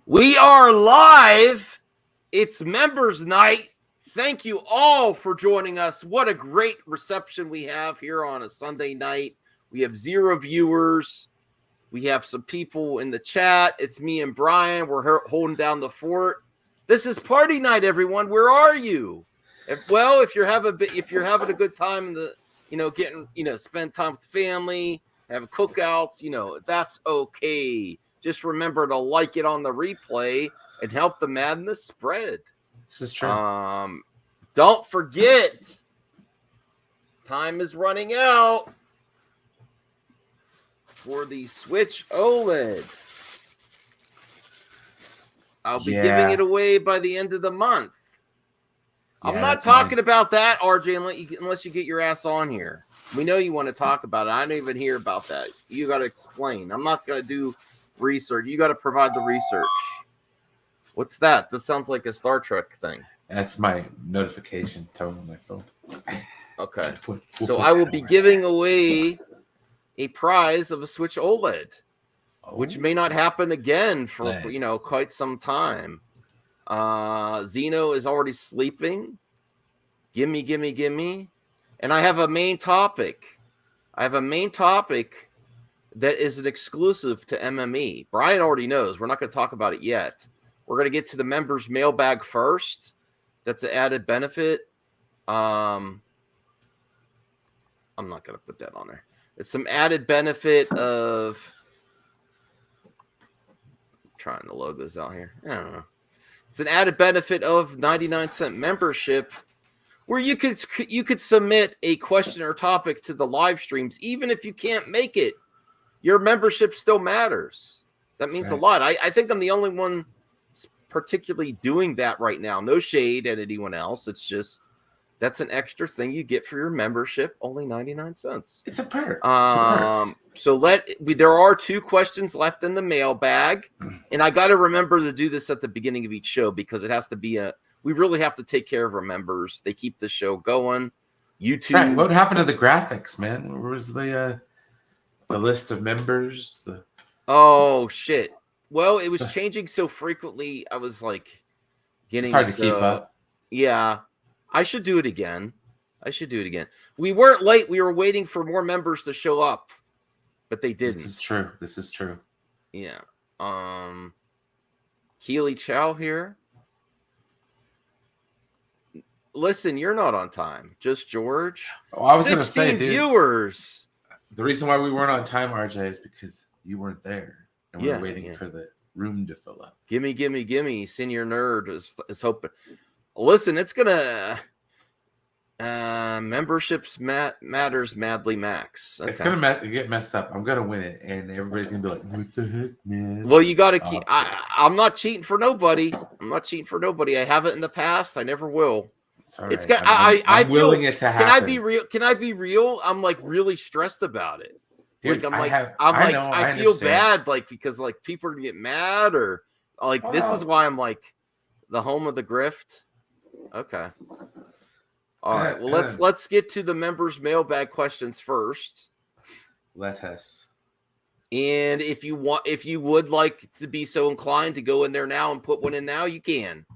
We are live. It's members night. Thank you all for joining us. What a great reception we have here on a Sunday night. We have 0 viewers. We have some people in the chat. It's me and Brian. We're holding down the fort. This is party night, everyone. Where are you? If you're having a good time in the, spend time with the family, have cookouts, that's okay. Just remember to like it on the replay and help the madness spread. This is true. Don't forget, time is running out for the Switch OLED. I'll be giving it away by the end of the month. I'm not talking about that, RJ, unless you get your ass on here. We know you want to talk about it. I don't even hear about that. You got to explain. I'm not going to do research. You got to provide the research. What's that? That sounds like a Star Trek thing. That's my notification tone on my phone. Okay. So I will be giving away a prize of a Switch OLED, which may not happen again for quite some time. Zeno is already sleeping. Gimme. And I have a main topic. That is an exclusive to MME. Brian already knows. We're not going to talk about it yet. We're going to get to the members' mailbag first. That's an added benefit. I'm not going to put that on there. It's some added benefit of trying the logos out here. I don't know. It's an added benefit of 99-cent membership where you could submit a question or topic to the live streams, even if you can't make it. Your membership still matters. That means a lot. I think I'm the only one particularly doing that right now. No shade at anyone else. It's just that's an extra thing you get for your membership. Only 99 cents. It's a perk. There are 2 questions left in the mailbag, and I got to remember to do this at the beginning of each show because it has to be we really have to take care of our members. They keep the show going. YouTube. Right. What happened to the graphics, man? Where was the list of members? Oh shit. Well, it was changing so frequently. I was like getting it's hard to keep up. Yeah. I should do it again. We weren't late. We were waiting for more members to show up, but they didn't. This is true. Yeah. Keely Chow here. Listen, you're not on time. Just George. Oh, I was going to say, dude, viewers. The reason why we weren't on time, RJ, is because you weren't there, and we were waiting for the room to fill up. Gimme. Senior Nerd is hoping. Listen, it's gonna memberships matters madly max. Okay. It's gonna get messed up. I'm gonna win it, and everybody's gonna be like, "What the heck, man?" Well, you gotta keep. I'm not cheating for nobody. I haven't in the past. I never will. It's all right. It's got. I'm willing it to happen. Can I be real? I'm like really stressed about it. Dude, I feel bad, like because like people are gonna get mad or like this is why I'm like the home of the grift. Okay. All right. Well, let's get to the members' mailbag questions first. Let us. And if you would like to be so inclined to go in there now and put one in now, you can.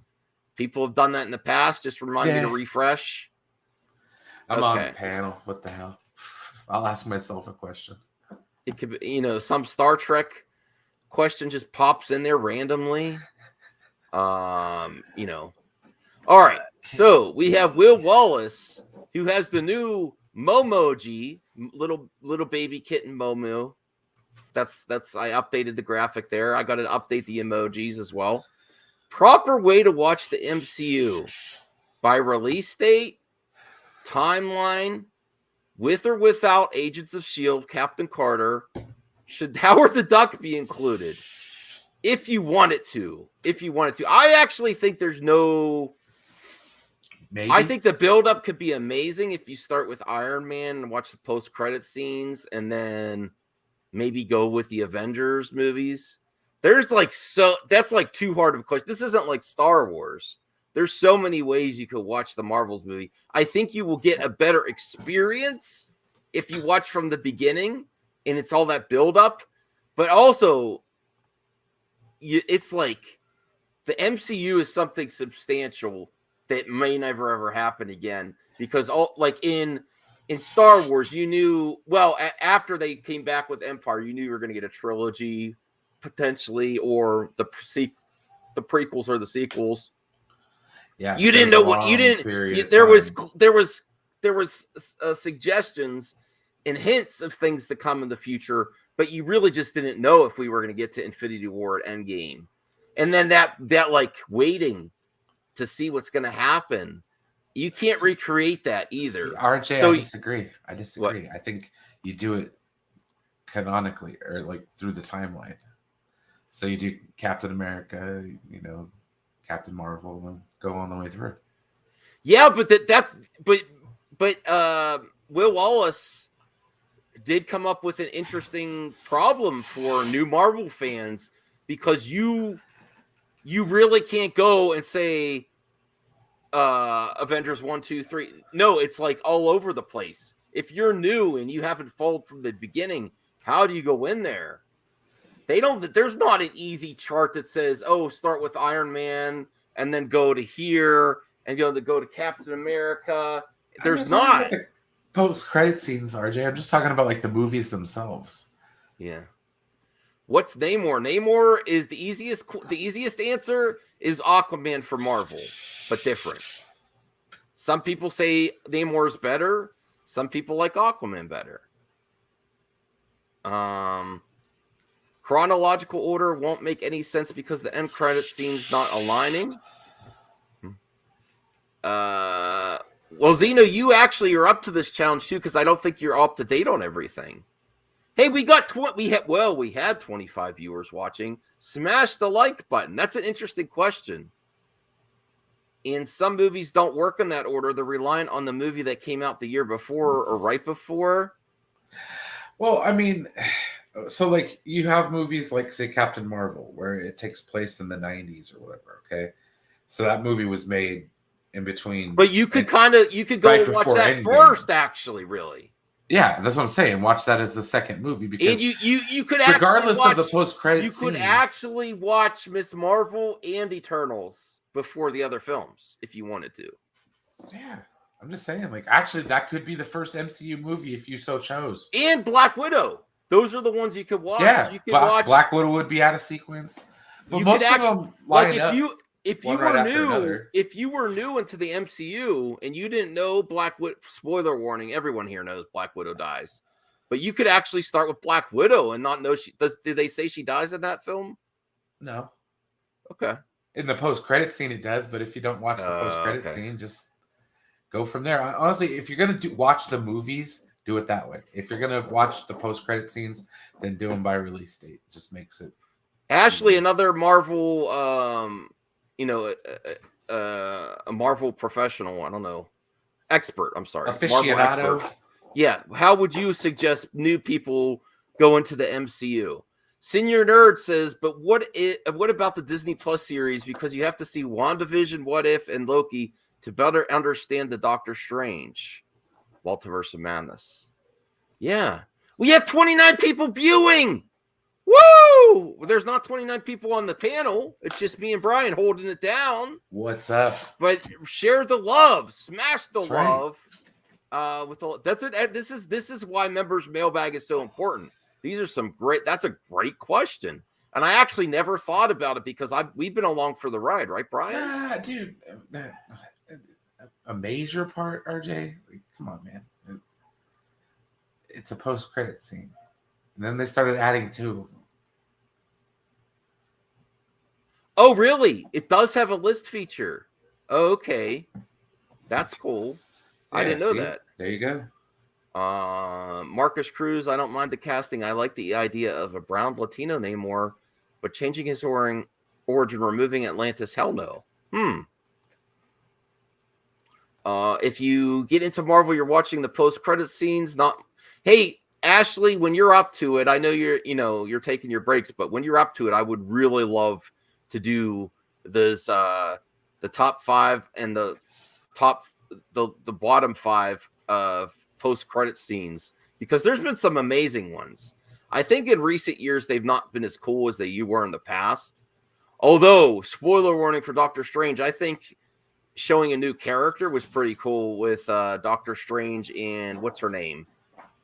People have done that in the past. Just remind me to refresh. I'm on the panel. What the hell? I'll ask myself a question. It could be, some Star Trek question just pops in there randomly. All right, so we have Will Wallace, who has the new Momoji, little baby kitten Momo. That's I updated the graphic there. I got to update the emojis as well. Proper way to watch the MCU by release date, timeline, with or without Agents of S.H.I.E.L.D., Captain Carter. Should Howard the Duck be included? If you want it to. I actually think there's no... Maybe. I think the build-up could be amazing if you start with Iron Man and watch the post-credit scenes and then maybe go with the Avengers movies. That's like too hard of a question. This isn't like Star Wars. There's so many ways you could watch the Marvels movie. I think you will get a better experience if you watch from the beginning and it's all that build-up. But also, it's like the MCU is something substantial that may never ever happen again, because all like in Star Wars, you knew after they came back with Empire, you knew you were going to get a trilogy potentially, or the prequels or the sequels. Yeah, you didn't know what you didn't. There was suggestions and hints of things to come in the future, but you really just didn't know if we were going to get to Infinity War at Endgame, and then that like waiting to see what's going to happen. You can't recreate that either. See, RJ, so, I disagree. What? I think you do it canonically, or like through the timeline. So you do Captain America, Captain Marvel, and go on the way through. Yeah, but Will Wallace did come up with an interesting problem for new Marvel fans, because you really can't go and say Avengers 1, 2, 3. No, it's like all over the place. If you're new and you haven't followed from the beginning, how do you go in there? There's not an easy chart that says, start with Iron Man and then go to here and go to Captain America. There's not about the post-credit scenes, RJ. I'm just talking about like the movies themselves. Yeah. What's Namor? Namor is the easiest answer is Aquaman for Marvel, but different. Some people say Namor is better. Some people like Aquaman better. Chronological order won't make any sense because the end credit scene's not aligning. Well, Zeno, you actually are up to this challenge too, because I don't think you're up to date on everything. Hey, we had 25 viewers watching. Smash the like button. That's an interesting question. And some movies don't work in that order. They're reliant on the movie that came out the year before or right before. Well, I mean, so like you have movies like, say, Captain Marvel, where it takes place in the 90s or whatever, okay? So that movie was made in between. But you could go and watch that first, actually, really. Yeah, that's what I'm saying. Watch that as the second movie, because and you could regardless of the post-credits scene, you could actually watch Miss Marvel and Eternals before the other films if you wanted to. Yeah, I'm just saying, like, actually, that could be the first MCU movie if you so chose. And Black Widow. Those are the ones you could watch. Yeah, you could watch Black Widow would be out of sequence, but most of them line up. If you were new into the MCU and you didn't know Black Widow, spoiler warning, everyone here knows Black Widow dies. But you could actually start with Black Widow and not know did they say she dies in that film? No. Okay. In the post-credit scene it does, but if you don't watch the post-credit scene, just go from there. Honestly, if you're going to watch the movies, do it that way. If you're going to watch the post-credit scenes, then do them by release date. It just makes it. Ashley, another Marvel a Marvel professional, I don't know, expert, I'm sorry. Aficionado. Marvel expert. Yeah, how would you suggest new people go into the MCU? Senior Nerd says, but what about the Disney Plus series? Because you have to see WandaVision, What If, and Loki to better understand the Doctor Strange. Multiverse of Madness. Yeah. We have 29 people viewing! Woo! There's not 29 people on the panel. It's just me and Brian holding it down. What's up? But share the love, smash the love. Right. That's it. This is why members mailbag is so important. These are that's a great question, and I actually never thought about it because we've been along for the ride, right, Brian? Dude, a major part, RJ. Like, come on, man. It's a post-credit scene, and then they started adding 2 of them. Oh, really? It does have a list feature. Oh, okay. That's cool. Yeah, I didn't know that. There you go. Marcus Cruz, I don't mind the casting. I like the idea of a brown Latino Namor, but changing his origin, removing Atlantis, hell no. If you get into Marvel, you're watching the post-credit scenes. Hey, Ashley, when you're up to it, I know you're taking your breaks, but when you're up to it, I would really love to do this the top 5 and the bottom 5 of post-credit scenes, because there's been some amazing ones. I think in recent years they've not been as cool as they were in the past. Although, spoiler warning for Doctor Strange, I think showing a new character was pretty cool with Doctor Strange and what's her name?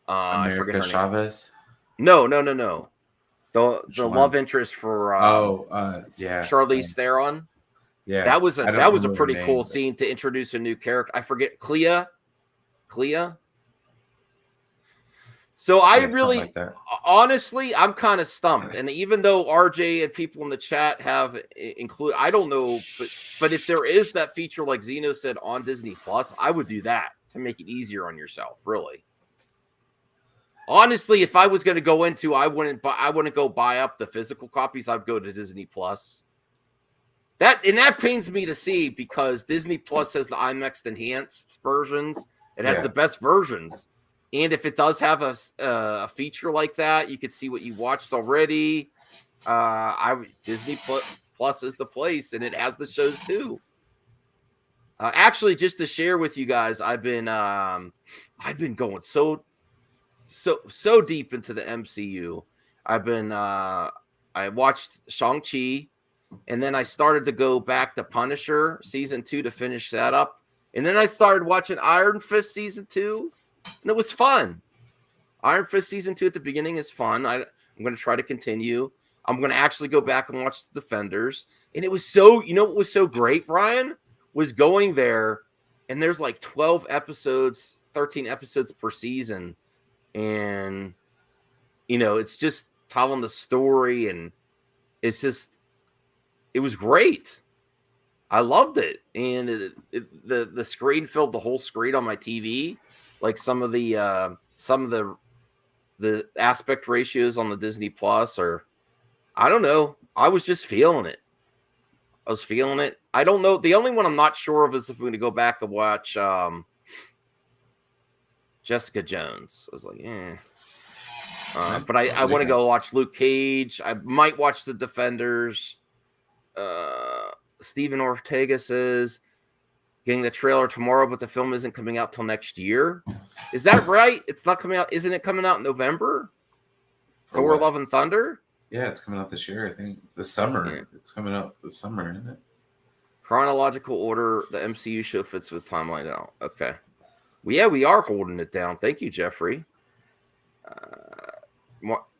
I forget America her Chavez. name. No. The love interest for yeah, Charlize Theron. Yeah, That was a remember pretty her cool name, scene to introduce a new character. I forget Clea. So I really, like that. honestly, I'm kind of stumped. And even though RJ and people in the chat have included, I don't know, but if there is that feature like Zeno said on Disney Plus, I would do that to make it easier on yourself. Really, honestly, if I was going to go into, I wouldn't go buy up the physical copies. I'd go to Disney Plus. That pains me to see because Disney Plus has the IMAX enhanced versions. It has the best versions. And if it does have a feature like that, you could see what you watched already. Disney Plus is the place, and it has the shows too. Actually, just to share with you guys, I've been going so deep into the MCU. I watched Shang-Chi, and then I started to go back to Punisher season 2 to finish that up, and then I started watching Iron Fist season 2. And it was fun. Iron Fist season 2 at the beginning is fun. I'm going to try to continue. I'm going to actually go back and watch the Defenders. And it was so, what was so great, Brian, was going there, and there's like 12 episodes, 13 episodes per season. And, it's just telling the story, and it was great. I loved it. And the screen filled the whole screen on my TV. Like some of the aspect ratios on the Disney Plus, or I don't know. I was just feeling it. I don't know. The only one I'm not sure of is if we're going to go back and watch Jessica Jones. I was like, but I want to go watch Luke Cage. I might watch the Defenders. Steven Ortega says, getting the trailer tomorrow, but the film isn't coming out till next year. Is that right? It's not coming out. Isn't it coming out in November? Thor: Love and Thunder? Yeah, it's coming out this year, I think. This summer. Yeah. It's coming out this summer, isn't it? Chronological order, the MCU show fits with timeline now. Okay. Well, yeah, we are holding it down. Thank you, Jeffrey.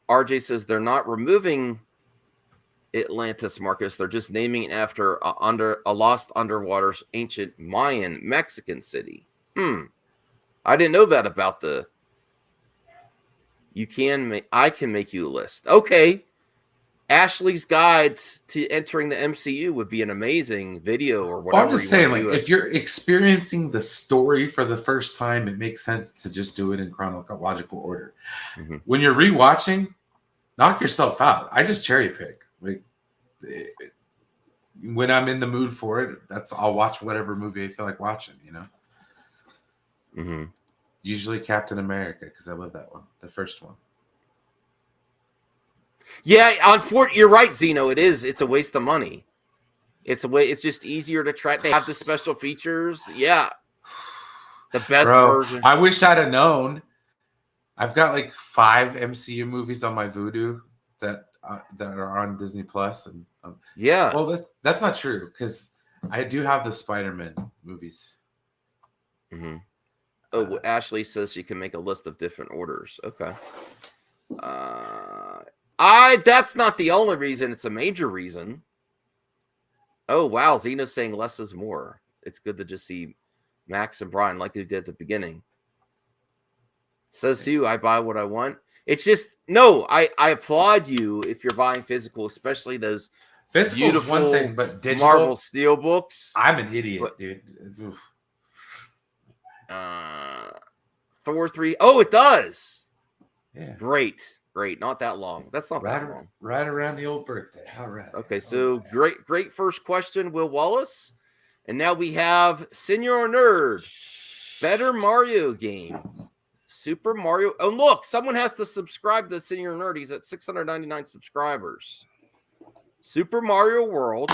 RJ says they're not removing Atlantis, Marcus. They're just naming it after a lost underwater ancient Mayan Mexican city. I didn't know that about I can make you a list. Okay. Ashley's guide to entering the MCU would be an amazing video or whatever. I'm just saying, like, if you're experiencing the story for the first time, it makes sense to just do it in chronological order. Mm-hmm. When you're rewatching, knock yourself out. I just cherry pick. Like, when I'm in the mood for it, I'll watch whatever movie I feel like watching. Mm-hmm. Usually Captain America, because I love that one, the first one. Yeah, you're right, Zeno. It's a waste of money. It's just easier to track. They have the special features. Yeah, the best version. I wish I'd have known. I've got like 5 MCU movies on my Vudu that are on Disney Plus, and yeah. Well, that's not true because I do have the Spider-Man movies. Mm-hmm. Oh, Ashley says she can make a list of different orders. Okay. That's not the only reason. It's a major reason. Oh, wow. Zeno's saying less is more. It's good to just see Max and Brian like they did at the beginning. Says you, I buy what I want. It's just, no, I applaud you if you're buying physical, especially those beautiful one thing, but digital Marvel Steel books. I'm an idiot, dude. Thor 3. Oh, it does. Yeah. Great. Not that long. That's not that long. Right around the old birthday. All right. Okay, so great first question, Will Wallace. And now we have Senior Nerd. Better Mario game. Super Mario. Oh, look, someone has to subscribe to Senior Nerd. He's at 699 subscribers. Super Mario World,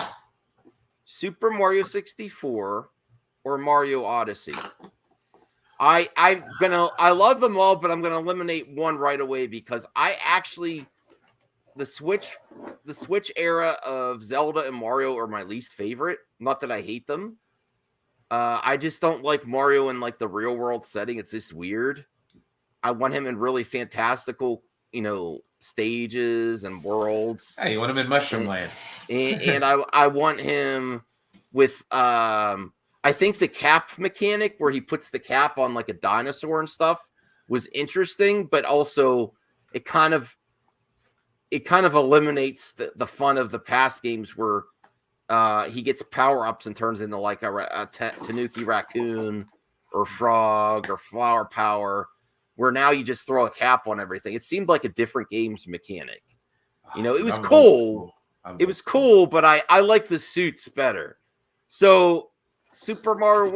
Super Mario 64, or Mario Odyssey. I love them all, but I'm gonna eliminate one right away because I actually the Switch era of Zelda and Mario are my least favorite. Not that I hate them. I just don't like Mario in like the real world setting. It's just weird. I want him in really fantastical, stages and worlds. Hey, you want him in Mushroom Land. And I want him with I think the cap mechanic where he puts the cap on like a dinosaur and stuff was interesting, but also it kind of eliminates the fun of the past games where he gets power-ups and turns into like a Tanuki raccoon or frog or flower power, where now you just throw a cap on everything. It seemed like a different game's mechanic. It was cool. It was cool, but I like the suits better. So Super Mario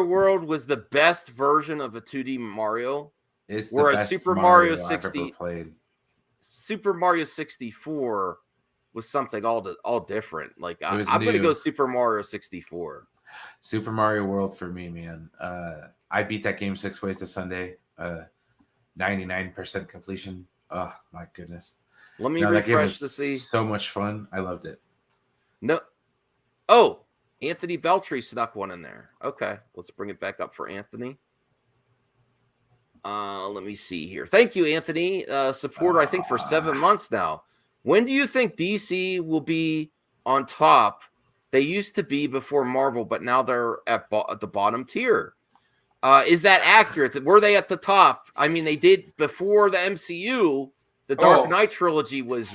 World was the best version of a 2D Mario. It's the whereas best Super Mario I've ever played. Super Mario 64 was something all different. Like I'm going to go Super Mario 64. Super Mario World for me, man. I beat that game 6 ways to Sunday. 99% completion. Oh my goodness. Let me refresh to see. So much fun. I loved it. No. Oh, Anthony Beltry snuck one in there. Okay, let's bring it back up for Anthony. Let me see here. Thank you, Anthony. Supporter, I think, for 7 months now. When do you think DC will be on top? They used to be before Marvel, but now they're at the bottom tier. Is that accurate? Were they at the top? I mean, they did before the MCU. The Dark Knight trilogy was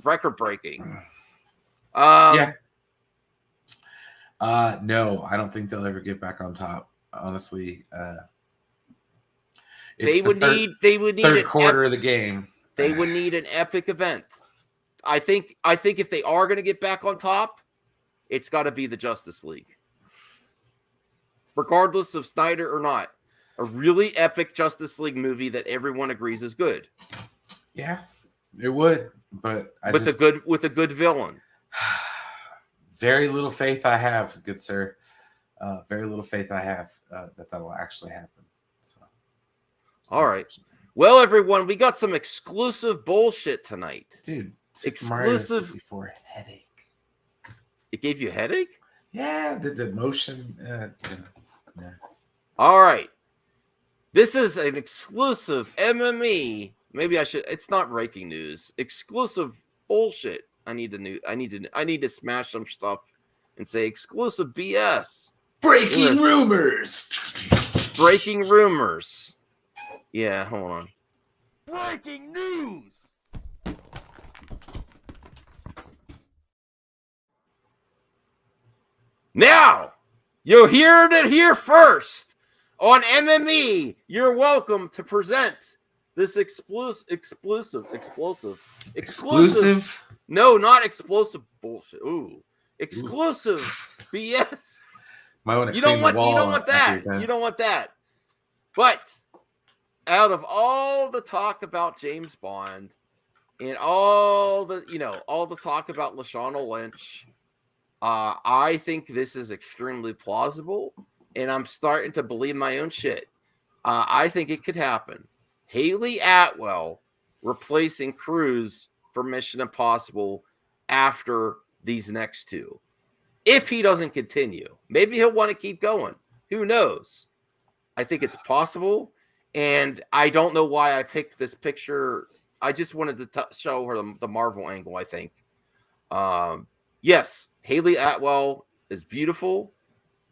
record breaking. Yeah. No, I don't think they'll ever get back on top. Honestly, they would need third quarter of the game. They would need an epic event. I think if they are going to get back on top, it's got to be the Justice League, regardless of Snyder or not. A really epic Justice League movie that everyone agrees is good. Yeah, it would, but with a good villain. Very little faith I have, good sir. Very little faith I have that will actually happen. So. All right. Well, everyone, we got some exclusive bullshit tonight. Dude, Mario 64 headache. It gave you a headache? Yeah, the motion. Yeah. All right. This is an exclusive MME. Maybe I should. It's not breaking news. Exclusive bullshit. I need to smash some stuff and say exclusive BS. Breaking rumors. Breaking rumors. Yeah, hold on. Breaking news. Now, you'll hear it here first on MME. You're welcome to present this explosive. No, not explosive bullshit. Ooh, exclusive BS. You don't want that. You don't want that. But out of all the talk about James Bond and all the talk about Lashana Lynch, I think this is extremely plausible, and I'm starting to believe my own shit. I think it could happen. Haley Atwell replacing Cruise for Mission Impossible after these next two. If he doesn't continue, maybe he'll want to keep going. Who knows? I think it's possible, and I don't know why I picked this picture. I just wanted to show her the Marvel angle, I think. Yes, Haley Atwell is beautiful.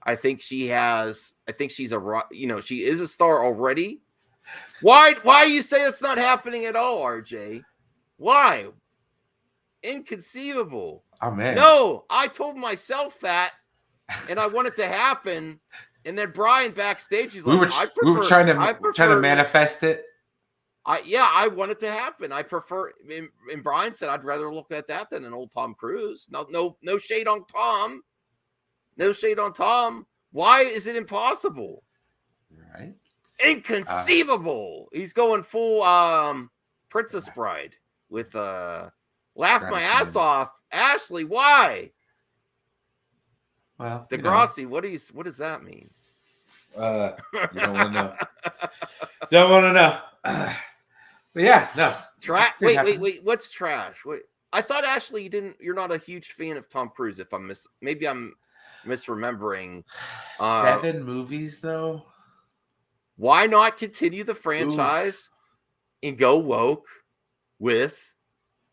I think she's she is a star already. Why you say it's not happening at all, RJ? Why? Inconceivable. Oh man. No, I told myself that, and I want it to happen. And then Brian backstage, he's like, we were trying to manifest it. I want it to happen. I prefer. And Brian said, I'd rather look at that than an old Tom Cruise. No shade on Tom. No shade on Tom. Why is it impossible? Right. Inconceivable. He's going full Princess Bride with laugh my ass off. Ashley, why? Well, Degrassi, what does that mean? You don't want to know. Don't want to know. But yeah, no. Trash. Wait. What's trash? Wait. I thought Ashley, you're not a huge fan of Tom Cruise. If I'm maybe I'm misremembering. 7 movies though. Why not continue the franchise and go woke with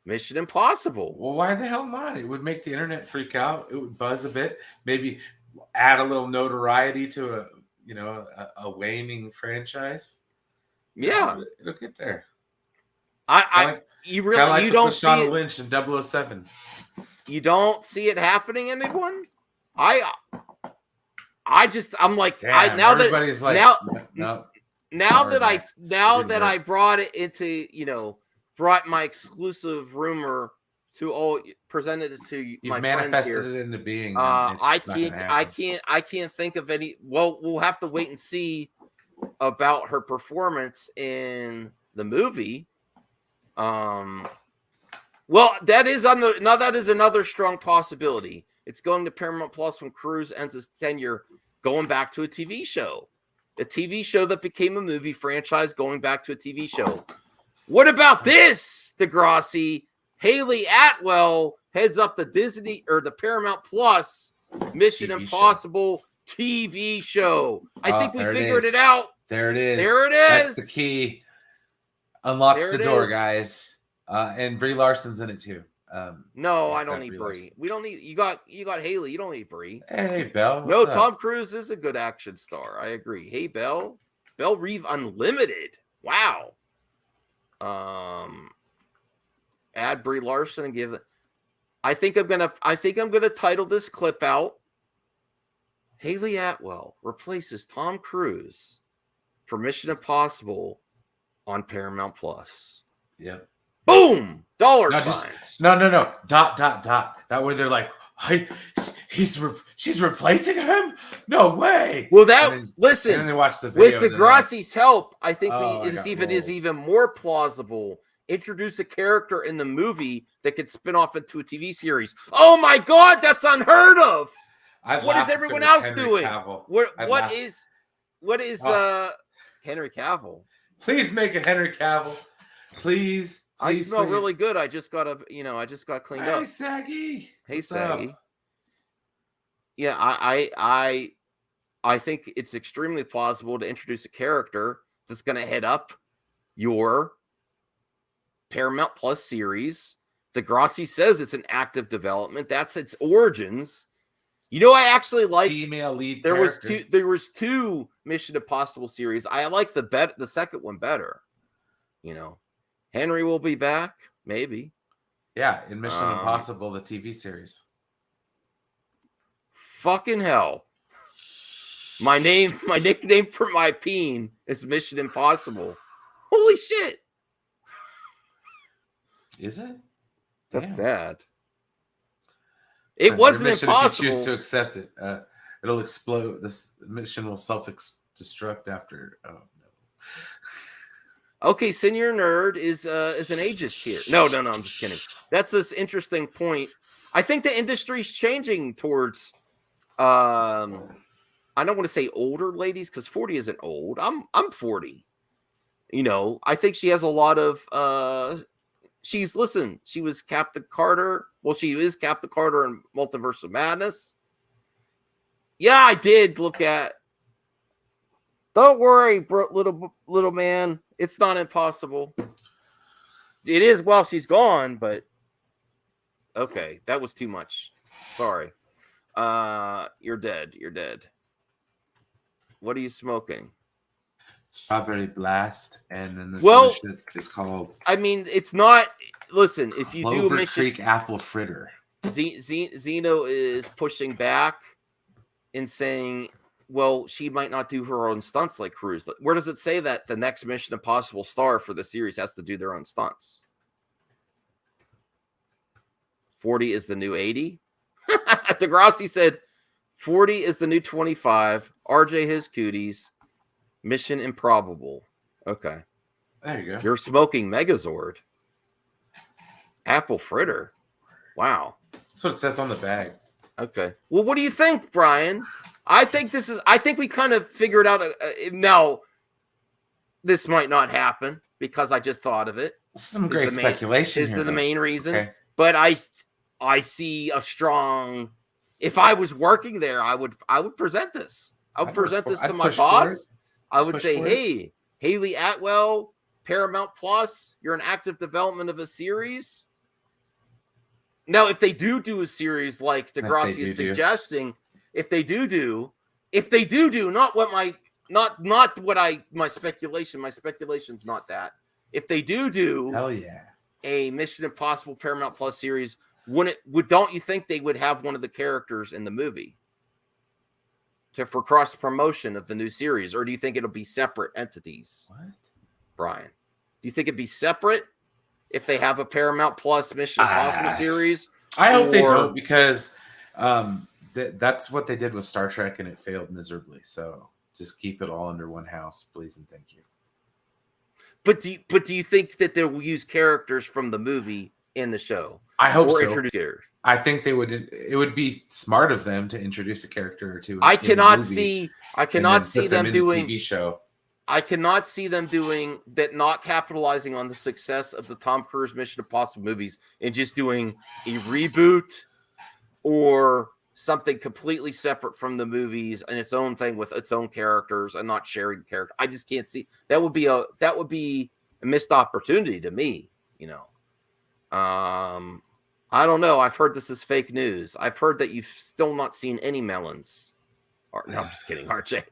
Mission Impossible? Well, why the hell not? It would make the internet freak out. It would buzz a bit. Maybe add a little notoriety to a waning franchise. Yeah, it'll get there. You don't see Sean Lynch in 007. You don't see it happening, anyone? I'm like, Damn, now everybody's that no. now that I brought it into, brought my exclusive rumor to all, presented it to You've my manifested friends here. it into being. I can't think of any. Well, we'll have to wait and see about her performance in the movie. Well, that is another strong possibility. It's going to Paramount Plus when Cruise ends his tenure, going back to a TV show. A TV show that became a movie franchise, going back to a TV show. What about this, Degrassi? Haley Atwell heads up the Disney or the Paramount Plus Mission Impossible TV show. I think we figured it out. There it is. There it is. That's the key. Unlocks the door, guys. And Brie Larson's in it too. No, I don't need Brie. We don't need you got Haley. You don't need Brie. Hey, Belle. No, Tom Cruise is a good action star. I agree. Hey, Belle Reeve Unlimited. Wow. Add Brie Larson and give. I think I'm gonna title this clip out. Haley Atwell replaces Tom Cruise for Mission Impossible on Paramount Plus. Yep. Boom! Dollar signs. No. Dot. That way they're like, hey, she's replacing him? No way. Well, listen. And then they watch the video. With Degrassi's help, I think it is even more plausible. Introduce a character in the movie that could spin off into a TV series. Oh my God, that's unheard of. What is everyone else doing? What is Henry Cavill? Please make it Henry Cavill. Please. I smell really good. I just got cleaned up. Hey, Saggy. Hey, Saggy. Yeah, I think it's extremely plausible to introduce a character that's going to head up your Paramount Plus series. Degrassi says it's an active development. That's its origins. I actually like female lead. There was two Mission Impossible series. I like the second one better. Henry will be back, maybe. Yeah, in Mission Impossible, the TV series. Fucking hell. My nickname for my peen is Mission Impossible. Holy shit. Is it? That's sad. It wasn't impossible. If you choose to accept it, it'll explode. This mission will self-destruct after. Oh no. Okay, Senior Nerd is an ageist here. No, I'm just kidding. That's this interesting point. I think the industry's changing towards I don't want to say older ladies because 40 isn't old. I'm 40. I think she has a lot of she was Captain Carter. Well, she is Captain Carter in Multiverse of Madness. Yeah, I did look at. Don't worry, little man. It's not impossible. It is while she's gone, but okay, that was too much. Sorry. You're dead. What are you smoking? Strawberry Blast, and then this is called. I mean, it's not. Listen, if you do Clover Creek Apple Fritter, Zeno is pushing back and saying, well, she might not do her own stunts like Cruise. Where does it say that the next Mission Impossible star for the series has to do their own stunts? 40 is the new 80. Degrassi said 40 is the new 25. RJ his cooties. Mission Improbable. Okay. There you go. You're smoking Megazord. Apple Fritter. Wow. That's what it says on the bag. Okay. Well, what do you think, Brian? I think we kind of figured out now this might not happen. because I just thought of it. This is some great speculation Is here. the main reason. Okay. But I see a strong. If I was working there, I would present this. I would present this to my boss. I would say, hey, Haley Atwell, Paramount Plus, you're in active development of a series. Now, if they do a series like Degrassi is suggesting, if they do, not what my speculation's not that. If they do, hell yeah, a Mission Impossible Paramount Plus series, don't you think they would have one of the characters in the movie for cross promotion of the new series, or do you think it'll be separate entities? What, Brian? Do you think it'd be separate if they have a Paramount Plus Mission Impossible series? I hope they don't, because that's what they did with Star Trek and it failed miserably. So just keep it all under one house, please and thank you. But do you think that they will use characters from the movie in the show? I hope so. Introduce I think they would. It would be smart of them to introduce a character or two. I cannot see them doing TV show. I cannot see them doing that, not capitalizing on the success of the Tom Cruise Mission Impossible movies and just doing a reboot or something completely separate from the movies and its own thing with its own characters and not sharing character. I just can't see that would be a missed opportunity to me, you know. I don't know. I've heard this is fake news. I've heard that you've still not seen any melons. No, I'm just kidding, RJ.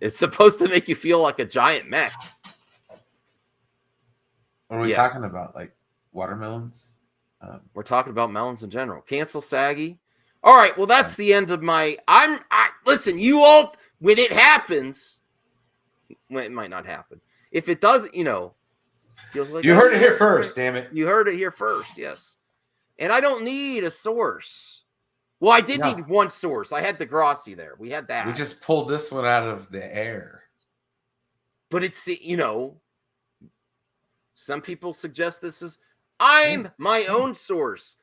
It's supposed to make you feel like a giant mech. What are we talking about? Like watermelons? We're talking about melons in general. Cancel Saggy. All right. Well, that's the end of my. Listen. You all, when it happens, well, it might not happen. If it doesn't, you know, like you heard it here first. Damn it! You heard it here first. Yes. And I don't need a source. Well, I did need one source. I had Degrassi there. We had that. We just pulled this one out of the air. But it's, you know, some people suggest this is, I'm my own source.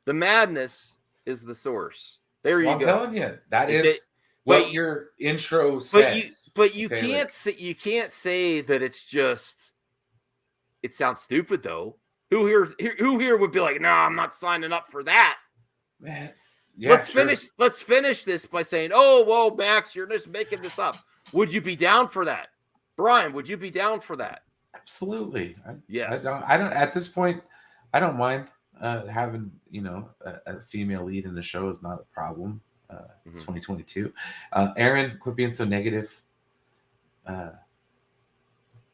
The madness is the source. There you go. I'm telling you, that is what your intro says. But you can't say that it's just. It sounds stupid though. Who here would be like, no, I'm not signing up for that. Man, yeah, Let's finish this by saying, oh, whoa, Max, you're just making this up. Would you be down for that, Brian? Would you be down for that? Absolutely. Yes. I don't. At this point, I don't mind having a female lead in the show is not a problem. It's 2022. Aaron, quit being so negative.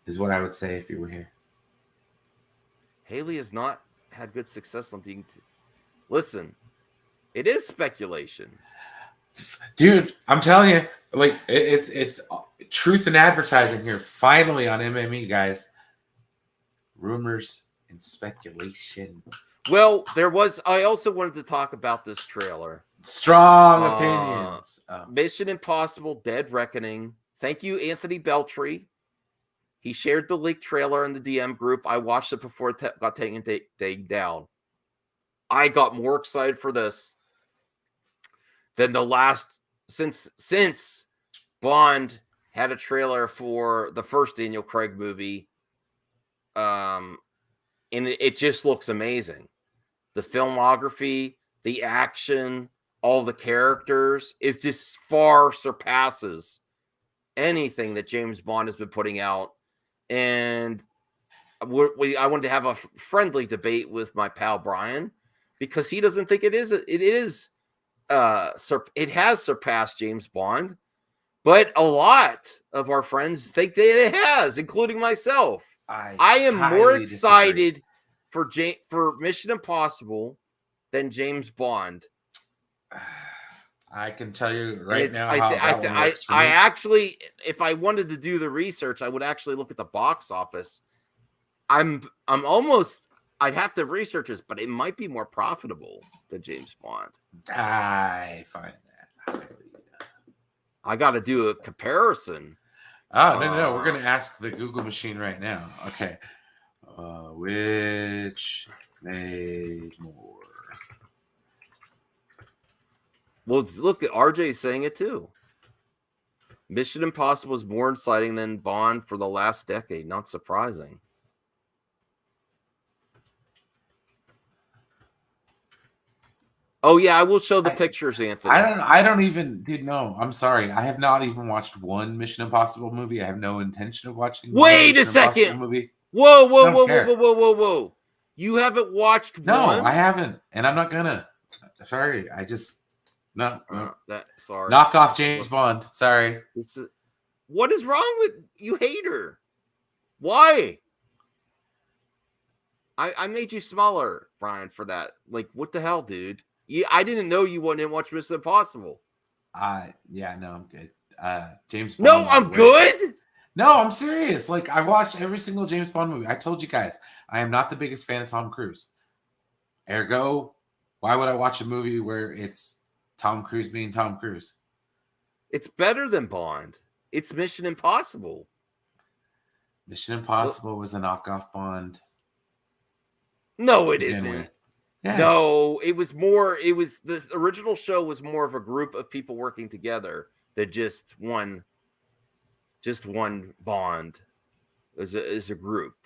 Is what I would say if you were here. Haley has not had good success on being. Listen. It is speculation, dude. I'm telling you, like it's truth in advertising here. Finally on MME, guys. Rumors and speculation. Well, I also wanted to talk about this trailer. Strong opinions. Mission Impossible: Dead Reckoning. Thank you, Anthony Beltry. He shared the leaked trailer in the DM group. I watched it before it got taken down. I got more excited for this than the last since Bond had a trailer for the first Daniel Craig movie. And it just looks amazing. The filmography, the action, all the characters, it just far surpasses anything that James Bond has been putting out. And I wanted to have a friendly debate with my pal Brian because he doesn't think it is. It has surpassed James Bond, but a lot of our friends think that it has, including myself. I am more excited for Mission Impossible than James Bond. I can tell you right now I actually, if I wanted to do the research, I would actually look at the box office. I'm almost. I'd have to research this, but it might be more profitable than James Bond. I find that. I got to do a comparison. Oh, no. We're going to ask the Google machine right now. Okay. Which made more? Well, look at RJ saying it too. Mission Impossible is more exciting than Bond for the last decade. Not surprising. Oh yeah, I will show the pictures, Anthony. I don't even, dude. No, I'm sorry. I have not even watched one Mission Impossible movie. I have no intention of watching. Wait a second. Whoa. You haven't watched one? No, I haven't, and I'm not gonna. Sorry, I just no. Sorry. Knock off James Bond. Sorry. What is wrong with you, hater? Why? I made you smaller, Brian, for that. Like, what the hell, dude? I didn't know you wouldn't watch Mission Impossible. Yeah, no, I'm good. James Bond. No, I'm good. No, I'm serious. Like, I've watched every single James Bond movie. I told you guys, I am not the biggest fan of Tom Cruise. Ergo, why would I watch a movie where it's Tom Cruise being Tom Cruise? It's better than Bond. It's Mission Impossible. Mission Impossible was a knockoff Bond. No, it isn't. Yes. No, the original show was more of a group of people working together than just one Bond. Is a group.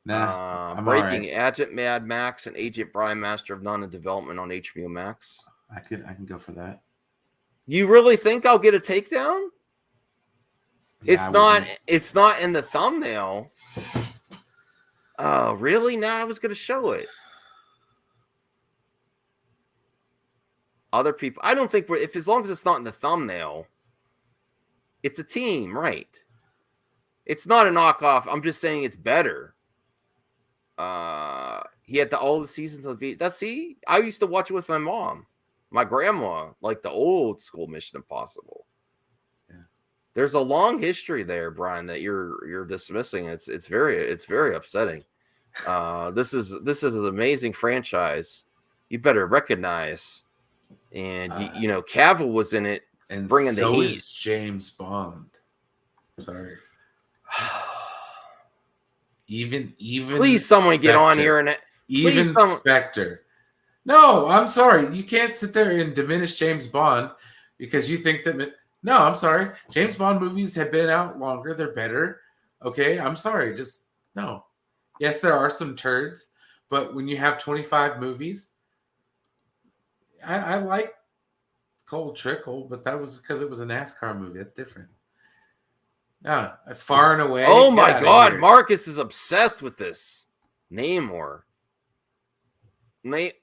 I'm Breaking right. Agent Mad Max and Agent Brian Master of None in development on HBO Max. I can go for that. You really think I'll get a takedown? Yeah, it's not in the thumbnail. Oh, really? Now I was going to show it. Other people, I don't think as long as it's not in the thumbnail, it's a team, right? It's not a knockoff. I'm just saying it's better. He had all the seasons of I used to watch it with my mom, my grandma, like the old school Mission Impossible. Yeah. There's a long history there, Brian, that you're dismissing. It's very upsetting. This is an amazing franchise. You better recognize, and Cavill was in it, and bringing so the heat. Is James Bond. Sorry. Even please someone Spectre, get on here and Spectre. No, I'm sorry. You can't sit there and diminish James Bond because you think that. No, I'm sorry. James Bond movies have been out longer. They're better. Okay, I'm sorry. Just no. Yes, there are some turds, but when you have 25 movies, I like Cold Trickle, but that was because it was a NASCAR movie. That's different. Yeah, far and away. Oh my God, Marcus is obsessed with this. Namor.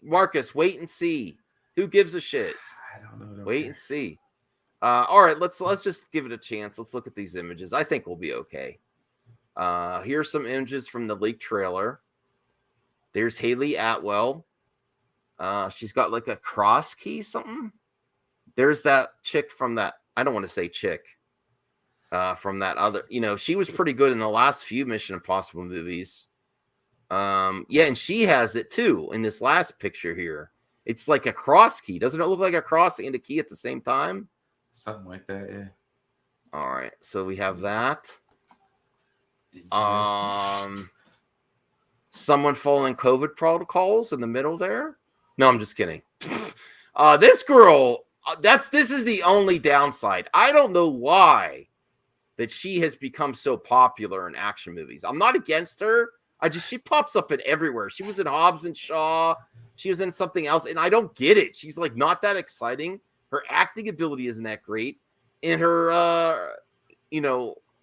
Marcus, wait and see. Who gives a shit? I don't know. Wait and see. All right, let's just give it a chance. Let's look at these images. I think we'll be okay. Here's some images from the leaked trailer. There's Haley Atwell. She's got like a cross key, something. There's that chick from that. I don't want to say chick. From that other, she was pretty good in the last few Mission Impossible movies. Yeah, and she has it too in this last picture here. It's like a cross key. Doesn't it look like a cross and a key at the same time? Something like that, yeah. All right, so we have that. Someone following COVID protocols in the middle there. No, I'm just kidding. This girl, this is the only downside. I don't know why that she has become so popular in action movies. I'm not against her. She pops up in everywhere. She was in Hobbs and Shaw. She was in something else, and I don't get it. She's like not that exciting. Her acting ability isn't that great, and her,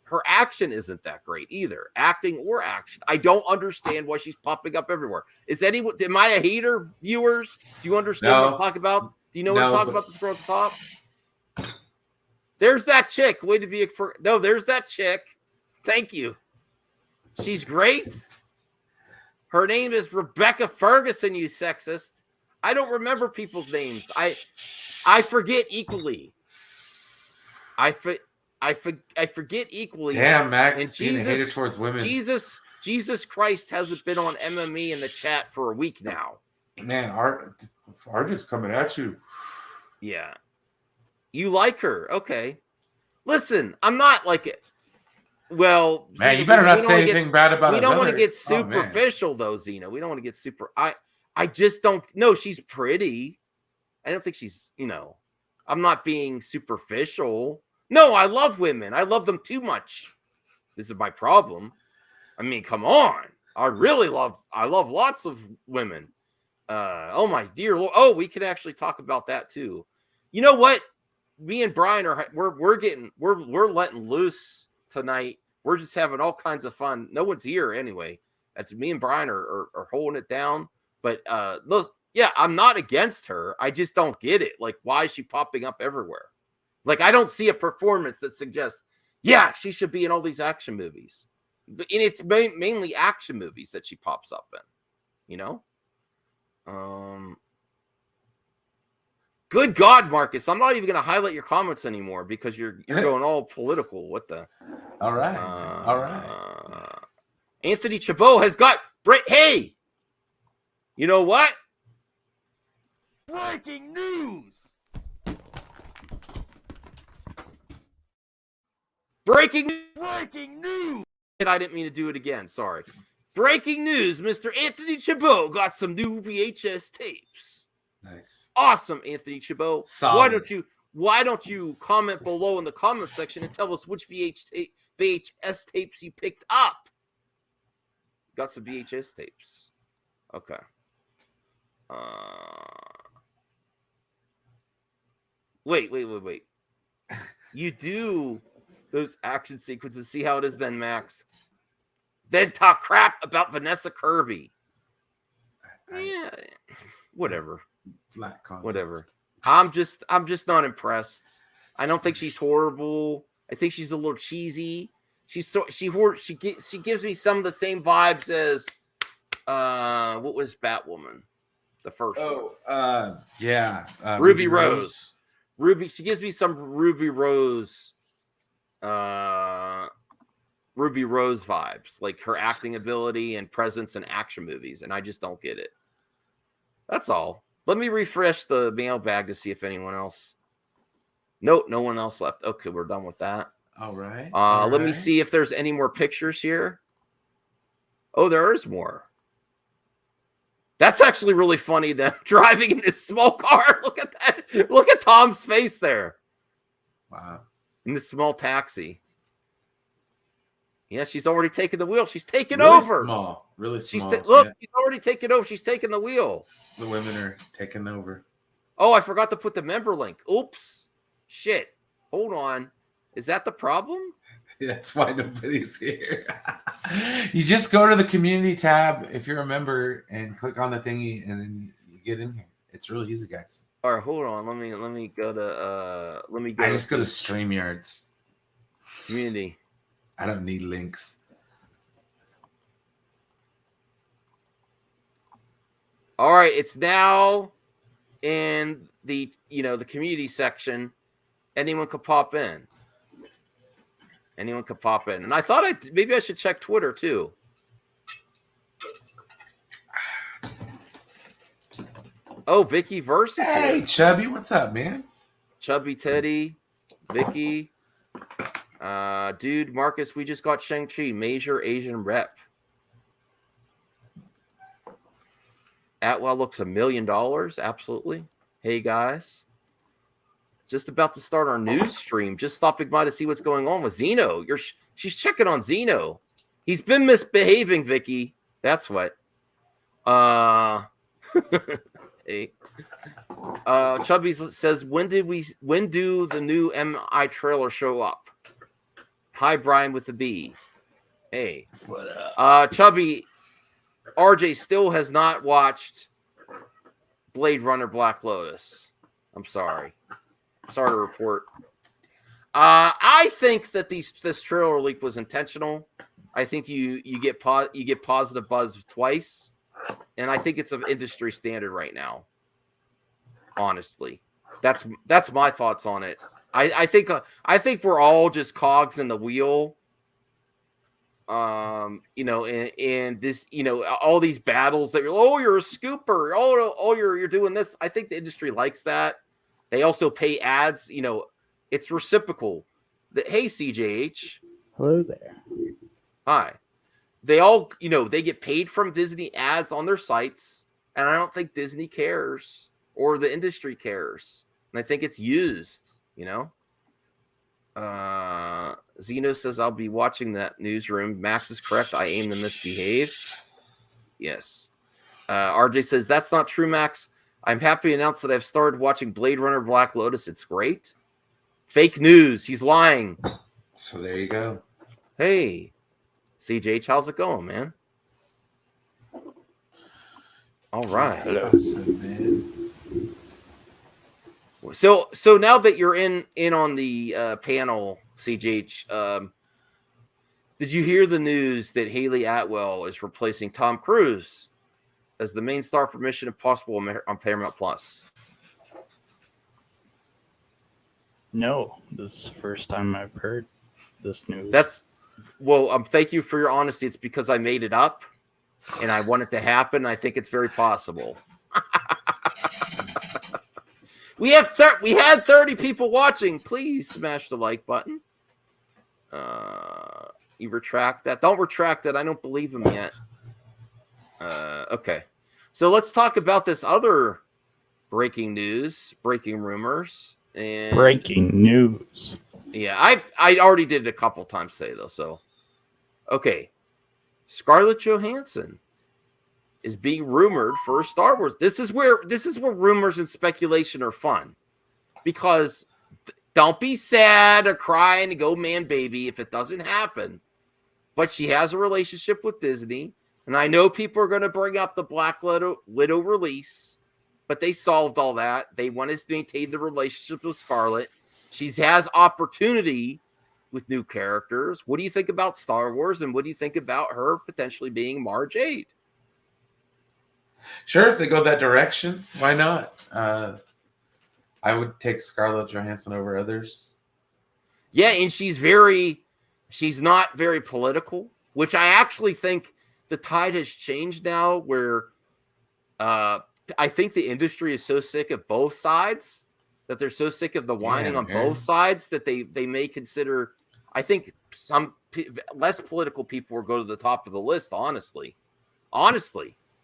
her action isn't that great either. Acting or action, I don't understand why she's popping up everywhere. Am I a hater, viewers? Do you understand what I'm talking about? Do you know what I'm talking about? This girl at the top. There's that chick. Way to be there's that chick. Thank you. She's great. Her name is Rebecca Ferguson, you sexist. I don't remember people's names. I forget equally. I forget equally. Damn, Max, and being a hater towards women. Jesus Christ hasn't been on MME in the chat for a week now. Man, RJ's coming at you. Yeah. You like her. Okay. Listen, I'm not like it. Well, man, you better not say anything bad about us. We don't want to get superficial, though, Zena. We don't want to get super. I just don't know. She's pretty. I don't think she's, I'm not being superficial. No, I love women. I love them too much. This is my problem. I mean, come on. I love lots of women. Oh my dear Lord. Oh, we could actually talk about that too. You know what? Me and Brian we're letting loose tonight. We're just having all kinds of fun. No one's here anyway. That's me and Brian are holding it down. But I'm not against her. I just don't get it. Like, why is she popping up everywhere? Like, I don't see a performance that suggests, yeah, she should be in all these action movies. But it's mainly action movies that she pops up in, you know? Good God, Marcus, I'm not even going to highlight your comments anymore because you're going all political. What the? All right. Anthony Chabot has got hey, you know what? Breaking news! Breaking news! I didn't mean to do it again. Sorry. Breaking news, Mr. Anthony Chabot got some new VHS tapes. Nice. Awesome, Anthony Chabot. Solid. Why don't you comment below in the comment section and tell us which VHS tapes you picked up? Got some VHS tapes. Okay. Wait. You do those action sequences. See how it is then, Max. Then talk crap about Vanessa Kirby. Yeah, whatever. Flat context. Whatever. I'm just not impressed. I don't think she's horrible. I think she's a little cheesy. She gives me some of the same vibes as what was Batwoman, the first one. Ruby Rose. She gives me some Ruby Rose vibes, like her acting ability and presence in action movies, and I just don't get it. That's all. Let me refresh the mailbag to see if anyone else. Nope, no one else left. Okay, we're done with that. All right. Let me see if there's any more pictures here. Oh, there is more. That's actually really funny. Them driving in this small car. Look at that. Look at Tom's face there. Wow. In this small taxi. Yeah, she's already taken the wheel. She's taken really over. Small. Really small. She's already taken over. She's taken the wheel. The women are taking over. Oh, I forgot to put the member link. Oops. Shit. Hold on. Is that the problem? That's why nobody's here. You just go to the community tab if you're a member and click on the thingy, and then you get in here. It's really easy, guys. All right, hold on. Let me go to I just go to StreamYards. Community. I don't need links. All right, it's now in the the community section. Anyone could pop in. And I thought maybe I should check Twitter too. Oh, Vicky versus. Hey, here. Chubby, what's up, man? Chubby Teddy, Vicky. Dude, Marcus, we just got Shang-Chi, major Asian rep. Atwell looks $1 million. Absolutely. Hey, guys. Just about to start our news stream. Just stopping by to see what's going on with Zeno. She's checking on Zeno. He's been misbehaving, Vicky. That's what. Hey. Chubby says, when do the new MI trailer show up? Hi, Brian with the B. Hey. What up? Chubby, RJ still has not watched Blade Runner Black Lotus. I'm sorry. Sorry to report. I think that this trailer leak was intentional. I think you get positive buzz twice, and I think it's an industry standard right now. Honestly, that's my thoughts on it. I think we're all just cogs in the wheel. And this, all these battles that you're a scooper. Oh, you're doing this. I think the industry likes that. They also pay ads. It's reciprocal. Hey, CJH. Hello there. Hi. They all, they get paid from Disney ads on their sites, and I don't think Disney cares or the industry cares. And I think it's used, Zeno says, I'll be watching that newsroom. Max is correct. I aim to misbehave. Yes. RJ says, that's not true, Max. I'm happy to announce that I've started watching Blade Runner Black Lotus. It's great. Fake news. He's lying. So there you go. Hey, CJ, how's it going, man? All right. Hello, man. So now that you're in on the panel, CJ, did you hear the news that Haley Atwell is replacing Tom Cruise as the main star for Mission Impossible on Paramount Plus? No, this is the first time I've heard this news. Thank you for your honesty. It's because I made it up, and I want it to happen. I think it's very possible. We had 30 people watching. Please smash the like button. You retract that. Don't retract that. I don't believe him yet. Okay. So let's talk about this other breaking rumors. And breaking news. Yeah, I already did it a couple times today, though. So, okay. Scarlett Johansson is being rumored for Star Wars. This is where rumors and speculation are fun, because don't be sad or crying and go man baby if it doesn't happen. But she has a relationship with Disney, and I know people are going to bring up the Black Widow release, but they solved all that. They want to maintain the relationship with Scarlett. She has opportunity with new characters. What do you think about Star Wars, and what do you think about her potentially being Mara Jade? Sure, if they go that direction, why not? I would take Scarlett Johansson over others. Yeah, and she's not very political, which I actually think the tide has changed now, where I think the industry is so sick of both sides, that they're so sick of the whining on both sides, that they may consider, I think some less political people will go to the top of the list, honestly.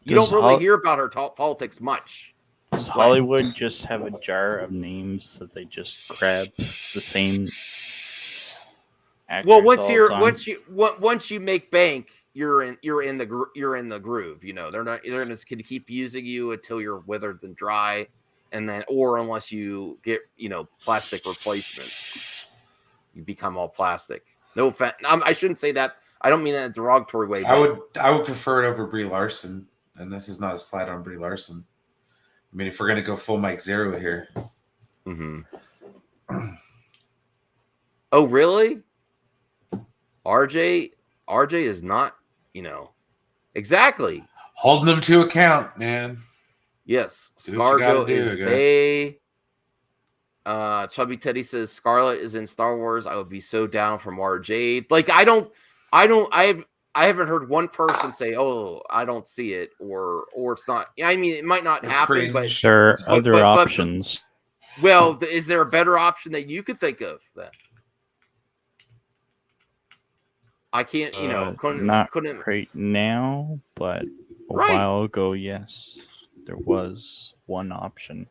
You don't really hear about her politics much. Does Hollywood just have a jar of names that they just grab the same actors? Well, once you make bank, you're in the groove. They're just going to keep using you until you're withered and dry, and then unless you get plastic replacement, you become all plastic. No offense, I shouldn't say that. I don't mean that in a derogatory way. I would prefer it over Brie Larson, and this is not a slight on Brie Larson. I mean, if we're gonna go full Mike Zero here. Mm-hmm. Oh, really? RJ is not, exactly holding them to account, man. Yes, ScarJo is Bay. Chubby Teddy says Scarlett is in Star Wars. I would be so down for Mara Jade. Like I haven't heard one person say, "Oh, I don't see it," or it's not. I mean, it might not happen, but there are other options. Well, is there a better option that you could think of? Then I can't. Couldn't right now, but a while ago, yes, there was one option.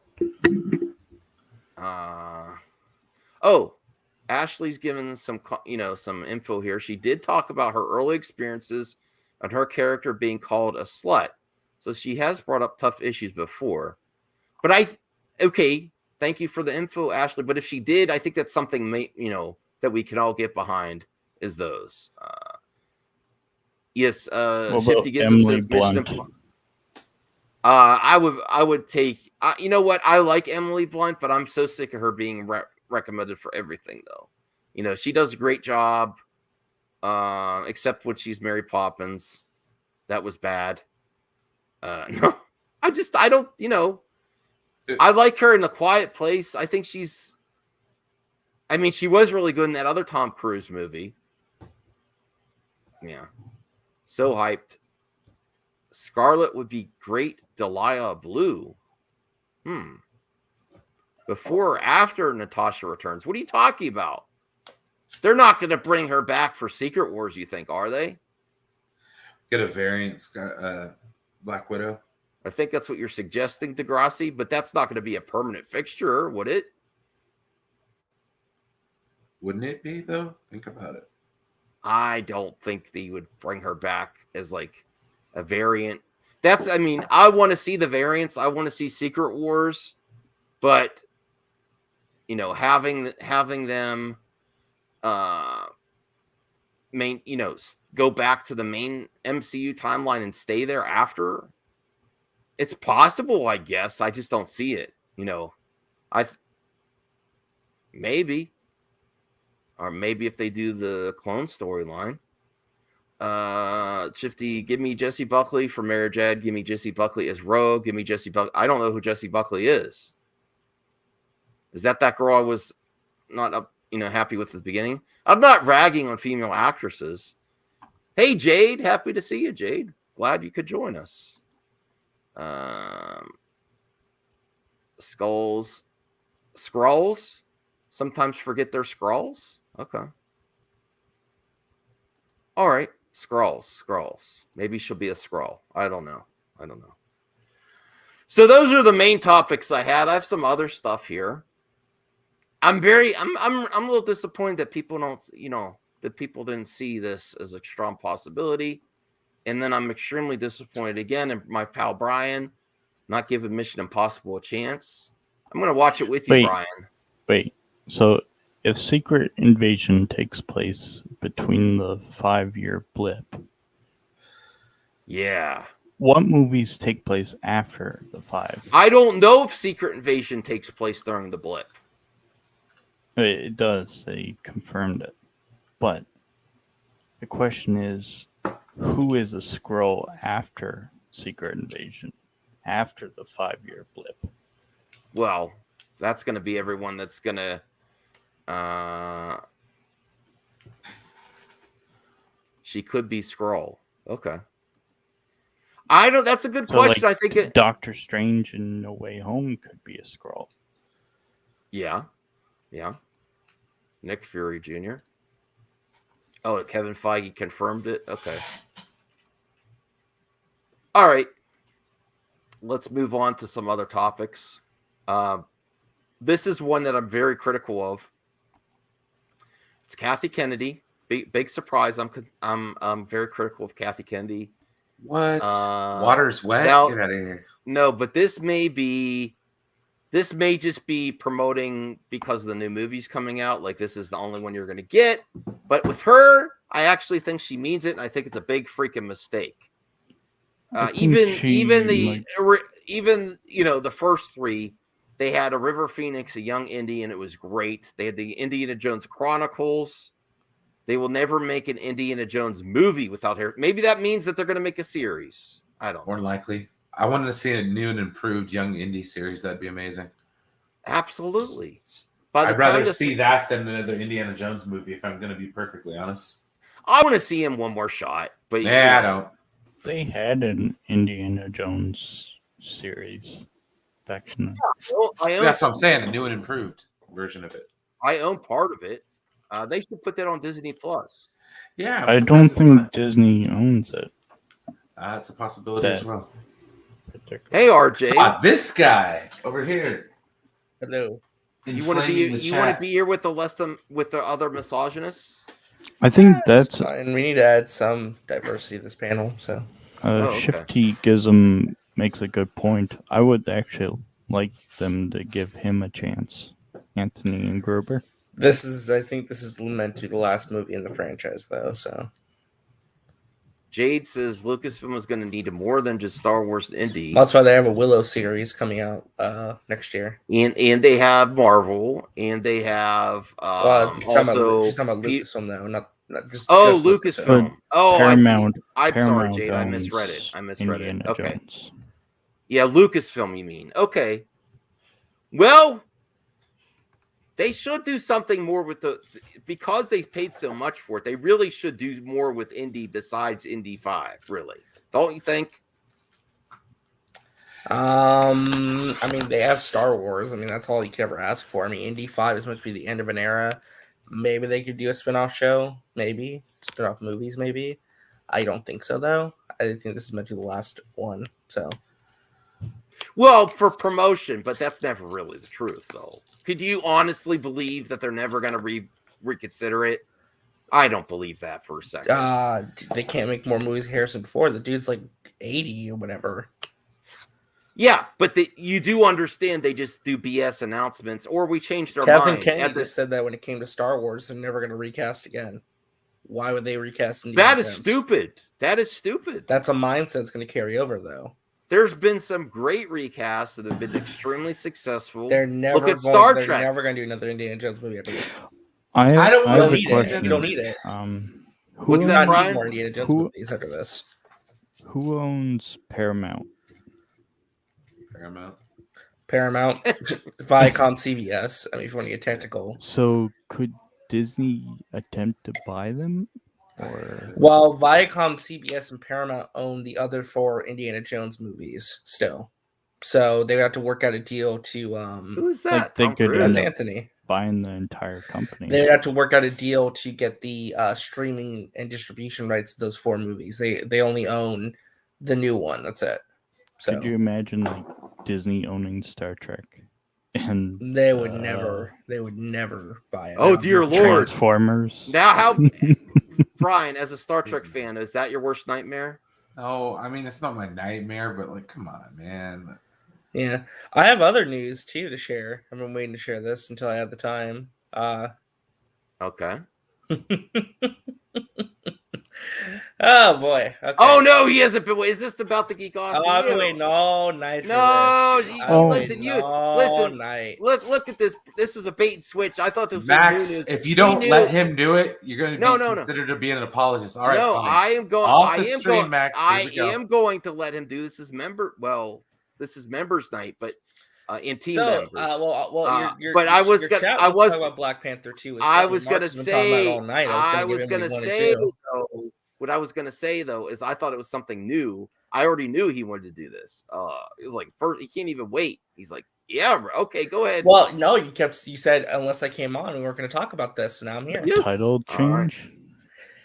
Ashley's given some info here. She did talk about her early experiences and her character being called a slut. So she has brought up tough issues before. But thank you for the info, Ashley. But if she did, I think that's something that we can all get behind is those. Yes, Shifty Gizm says Blunt? I would take. You know what? I like Emily Blunt, but I'm so sick of her being recommended for everything, though. She does a great job, except when she's Mary Poppins. That was bad. No, I don't. I like her in A Quiet Place. I think she was really good in that other Tom Cruise movie. Yeah, so hyped. Scarlett would be great. Delia Blue. Before or after Natasha returns? What are you talking about? They're not going to bring her back for Secret Wars, you think, are they? Get a variant Black Widow. I think that's what you're suggesting, Degrassi, but that's not going to be a permanent fixture, would it? Wouldn't it be, though? Think about it. I don't think they would bring her back as like a variant. I want to see the variants. I want to see Secret Wars, but having them go back to the main MCU timeline and stay there after, it's possible, I guess. I just don't see it. Maybe. Or maybe if they do the clone storyline. Shifty, give me Jessie Buckley for Mary Jade. Give me Jessie Buckley as Rogue. Give me Jessie Buckley. I don't know who Jessie Buckley is. Is that girl I was not happy with at the beginning? I'm not ragging on female actresses. Hey, Jade. Happy to see you, Jade. Glad you could join us. Scrolls. Sometimes forget their scrolls. Okay. All right. Scrolls. Maybe she'll be a scroll. I don't know. So those are the main topics I had. I have some other stuff here. I'm a little disappointed that people didn't see this as a strong possibility. And then I'm extremely disappointed again in my pal Brian not giving Mission Impossible a chance. I'm going to watch it with you, Brian. Wait. So if Secret Invasion takes place between the 5-year blip, yeah, what movies take place after the 5? I don't know if Secret Invasion takes place during the blip. It does. They confirmed it. But the question is, who is a Skrull after Secret Invasion? After the 5-year blip? Well, that's going to be everyone that's going to... she could be Skrull. Okay. That's a good question. Like, I think Doctor Strange in No Way Home could be a Skrull. Yeah. Nick Fury Jr. Oh, Kevin Feige confirmed it. Okay. All right. Let's move on to some other topics. This is one that I'm very critical of. It's Kathy Kennedy. Big surprise. I'm very critical of Kathy Kennedy. What? Water's wet? Now, get out of here. No, but this may just be promoting because the new movie's coming out. Like, this is the only one you're going to get. But with her, I actually think she means it, and I think it's a big freaking mistake. Even the first 3, they had a River Phoenix, a young Indy, and it was great. They had the Indiana Jones Chronicles. They will never make an Indiana Jones movie without her. Maybe that means that they're going to make a series. I don't know. More likely. I wanted to see a new and improved young Indy series. That'd be amazing. Absolutely. I'd rather see that than another Indiana Jones movie, if I'm going to be perfectly honest. I want to see him one more shot. But I don't. They had an Indiana Jones series back in that's what I'm saying, a new and improved version of it. I own part of it. They should put that on Disney Plus. Yeah, I don't think Disney owns it. That's a possibility as well. Hey, RJ. This guy over here. Hello. You want to be here with the other misogynists? I think that's fine. We need to add some diversity to this panel. So, Shifty Gizm makes a good point. I would actually like them to give him a chance, Anthony and Gruber. I think this is meant to be the last movie in the franchise, though. So, Jade says Lucasfilm is going to need more than just Star Wars and Indy. That's why they have a Willow series coming out next year. And they have Marvel, and they have also. She's talking about Lucasfilm now, not just. Lucasfilm. Paramount. I'm Paramount sorry, Jade. I misread it. Indiana Okay. Jones. Yeah, Lucasfilm. You mean? Okay. Well, they should do something more with because they paid so much for it. They really should do more with Indy besides Indy 5. Really, don't you think? I mean, they have Star Wars. I mean, that's all you could ever ask for. I mean, Indy 5 is meant to be the end of an era. Maybe they could do a spin-off show. Maybe spin-off movies. Maybe. I don't think so, though. I think this is meant to be the last one. So, Well, for promotion, but that's never really the truth, though. Could you honestly believe that they're never going to reconsider it? I don't believe that for a second. They can't make more movies Harrison Ford. The dude's like 80 or whatever. Yeah, but you do understand they just do BS announcements, or we changed our Kevin mind. Kennedy just said that when it came to Star Wars, they're never going to recast again. Why would they recast Indiana That is Jones? stupid. That is stupid. That's a mindset that's going to carry over, though. There's been some great recasts that have been extremely successful. They're never Look at Star Trek. They're never going to do another Indiana Jones movie after this. I don't have a need it. question. You don't need it. What's that, Brian? More Indiana Jones movies after this. Who owns Paramount? Paramount, Viacom, CBS. I mean, if you want to get technical. So could Disney attempt to buy them? Or Well, Viacom, CBS, and Paramount own the other 4 Indiana Jones movies still. So they would have to work out a deal to Who's that? Like they Tom could Cruise? That's end up Anthony. buying the entire company. They would have to work out a deal to get the streaming and distribution rights to those 4 movies. They only own the new one. That's it. So Could you imagine like Disney owning Star Trek? And they would never buy it. Oh, dear Lord. Transformers. Now, how, Brian, as a Star Trek fan, is that your worst nightmare? Oh, I mean, it's not my nightmare, but like, come on, man. Yeah, I have other news too to share. I've been waiting to share this until I have the time. Okay. Oh boy. Okay. Oh no, he hasn't been. Is this about the Geek Austin? I've been waiting all night for No, this. you- I've been listen, waiting you- all listen. night. Look at this. This is a bait and switch. I thought this was Max, new news. if you We don't knew- let him do it, you're going to No, be no. considered to be an apologist. All right, no, fine. I am going. Off I the am stream, going. Max. Here I we go. am going to let him do this. Is member. Well, this is members' night, but in team members. But I was talk about Black Panther 2. I was gonna say. All night. I was gonna say. Though, what I was gonna say though is I thought it was something new. I already knew he wanted to do this. It was like first he can't even wait. He's like, yeah, okay, go ahead. Well, no, you said unless I came on, we weren't going to talk about this. So now I'm here. Yes. Title change.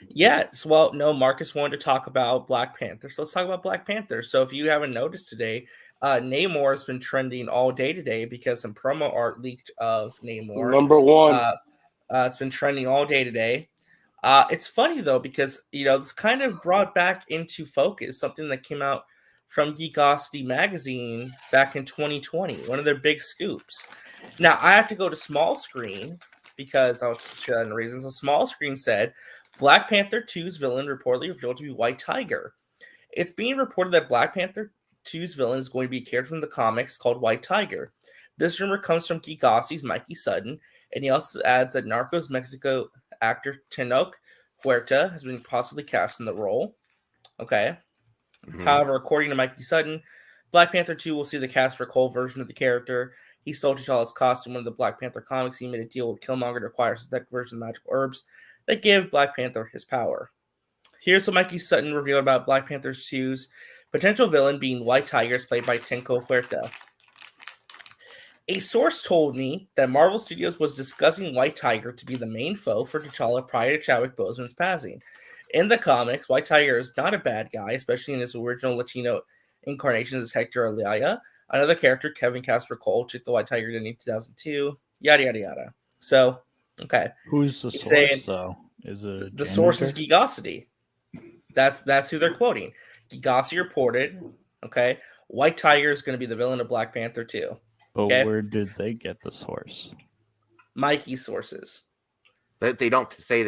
Yes. Well, no, Marcus wanted to talk about Black Panther. So let's talk about Black Panther. So if you haven't noticed today, Namor has been trending all day today because some promo art leaked of Namor. Number one. It's been trending all day today. It's funny though because this kind of brought back into focus something that came out from Geekosity magazine back in 2020, one of their big scoops. Now I have to go to small screen because I'll share that in the reasons. So small screen said Black Panther 2's villain reportedly revealed to be White Tiger. It's being reported that Black Panther 2's villain is going to be a character from the comics called White Tiger. This rumor comes from Geekosity's Mikey Sutton, and he also adds that Narcos Mexico actor Tenoch Huerta has been possibly cast in the role. Okay. Mhm. However, according to Mikey Sutton, Black Panther 2 will see the Casper Cole version of the character. He stole T'Challa's costume in one of the Black Panther comics. He made a deal with Killmonger to acquire synthetic versions of magical herbs that give Black Panther his power. Here's what Mikey Sutton revealed about Black Panther 2's potential villain being White Tigers, played by Tenoch Huerta. A source told me that Marvel Studios was discussing White Tiger to be the main foe for T'Challa prior to Chadwick Boseman's passing. In the comics, White Tiger is not a bad guy, especially in his original Latino incarnations as Hector Aliaya. Another character, Kevin Casper Cole, took the White Tiger in 2002. Yada yada yada. So, okay. Who's the He's source saying- though? Is it The source is Geekosity. That's who they're quoting. Geekosity reported, okay, White Tiger is going to be the villain of Black Panther 2. But Okay. where did they get the source? Mikey's sources. They don't say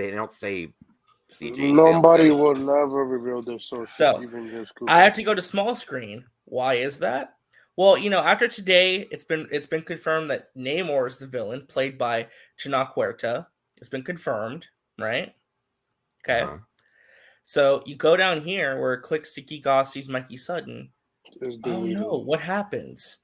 CJ. Nobody will never reveal their sources, So, even this group. I have to go to small screen. Why is that? Well, after today, it's been confirmed that Namor is the villain, played by Tenoch Huerta. It's been confirmed, right? Okay. Uh-huh. So you go down here where it clicks to Geekosity's Mikey Sutton. It's Oh deleted. no! What happens?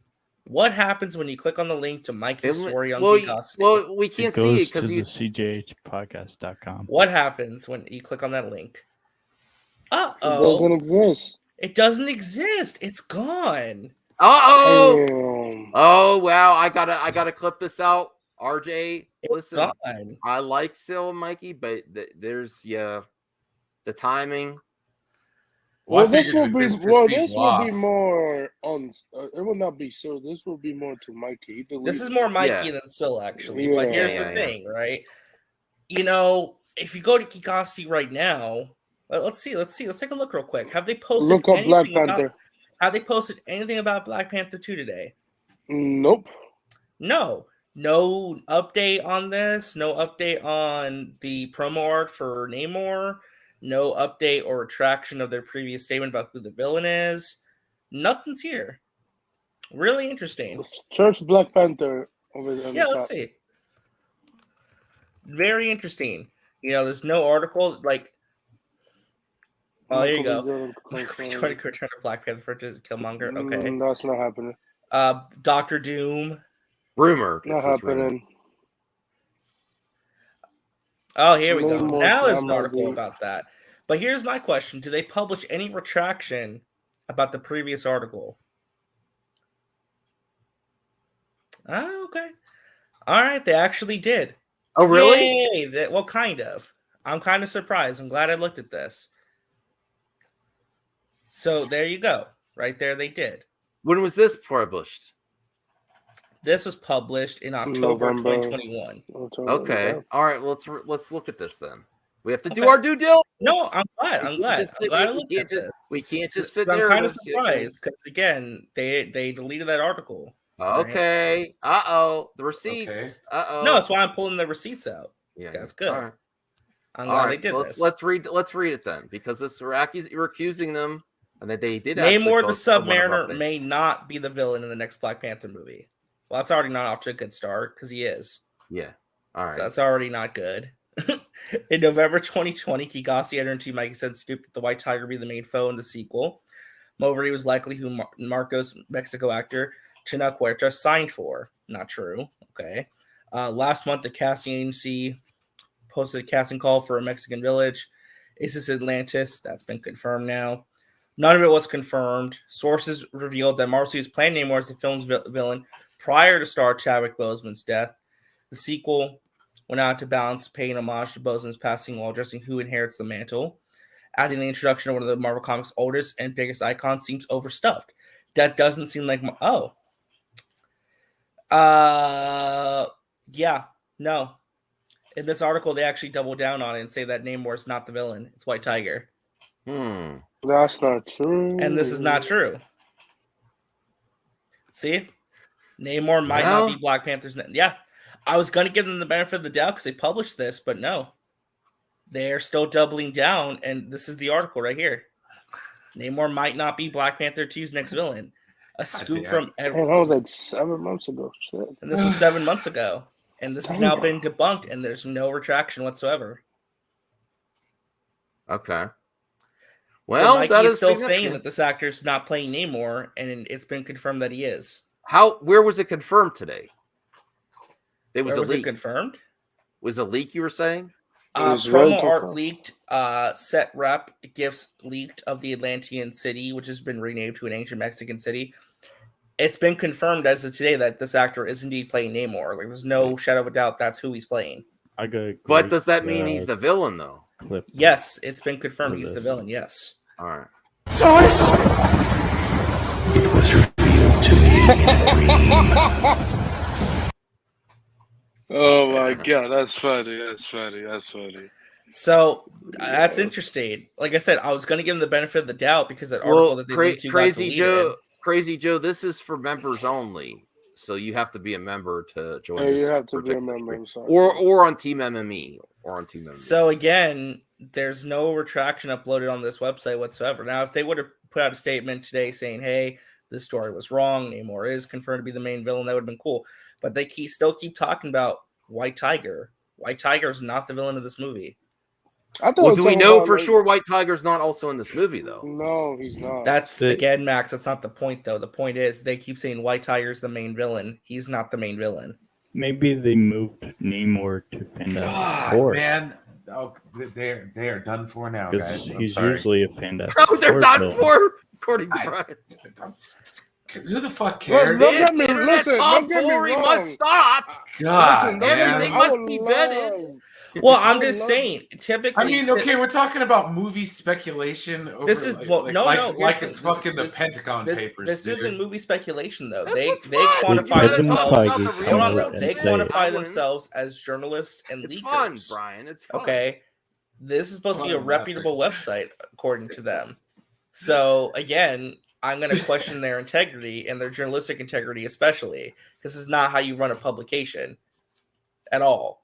What happens when you click on the link to Mikey's story on well, Geekosity? well, we It can't see goes it to because the you. CJHpodcast.com. What happens when you click on that link? It doesn't exist. It doesn't exist. It's gone. Oh. Damn. Oh wow! I gotta clip this out. RJ, It's listen. gone. I like Sil and Mikey, but there's the timing. Well, I this figured will be this pissed will be off. more on. It will not be so. This will be more to Mikey. This is more Mikey Yeah. than Sil, actually. Yeah. But here's Yeah, the yeah. thing, right? You know, if you go to Kikasi right now, let's see. Let's take a look real quick. Have they posted Look up Black anything about? Panther. Have they posted anything about Black Panther 2 today? Nope. No. No update on this. No update on the promo art for Namor. No update or retraction of their previous statement about who the villain is. Nothing's here. Really interesting. Search Black Panther over there on Yeah, the let's top. see. Very interesting. You know, there's no article like. Oh, there you go. Trying to return to Black Panther for Killmonger. Okay. That's not happening. Doctor Doom. Rumored. Not happening. Oh, here we go. Namor, Now there's an Namor, article dude. about that. But here's my question: do they publish any retraction about the previous article? Oh, okay. All right, they actually did. Oh, really? Yay! Well, kind of. I'm kind of surprised. I'm glad I looked at this. So there you go. Right there, they did. When was this published? This was published in October November. 2021. Okay. All right. Let's look at this then. We have to do Okay. our due diligence. No, I'm glad. I'm glad I looked at this. We can't just fit I'm there. kind of surprised because again, they deleted that article. Okay. Right? The receipts. Okay. No, that's why I'm pulling the receipts out. Yeah. That's good. All right. I'm glad they did so this. let's read it then, because we're accusing them, and that they did. Namor the Submariner may not be the villain in the next Black Panther movie. Well, that's already not off to a good start because he is. Yeah. All right. So that's already not good. In November 2020, Kigasi entered into Mikey said scoop that the White Tiger be the main foe in the sequel. Moreover, he was likely who Marcos Mexico actor Chinook Huerta signed for. Not true. Okay. Last month, the casting agency posted a casting call for a Mexican village. Is this Atlantis? That's been confirmed now. None of it was confirmed. Sources revealed that Marcy's planned Namor as the film's villain prior to star Chadwick Boseman's death. The sequel went out to balance paying homage to Boseman's passing while addressing who inherits the mantle. Adding the introduction of one of the Marvel Comics' oldest and biggest icons seems overstuffed. That doesn't seem like... yeah, no. In this article, they actually double down on it and say that Namor is not the villain. It's White Tiger. That's not true. And this is not true. See? Namor might not be Black Panther's... Yeah. I was going to give them the benefit of the doubt because they published this, but no. They're still doubling down, and this is the article right here. Namor might not be Black Panther 2's next villain. A scoop from... that was like 7 months ago. Shit. And this was 7 months ago. And this has now been debunked, and there's no retraction whatsoever. Okay. Well, so Mikey that is is still saying that this actor is not playing Namor, and it's been confirmed that he is. Where was it confirmed today? It was Where a was leak. it confirmed? Was a leak, you were saying? Promo art leaked, set rep gifts leaked of the Atlantean city, which has been renamed to an ancient Mexican city. It's been confirmed as of today that this actor is indeed playing Namor. Like, there's no shadow of a doubt that's who he's playing. But does that mean he's the villain, though? Yes, it's been confirmed he's the villain, yes. All right. Source! It was revealed to me. Oh my god, that's funny. So that's interesting. Like I said, I was going to give him the benefit of the doubt because that article that they linked to got deleted. Crazy Joe, this is for members only, so you have to be a member to join. Yeah, you have to be a member. I'm sorry. Or on Team MME So again, there's no retraction uploaded on this website whatsoever. Now, if they would have put out a statement today saying, "Hey, this story was wrong. Namor is confirmed to be the main villain," that would have been cool. But they still keep talking about White Tiger. White Tiger is not the villain of this movie. Well, do we know for sure White Tiger's not also in this movie, though? No, he's not. Again, Max, that's not the point, though. The point is they keep saying White Tiger's the main villain. He's not the main villain. Maybe they moved Namor to Fandom 4. Man, they are done for now, guys. He's usually a Fandom. Oh, they're done for, according to Brian. Who the fuck cares? Don't get me wrong. Must stop. God, Everything must be vetted. Well, I'm just saying. Typically, I mean, okay, we're talking about movie speculation. Over This is like it's fucking the Pentagon Papers. This isn't movie speculation though. That's They what's they fun. quantify Kevin themselves. Feige the come real Hold on, out though. and They say, quantify themselves as journalists and It's leakers. fun, Brian. It's fun. Okay, this is supposed to be a Fun, reputable website according to them. So again, I'm going to question their integrity and their journalistic integrity, especially. This is not how you run a publication at all.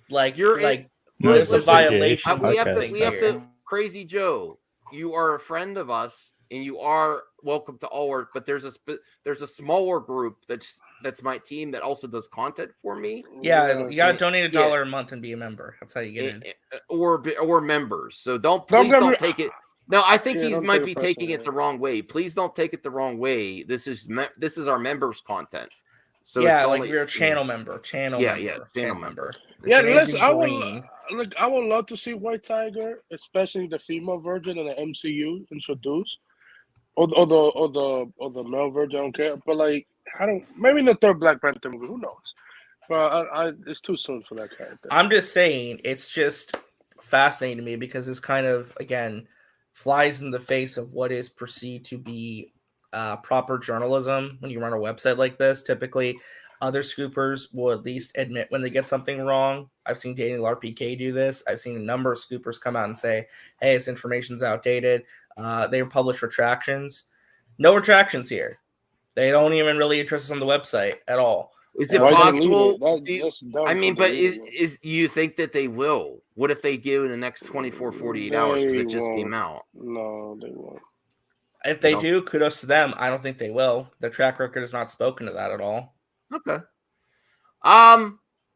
Like You're like No, there's a it's a violation. JH we have podcast. to. We have to. Crazy Joe, you are a friend of us, and you are welcome to all work. But there's a smaller group that's my team that also does content for me. Yeah, you got to donate Yeah. $1 a month and be a member. That's how you get in. Or members. So Don't please get don't me- take it. No, I think Yeah, he don't might take be it taking it personally. the wrong way. Please don't take it the wrong way. This is our members' content. So yeah, it's like only- if you're a channel member, channel member. Yeah, If your listen, name's I in would green, look. I would love to see White Tiger, especially the female version of the MCU introduced, or the male version. I don't care, but like I don't. Maybe in the third Black Panther movie. Who knows? But it's too soon for that character. I'm just saying it's just fascinating to me because it's kind of again flies in the face of what is perceived to be proper journalism when you run a website like this. Typically, other scoopers will at least admit when they get something wrong. I've seen Daniel RPK do this. I've seen a number of scoopers come out and say, "Hey, this information's outdated." They publish retractions. No retractions here. They don't even really address us on the website at all. Is it Why they possible? leave it? do you- That's dumb I mean, for but deleting it. is do you think that they will? What if they do in the next 24, 48 hours because They it just came won't. out? No, they won't. If they No. do, kudos to them. I don't think they will. Their track record has not spoken to that at all. Okay.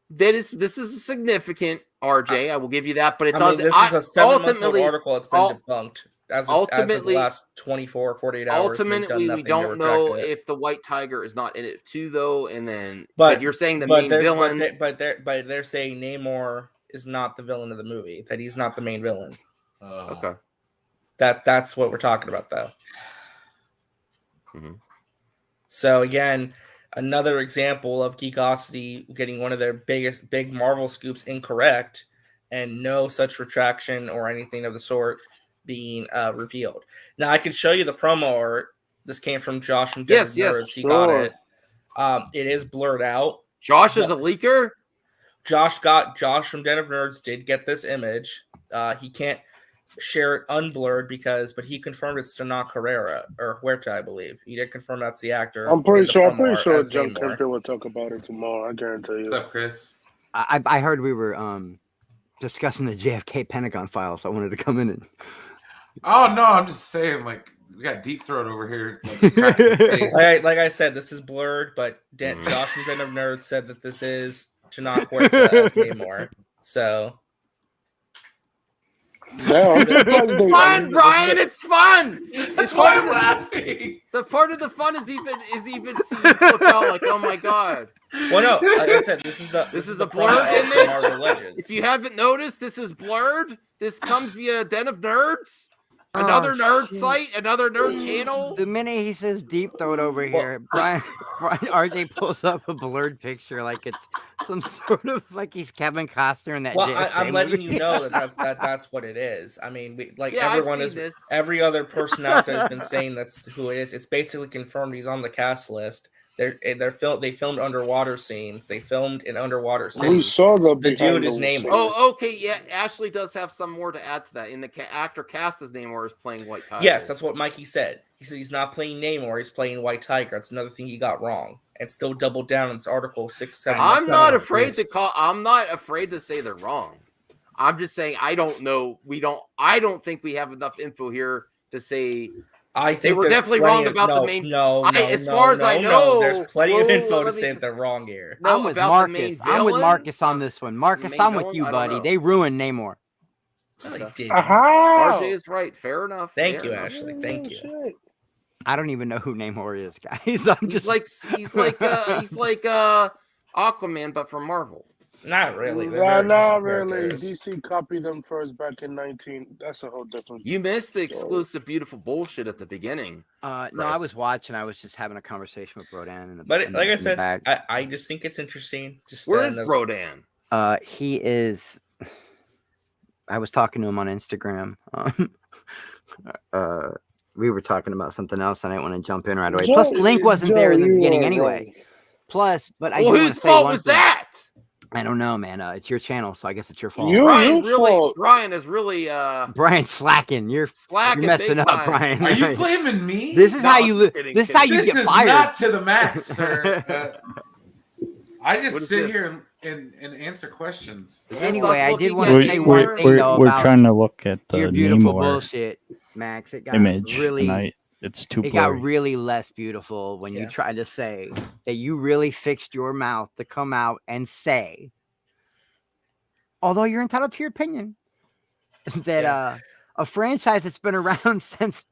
This is a significant RJ. I will give you that, but it I mean, doesn't. this is a 7-month-old ultimately, article that's been debunked as of the ultimately- last 24 or 48 hours. They've done ultimately, we nothing to don't know retract it. if the White Tiger is not in it too, though. And then, But- but you're saying the but main they're, villain. But they're saying Namor is not the villain of the movie. That he's not the main villain. Okay. That's what we're talking about, though. Mhm. So again, another example of Geekosity getting one of their big Marvel scoops incorrect, and no such retraction or anything of the sort being revealed. Now I can show you the promo art. This came from Josh from Denver Yes, Nerds. He sure. got it. It is blurred out. Josh is a leaker. Josh from Den of Nerds did get this image. He can't share it unblurred but he confirmed it's Dana Carrera or Huerta, I believe. He did confirm that's the actor. I'm pretty sure as John Namor. Kemper will talk about it tomorrow. I guarantee What's you. up, Chris? I heard we were discussing the JFK Pentagon files. So I wanted to come in and. Oh no, I'm just saying, like we got Deep Throat over here. Like, cracking the face. Like I said, this is blurred, but Josh from Den of Nerds said that this is Dana Huerta as Namor. So Yeah, I'm surprised It's they- fun, Brian. It's fun. That's why I'm laughing. The part of the fun is even seeing you flip out like, oh my god. well, no, like I said, this is is the a blurred promo image? for Marvel Legends. If you haven't noticed, this is blurred. This comes via Den of Nerds, another nerd shit. site, another nerd channel. The minute he says deep throat over here, Brian RJ pulls up a blurred picture like it's some sort of like he's Kevin Costner in that. Well, JFK I'm letting movie. you know that's what it is. I mean, Yeah, I've everyone seen is this. every other person out there has been saying that's who it is. It's basically confirmed he's on the cast list. They filmed underwater scenes. They filmed in underwater We cities. saw the The dude is behind the Namor. scenes. Oh, okay, yeah. Ashley does have some more to add to that. In the actor cast as Namor is playing White Tiger. Yes, that's what Mikey said. He said he's not playing Namor. He's playing White Tiger. That's another thing he got wrong, and still doubled down in this article 6, 7. I'm not 7 afraid years. I'm not afraid to say they're wrong. I'm just saying I don't know. I don't think we have enough info here to say. I think They were there's definitely plenty wong of- about the no, main- No, I- no, as no, far as no, I no. know- There's plenty of Whoa, info to let me- say that they're wrong here. No, I'm with about the main Marcus. I'm with villain? Marcus on this one. Marcus, main I'm with villain? you, I don't buddy. know. They ruined Namor. No, they didn't. Aha! RJ is right. Fair enough. Thank fair you, enough. Ashley. Thank you. Shit. I don't even know who Namor is, guys. I'm He's just like Aquaman, but from Marvel. Not really. They're Nah, very not different really. characters. DC copied them first back in 19. That's a whole different. You missed the story. exclusive, beautiful bullshit at the beginning. no, I Chris. was watching. I was just having a conversation with Brodan in the. But in the- like I in the said, back. I just think it's interesting. Just Where is another- Brodan? He is. I was talking to him on Instagram. We were talking about something else, and I didn't want to jump in right away. Plus, Link wasn't there in the beginning anyway. Plus, but I do want whose to say fault one was thing. that? I don't know, man. It's your channel, so I guess it's your fault. Brian is really Brian's slacking. You're messing big up, time. Brian. Are you blaming me? This is No, how I'm you. kidding, This is how you This get is fired. not to the max, sir. I What just is sit this? here and answer questions. Is this Anyway, us I did looking want at to We, say Namor? one thing though we're about trying to look at the your beautiful Namor bullshit, Max. It got image, really. and it's too It got blurry. really less beautiful when you tried to say that you really fixed your mouth to come out and say, although you're entitled to your opinion, that a franchise that's been around since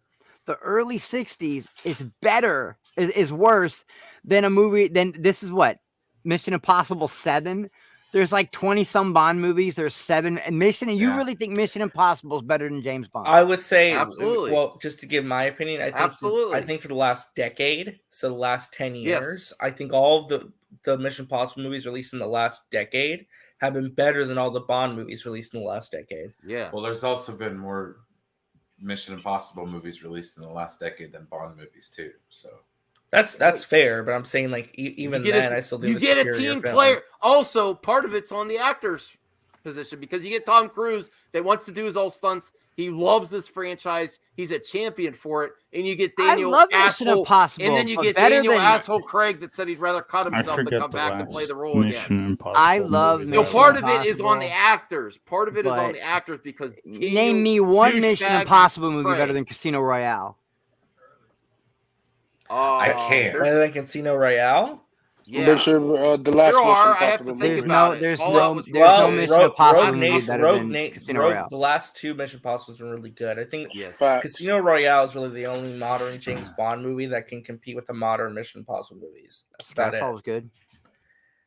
the early 60s is better, is worse than a movie. Then this is what? Mission Impossible 7? There's like 20 some Bond movies. There's 7 and Mission. And you really think Mission Impossible is better than James Bond? I would say, Absolutely. well, just to give my opinion, I think Absolutely. I think for the last decade, so the last 10 years, I think all of the Mission Impossible movies released in the last decade have been better than all the Bond movies released in the last decade. Yeah. Well, there's also been more Mission Impossible movies released in the last decade than Bond movies too. So that's fair, but I'm saying like even then, I still think you get a team player. Also, part of it's on the actor's position because you get Tom Cruise that wants to do his old stunts. He loves this franchise. He's a champion for it. And you get Daniel I love Mission Impossible, and then you but get better Daniel than- asshole Craig that said he'd rather cut I himself than forget come the back to last play the role Mission again. Impossible I love movies So Mission part of it is on the Impossible, actors. Part of it is on but the actors because name me one Mission douchebag Impossible movie Craig. better than Casino Royale. I can't. Better than Casino Royale. Yeah. Mission, the last There Mission are. I have Impossible to think movie. about it. There's Fallout no was Well, good. Mission Impossible Rogue movie Nation, better than Casino Royale. the last two Mission Impossibles were really good. I think Yes. Casino Royale is really the only modern James Bond movie that can compete with the modern Mission Impossible movies. That's about Skyfall it. was good.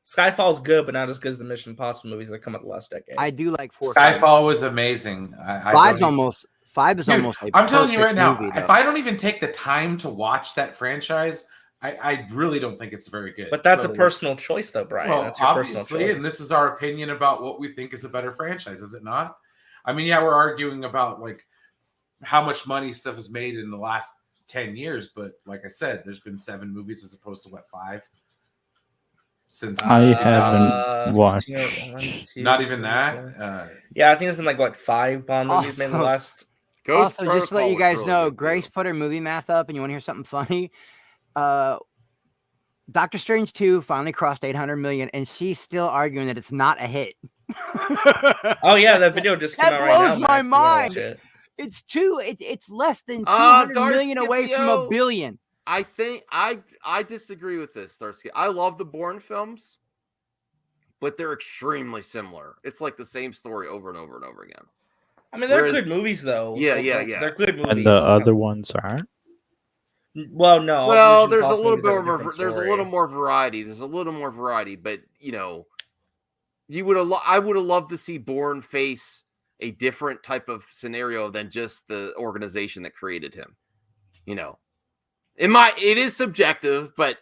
Skyfall is good, but not as good as the Mission Impossible movies that come out the last decade. I do like 4. Skyfall was amazing. Five is almost a I'm telling you right perfect now, movie, if though. I don't even take the time to watch that franchise, I really don't think it's very good. But that's So- a personal choice, though, Brian. Well, That's your personal obviously, choice. and this is our opinion about what we think is a better franchise, is it not? I mean, yeah, we're arguing about like how much money stuff is made in the last 10 years, but like I said, there's been 7 movies as opposed to 5 since I haven't watched. not even that. Yeah, I think it's been like 5 Bond movies made in the Also- last. Ghost Also, just to let Protocol you was guys really know, good, Grace too. put her movie math up, and you want to hear something funny? Doctor Strange 2 finally crossed 800 million, and she's still arguing that it's not a hit. Oh yeah, that video just came That out right now. blows my Max. You wanna watch mind. it. It's less than 200 million Dark away from Scipio. $1 billion. I think I disagree with this, Starsky. I love the Bourne films, but they're extremely similar. It's like the same story over and over and over again. I mean, they're Whereas- good movies, though. Yeah, They're good movies. And the other ones aren't. Well, no. Well, Mission there's a Impossible little movies have bit more. different There's a story. little more variety. There's a little more variety, but you would have. I would have loved to see Bourne face a different type of scenario than just the organization that created him. It is subjective, but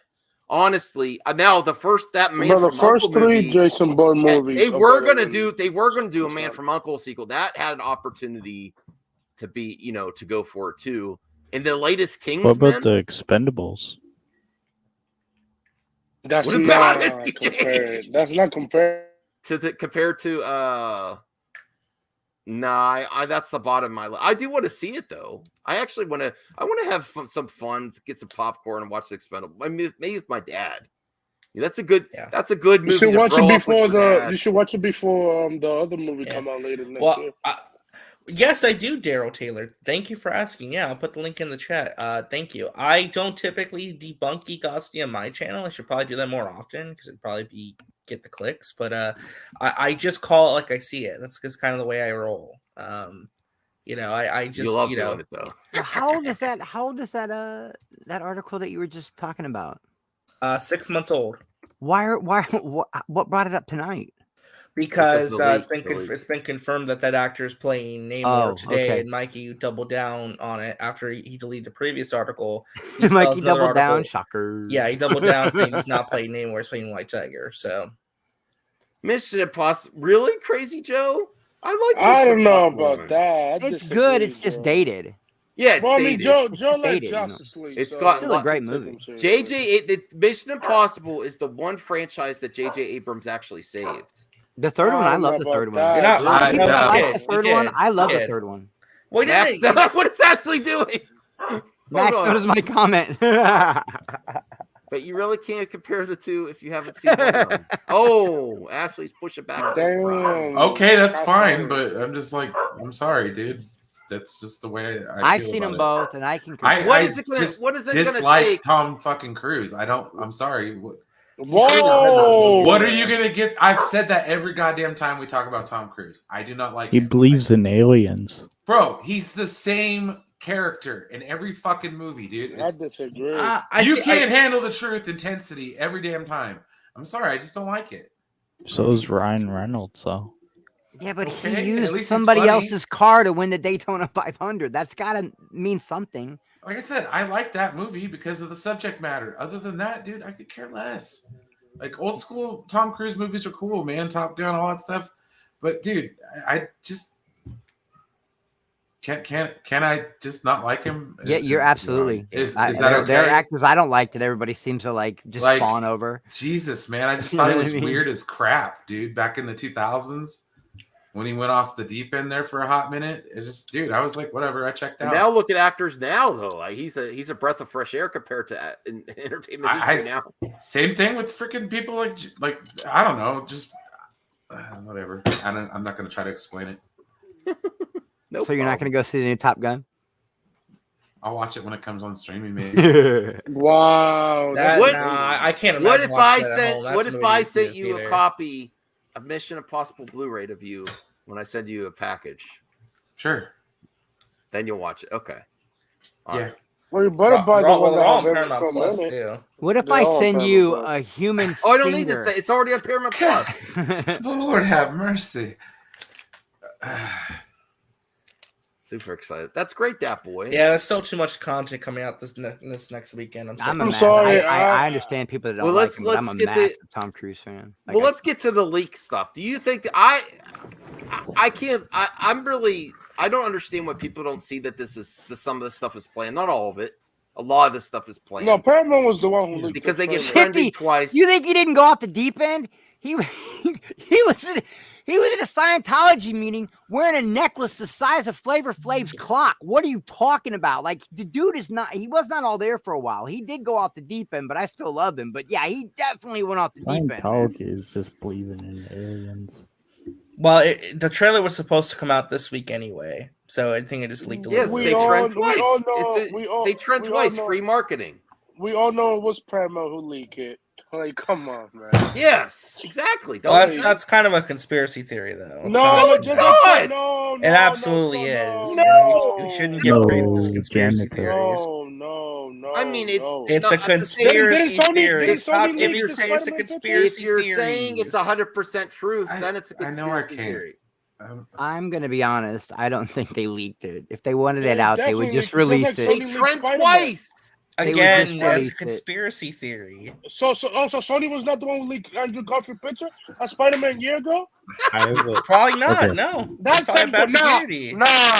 honestly, now the first Man Bro, the from first Uncle 3 movie, Jason Bourne movies. they are were better gonna do. than They were gonna do a this Man one. from Uncle sequel that had an opportunity to be, to go for it too. And the latest What about Kingsman. the Expendables? That's What about not it? compared. That's not compared. Compared to nah, that's the bottom of my list. I do want to see it though. I actually want to have some fun, get some popcorn and watch the Expendables. Maybe with my dad. Yeah, that's a good movie. You should to watch grow it up with before your dad. You should watch it before the other movie come out later next year. Yes, I do, Daryl Taylor. Thank you for asking. Yeah, I'll put the link in the chat. Thank you. I don't typically debunk geekosity on my channel. I should probably do that more often because it'd probably get the clicks. But I just call it like I see it. That's just kind of the way I roll. I just you love doing it though. How old is that? That article that you were just talking about? 6 months old. Why? What brought it up tonight? Because it's been confirmed that actor is playing Namor today, okay. and Mikey doubled down on it after he deleted the previous article. Mikey doubled down, shocker. Yeah, he doubled down saying he's not playing Namor, he's playing White Tiger. So Mission Impossible. Really, Crazy Joe? I like. I Mission don't know Impossible. about that. I It's disagree, good. It's just Joe. dated. Yeah, it's Well, I mean, dated. Joe It's like dated, you know. Justice League. It's so got Still a lot- great take him movie. seriously. Mission Impossible is the one franchise that J.J. Abrams actually saved. The third one, I don't know love the about third one. that. You're not A lot of I people know. like You the did, third you one. did, I love you the did. third one. Well, you Max, didn't- what it's actually doing? Max, Hold what on. is my comment? But you really can't compare the two if you haven't seen one of them. Oh, Ashley's pushing back. That's wrong. Damn. Okay, that's Shots fine, fired. but I'm just like, I'm sorry, dude. That's just the way I've feel seen them about it. both, and I can. I, compare. What I is it gonna- just what is it gonna dislike take? Tom fucking Cruise. I'm sorry. Whoa! What are you gonna get? I've said that every goddamn time we talk about Tom Cruise. I do not like He him. believes in aliens. Bro, he's the same character in every fucking movie, dude. I It's, disagree. you can't handle the truth intensity every damn time. I'm sorry, I just don't like it. So is Ryan Reynolds, though. Yeah, but Okay, he at used least it's somebody funny. else's car to win the Daytona 500. That's gotta mean something. Like I said, I like that movie because of the subject matter. Other than that, dude, I could care less. Like old school Tom Cruise movies are cool, man. Top Gun, all that stuff. But dude, I just can I just not like him? Yeah, you're absolutely. Is I- that okay? There are actors I don't like that everybody seems to like just Like, fawn over. Jesus, man, I just You thought know it what was I mean? weird as crap, dude. Back in the 2000s, when he went off the deep end there for a hot minute, it just, dude, I was like, whatever. I checked out. Now look at actors now, though. Like he's a breath of fresh air compared to in entertainment history now. Same thing with freaking people like I don't know, just whatever. I'm not gonna try to explain it. No So you're not problem. gonna go see the new Top Gun? I'll watch it when it comes on streaming, maybe. Wow. That, What- I can't imagine. What if I watching that at sent? home. That's What a if movie I to see in sent you a theater. copy of Mission Impossible Blu-ray to view when I send you a package? Sure. Then you'll watch it. Okay. All Yeah. right. Well, you better buy the Well, one they're that all have every Paramount film Plus in it. too. What if They're I all send Paramount you Plus. a human Oh, I don't need to finger? say it's already on Paramount Plus. Lord have mercy. Super excited. That's great, Dat Boy. Yeah, there's still too much content coming out this next weekend. I'm sorry, I understand people that don't Well, like let's- him, but I'm let's a get the- massive Tom Cruise fan. Like, Well, let's get to the leak stuff. Do you think that I can't? I'm really. I don't understand why people don't see that this is some of this stuff is planned. Not all of it. A lot of this stuff is planned. No, Paramount was the one who leaked because the they get trailer. trending Fifty. twice. You think he didn't go off the deep end? He was at a Scientology meeting wearing a necklace the size of Flavor Flav's clock. What are you talking about? Like, the dude is not. He was not all there for a while. He did go off the deep end, but I still love him. But yeah, he definitely went off the deep end. man. Scientology is just believing in aliens. Well, the trailer was supposed to come out this week anyway, so I think it just leaked a Yes, little We they bit. all- trend we twice. all know- It's a- we all- they trend we all twice. know- Free marketing. We all know it was Paramount who leaked it. Like, come on, man. Yes, exactly. Don't Well, be- that's kind of a conspiracy theory, though. It's No, not- it's just not. no, It absolutely is. No, We shouldn't No, give credence to conspiracy janitor. theories. No. I mean, it's- no. It's No, a I'm just saying- conspiracy Didn't Sony- theory. didn't Stop Sony if leak you're the saying it's a Spider-Man picture? conspiracy if you're theory. saying it's 100% truth, I- then it's a I know I conspiracy can't. theory. I'm gonna be honest. I don't think they leaked it. If they wanted it They out, they would definitely just leaked it, release just it. like They Sony trend Spider-Man. twice. They would Again, just that's release it. conspiracy theory. So Sony was not the one who leaked Andrew Garfield picture of Spider-Man a year ago? I have a, Probably not. Okay. No, That's probably simple. bad Nah, security.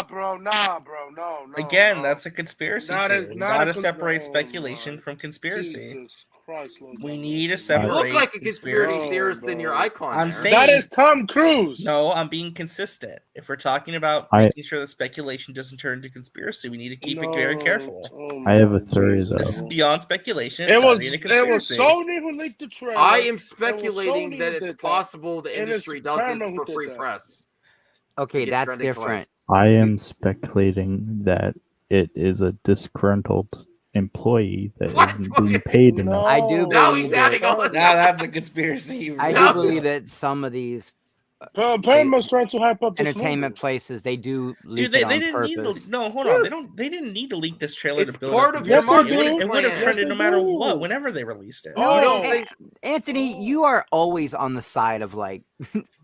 bro, no. Again, no. that's a conspiracy That theory. is We not gotta a con- separate oh speculation my from conspiracy. Jesus Christ, Lord We God. need to You separate. look like a conspiracy conspiracy. theorist in your Oh, icon. I'm there. saying- That is Tom Cruise. No, I'm being consistent. If we're talking about I- making sure that speculation doesn't turn into conspiracy, we need to keep it very careful. Oh I have my a theory, Jesus. though. This is beyond speculation. It It's was already a it was conspiracy. Sony who leaked the trailer. I am Sony speculating who that did it's that. possible the And it's industry does this Paramount who for did free that. press. Okay, Get that's trending different. twice. I am speculating that it is a disgruntled employee that What? isn't being paid No. enough. I do Now believe he's that- adding on. Now that's a conspiracy. I No. do believe that some of these Paramount's trying to hype up this entertainment movie. places they do leak Dude, they it on didn't need purpose. to. No, hold on. Yes. They didn't need to leak this trailer It's to build part up of the your Yes, they marketing. do. It would have Yes, trended they no matter do. what, whenever they released it. Oh, You don't think Anthony, you are always on the side of like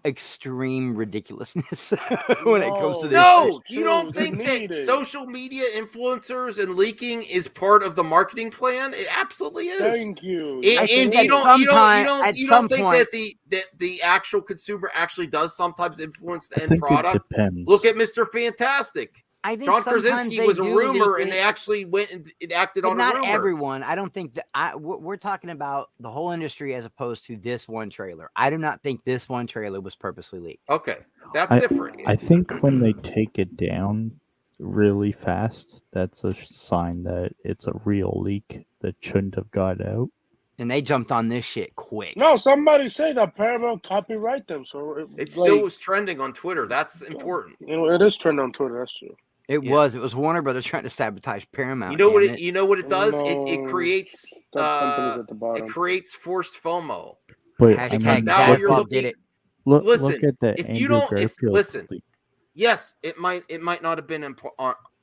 extreme ridiculousness when it comes to this. No, It's you true. don't They think need that it. social media influencers and leaking is part of the marketing plan? It absolutely is. Thank you. I think And at some time, at you some don't think point, that the actual consumer actually does sometimes influence the I end think product? it depends. Look at Mr. Fantastic. I think John sometimes Krasinski they was a do rumor, leak and it, they actually went and it acted but on a not rumor. everyone. I don't think that we're talking about the whole industry as opposed to this one trailer. I do not think this one trailer was purposely leaked. Okay, that's different. I think when they take it down really fast, that's a sign that it's a real leak that shouldn't have got out. And they jumped on this shit quick. No, somebody say that Paramount copyright them, so It still was trending on Twitter. That's important. You know, it is trending on Twitter. That's true. It was Warner Brothers trying to sabotage Paramount. You know what damn it? You know what it does? It No, creates that company's at the bottom. it creates forced FOMO. But Hashtag now that's you're what looking- did it. look listen, at the if Andrew you don't- if- Garfield listen. leak. Yes, it might not have been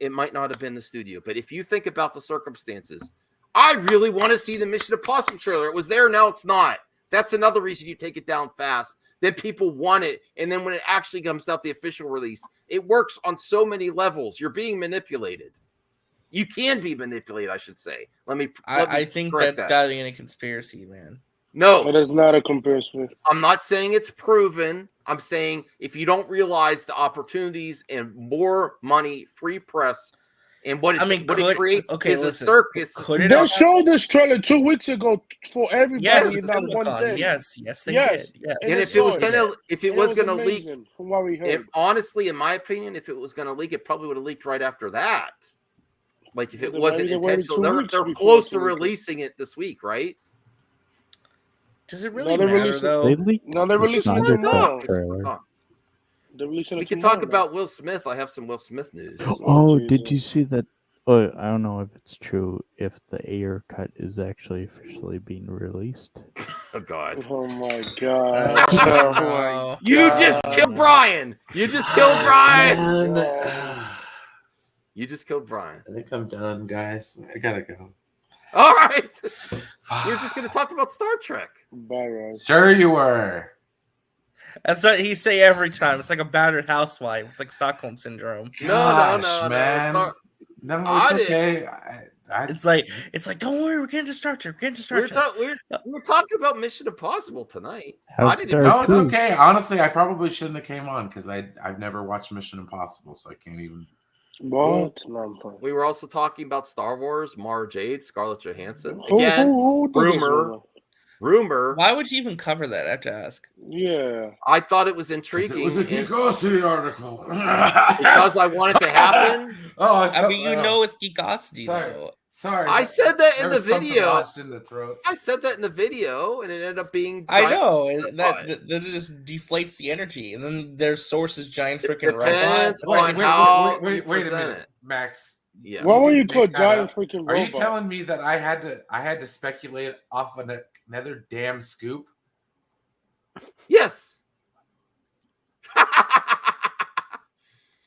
it might not have been the studio, but if you think about the circumstances, I really want to see the Mission Impossible trailer. It was there, now it's not. That's another reason you take it down fast. Then people want it, and then when it actually comes out, the official release, it works on so many levels. You're being manipulated. You can be manipulated, I should say. I think correct that's that. diving in a conspiracy, man. No, It is not a comparison. I'm not saying it's proven. I'm saying if you don't realize the opportunities and more money, free press, and what it creates is a circus. Could it? They showed this trailer 2 weeks ago for everybody Yes, in that one day. yes, they Yes. did. Yes. And if it was gonna leak, amazing, from what we heard. honestly, in my opinion, if it was gonna leak, it probably would have leaked right after that. Like if it Well, wasn't they waited intentional, 2 they're weeks before close it's to leaked. releasing it this week, right? Does it really No, they matter released it- though? They leaked No, they're the releasing it Snyder tomorrow. Cut trailer. They're releasing We it can tomorrow, talk about Will Smith. I have some Will Smith news. Oh, did you Jesus. see that? I don't know if it's true. If the Ayer cut is actually officially being released. Oh God! Oh my god! Oh my You just killed Brian. You just killed Brian. Man, You just killed Brian. I think I'm done, guys. I gotta go. All right. We're just going to talk about Star Trek. Bye, Raj. Sure you were. That's what he say every time. It's like a battered housewife. It's like Stockholm syndrome. Gosh, No. man. It's No, I it's didn't- okay. It's like don't worry, we're getting to Star Trek. We're getting to Star Trek. we're talking about Mission Impossible tonight. How's I didn't. Star No, it's Trek? okay. Honestly, I probably shouldn't have came on because I've never watched Mission Impossible, so I can't even. What? No, I'm fine. We were also talking about Star Wars, Mara Jade, Scarlett Johansson. Who Again, did this rumor. Why would you even cover that? I have to ask. one? Yeah. I thought it was 'Cause intriguing. It was a and- Geekosity article. because I want it to happen. Oh, I mean, you know, it's geekosity Sorry. though. Sorry. I said that in There the was something video. lodged in the throat. I said that in the video, and it ended up being. I giant- know and But- that just deflates the energy, and then their source is giant It freaking robot. depends on how you wait a present minute, it. Max. Yeah. What were you Make called? that Giant up. freaking Are you robot. telling me that I had to speculate off of another damn scoop? Yes.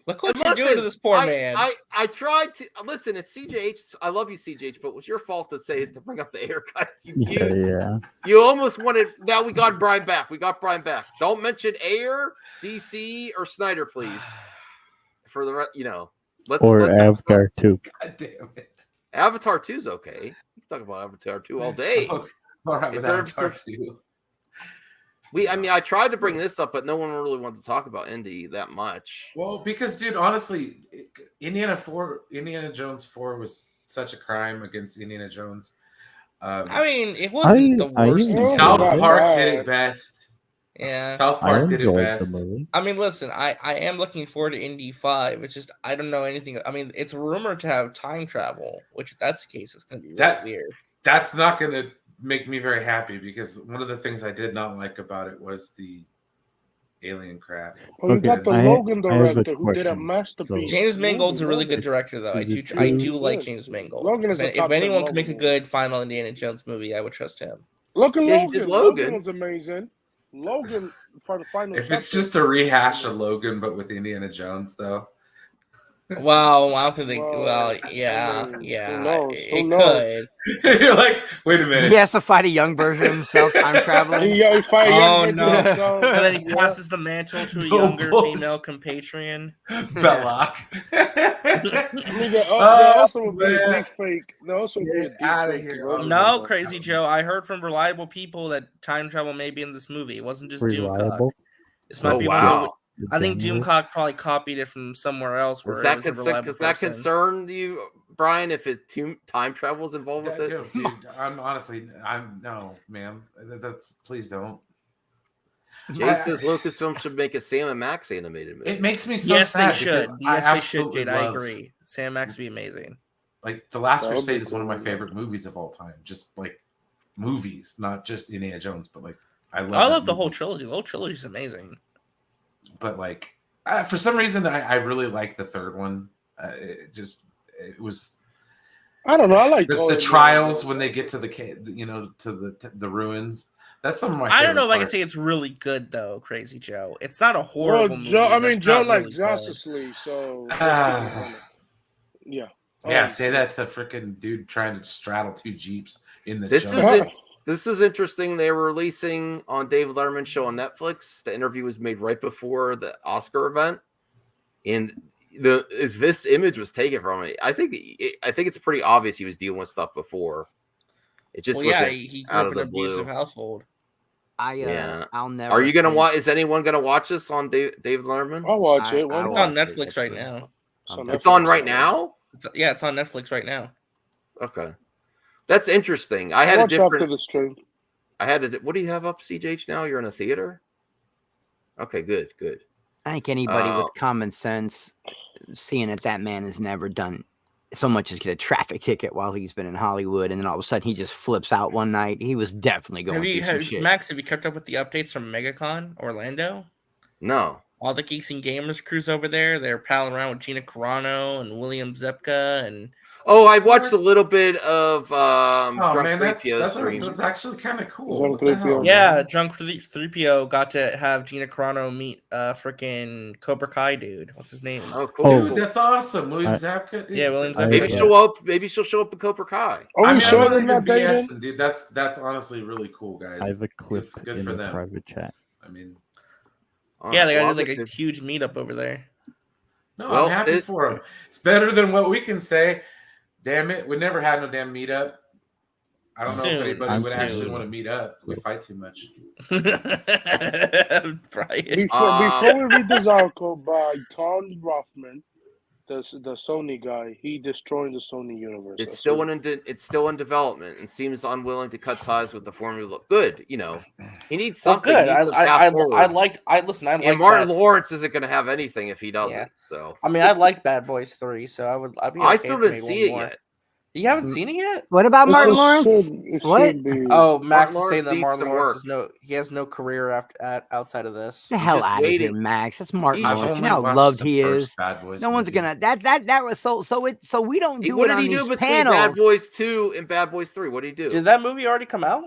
Look what And you're doing to this poor man. I tried to listen. It's CJH. I love you, CJH, but it was your fault to bring up the haircut. Yeah. You almost wanted. Now we got Brian back. Don't mention Ayer, DC, or Snyder, please. For the let's Avatar 2. God damn it! Avatar 2's okay. You can talk about Avatar 2 all day. All right, Is with there- Avatar 2. I tried to bring this up, but no one really wanted to talk about Indy that much. Well, because, dude, honestly, Indiana Jones 4 was such a crime against Indiana Jones. I mean, it wasn't the worst. Oh, South my Park God. did it best. Yeah. South I Park did it enjoyed the best. movie. I mean, listen, I am looking forward to Indy 5. It's just I don't know anything. I mean, it's rumored to have time travel, which if that's the case, it's going to be really weird. That's not going to make me very happy because one of the things I did not like about it was the alien crap. Well, you Okay, got the I Logan have a director who did a question. masterpiece. James Mangold's a really Logan. good director, though. Is it I true? do like Good. James Mangold. Logan is a If top anyone ten can make a Logan. good final Indiana Jones movie, I would trust him. Look at Yeah, he Logan. did Logan Logan. was amazing. Logan for the final. If it's chapter. just a rehash of Logan, but with Indiana Jones, though. Well, I don't think. Well, Well, yeah, I mean, yeah, who knows? Who it knows? could. You're like, wait a minute. He has to fight a young version of himself, time traveling. He fight a young Oh version no! of himself. And then he Yeah. passes the mantle to a No younger bullshit. female compatriot. Belloc. I mean, there Oh, also would be a man. deep fake. There also would be a Get deep outta fake here. version No, of that. Crazy Joe. I heard from reliable people that time travel may be in this movie. It wasn't just Doomcock. Reliable. This might Oh be one of the. wow! I think Journalist. Doomcock probably copied it from somewhere else where Does it that was a reliable person. concern you, Brian? If time travel is involved with it? Dude, I'm honestly, no, ma'am. That's please don't. Jade says Lucasfilm should make a Sam and Max animated movie. It makes me so Yes, sad. they should. because Yes, I they should, absolutely Jade. I love- agree. Sam Max would be amazing. Like The Last That would be Crusade is one of my cool. favorite movies of all time. Just like movies, not just Indiana Jones, but like I love. I that love the movie. whole trilogy. The whole trilogy is amazing. But like for some reason, I really like the third one. It was I don't know. I like the trials when they get to the to the ruins. That's some of my. I don't know if favorite I can parts. say it's really good though, Crazy Joe. It's not a horrible Well, movie. Joe. I but mean, it's Joe not like really good. Justice League, so yeah. Yeah, say that to freaking dude trying to straddle two jeeps in the. This jungle. is it. This is interesting. They were releasing on David Letterman's show on Netflix. The interview was made right before the Oscar event, and this image was taken from it. I think it's pretty obvious he was dealing with stuff before. It just Well, yeah, wasn't he grew out up of in an the blue. abusive household. Yeah. I'll never. Are you gonna finish- watch? Is anyone gonna watch this on David Letterman? I'll watch I- it. I Why It's not? on watch it, Netflix right actually. now. It's on right now. Yeah, it's on Netflix right now. Okay, that's interesting. I I'll had a watch after different. the stream. What do you have up, CJH? Now you're in a theater. Okay, good. I think anybody Uh, with common sense, seeing that man has never done so much as get a traffic ticket while he's been in Hollywood, and then all of a sudden he just flips out one night. He was definitely going through some shit. Max, have you kept up with the updates from MegaCon Orlando? No. All the Geeks and Gamers crews over there, they're palling around with Gina Carano and William Zepka and Oh, I watched a little bit of Oh Drunk man, Rapio stream. that's actually kind of cool. Drunk What the hell, Rapio. yeah, man? Drunk 3PO got to have Gina Carano meet freaking Cobra Kai dude. What's his name? Oh, cool. Oh. Dude, that's awesome. William I- Zabka. Dude. Yeah, William I- Zabka. Maybe Yeah. she'll up. Maybe she'll show up in Cobra Kai. Are we I'm sure not they're even not dating? BSing, dude. That's honestly really cool, guys. I have a clip Good in for the them. private chat. I mean, Yeah, they Well, got like I'll a huge meetup over there. no, Well, I'm happy for them. It's better than what we can say. Damn it, we never had no damn meetup. I don't know Soon. if anybody I'm would actually soon. want to meet up. We fight too much. Brian. Before we read this article by Tom Rothman, the Sony guy, he destroying the Sony universe. It's still in development and seems unwilling to cut ties with the formula. Good, he needs Well, something. good. He needs a path forward. I liked. And Martin Lawrence isn't going to have anything if he doesn't. Yeah. So I mean, I like Bad Boys 3, so I'd be. Okay I still if didn't they see made it one more. yet. You haven't seen it yet? What about Martin It Lawrence? should What? be. Oh, Max is Lawrence saying that needs Martin to Lawrence he has no career outside of this. The hell just out of here, waiting. Max. That's Martin He's Lawrence. You only know how watched loved the he first is. Bad Boys No one's movie. gonna that was so we don't do What it did on he do these between Bad panels. Boys 2 and Bad Boys 3? What did he do? Did that movie already come out?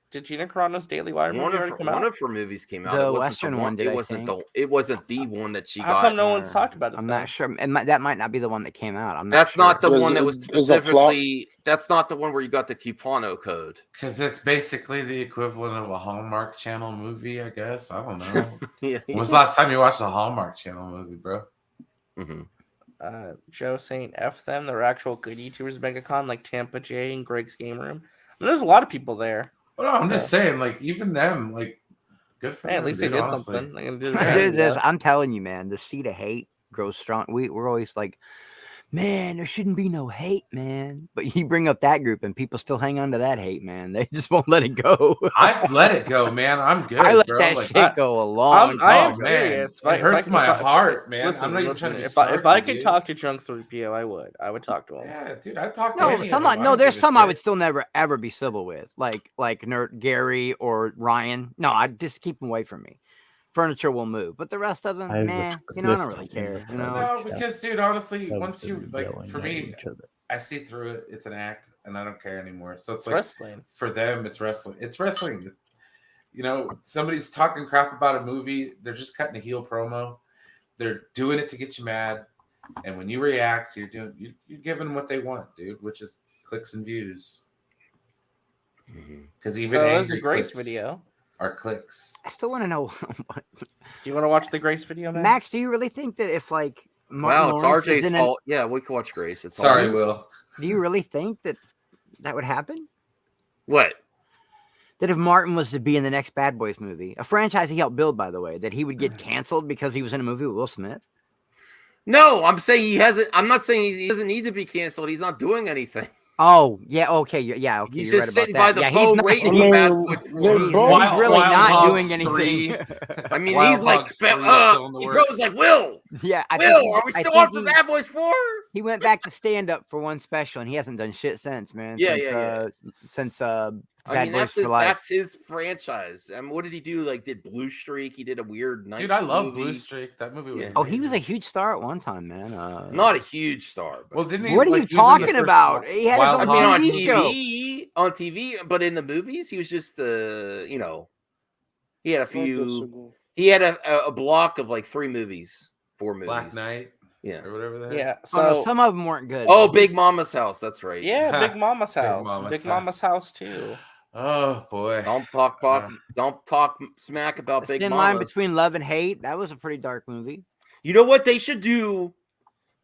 Did Gina Carano's Daily Wire movie already come one out? of her movies came out. The It wasn't Western one did, It I wasn't think. it wasn't the one that she How got. come no one's talked about it? I'm then? not sure. That might not be the one that came out. I'm not That's sure. not the Is one it- that was is it flop? specifically. That's not the one where you got the Cupano code. Because it's basically the equivalent of a Hallmark Channel movie, I guess. I don't know. Yeah. When was the last time you watched a Hallmark Channel movie, bro? Mhm. Joe saying F them. They're actual good YouTubers at MegaCon, like Tampa J and Greg's Game Room. I mean, there's a lot of people there. Well, no, I'm just saying, like, even them, like, good for Hey, them. at least they dude, did honestly. something. They're gonna do Dude, their there's- I'm telling you, man, the seed of hate grows strong. We're always like, man, there shouldn't be no hate, man. But you bring up that group and people still hang on to that hate, man. They just won't let it go. I've let it go, man. I'm good, I let bro. that Like, shit go a long I am time. man. serious. It hurts my heart, man. Listen, I'm not even listen, trying to be if I snarky, could dude. talk to Drunk 3PO, I would talk to him. Yeah, dude, I talked to No, any of some them. I no, don't there's give a some I shit. would still never ever be civil with, like Nerd Gary or Ryan. No, I'd just keep them away from me. Furniture will move, but the rest of them, I have nah, this I don't clip really in care. the You know, No, because, dude, honestly, of once you, them like, yelling for at me, each other. I see through it. It's an act, and I don't care anymore. So it's It's like, wrestling. for them, it's wrestling. It's wrestling. You know, somebody's talking crap about a movie. They're just cutting a heel promo. They're doing it to get you mad. And when you react, you're giving them what they want, dude, which is clicks and views. Because even So there's angry a Grace clicks video. are clicks. I still want to know. Do you want to watch the Grace video, Max? Max, do you really think that if like Martin Wow, it's Lawrence is RJ's in fault. Yeah, we can watch Grace. It's Sorry, all... Will. do you really think that that would happen? What? That if Martin was to be in the next Bad Boys movie, a franchise he helped build, by the way, that he would get canceled because he was in a movie with Will Smith? No, I'm saying he hasn't. I'm not saying he doesn't need to be canceled. He's not doing anything. Oh, yeah, okay, yeah, okay. He's you're just right sitting about by that. the Yeah, he's phone not, waiting I for mean, Bad Boys they're 4. he's both- really Wild not Hogs doing 3. anything. I mean, Wild he's like, Hogs 3 is still in the he works. goes like, Will, Yeah, I Will, think are we I still think on for Bad Boys 4? he went back to stand up for one special, and he hasn't done shit since, man. Yeah, Since I Bad mean, Boys for Life. that's his franchise. I mean, what did he do? Like, did Blue Streak? He did a weird night. Dude, I love movie. Blue Streak. That movie was Yeah. Oh, he was a amazing. huge star at one time, man. Not a huge star. But... Well, didn't he? What are like, you he was in the talking first about? He had his Wild own I mean, on TV show. on TV, but in the movies, he was just he had a few. He had a block of like 3 movies, 4 movies. Black Knight, Yeah. or whatever the heck. Yeah. Oh, no, So some of them weren't good. Oh, but Big he's- Mama's House. That's right. yeah, Big Mama's Big house. Mama's Big house. Mama's house too. Oh boy. Don't talk smack about The Big thin Mama. line between love and hate. That was a pretty dark movie. You know what they should do?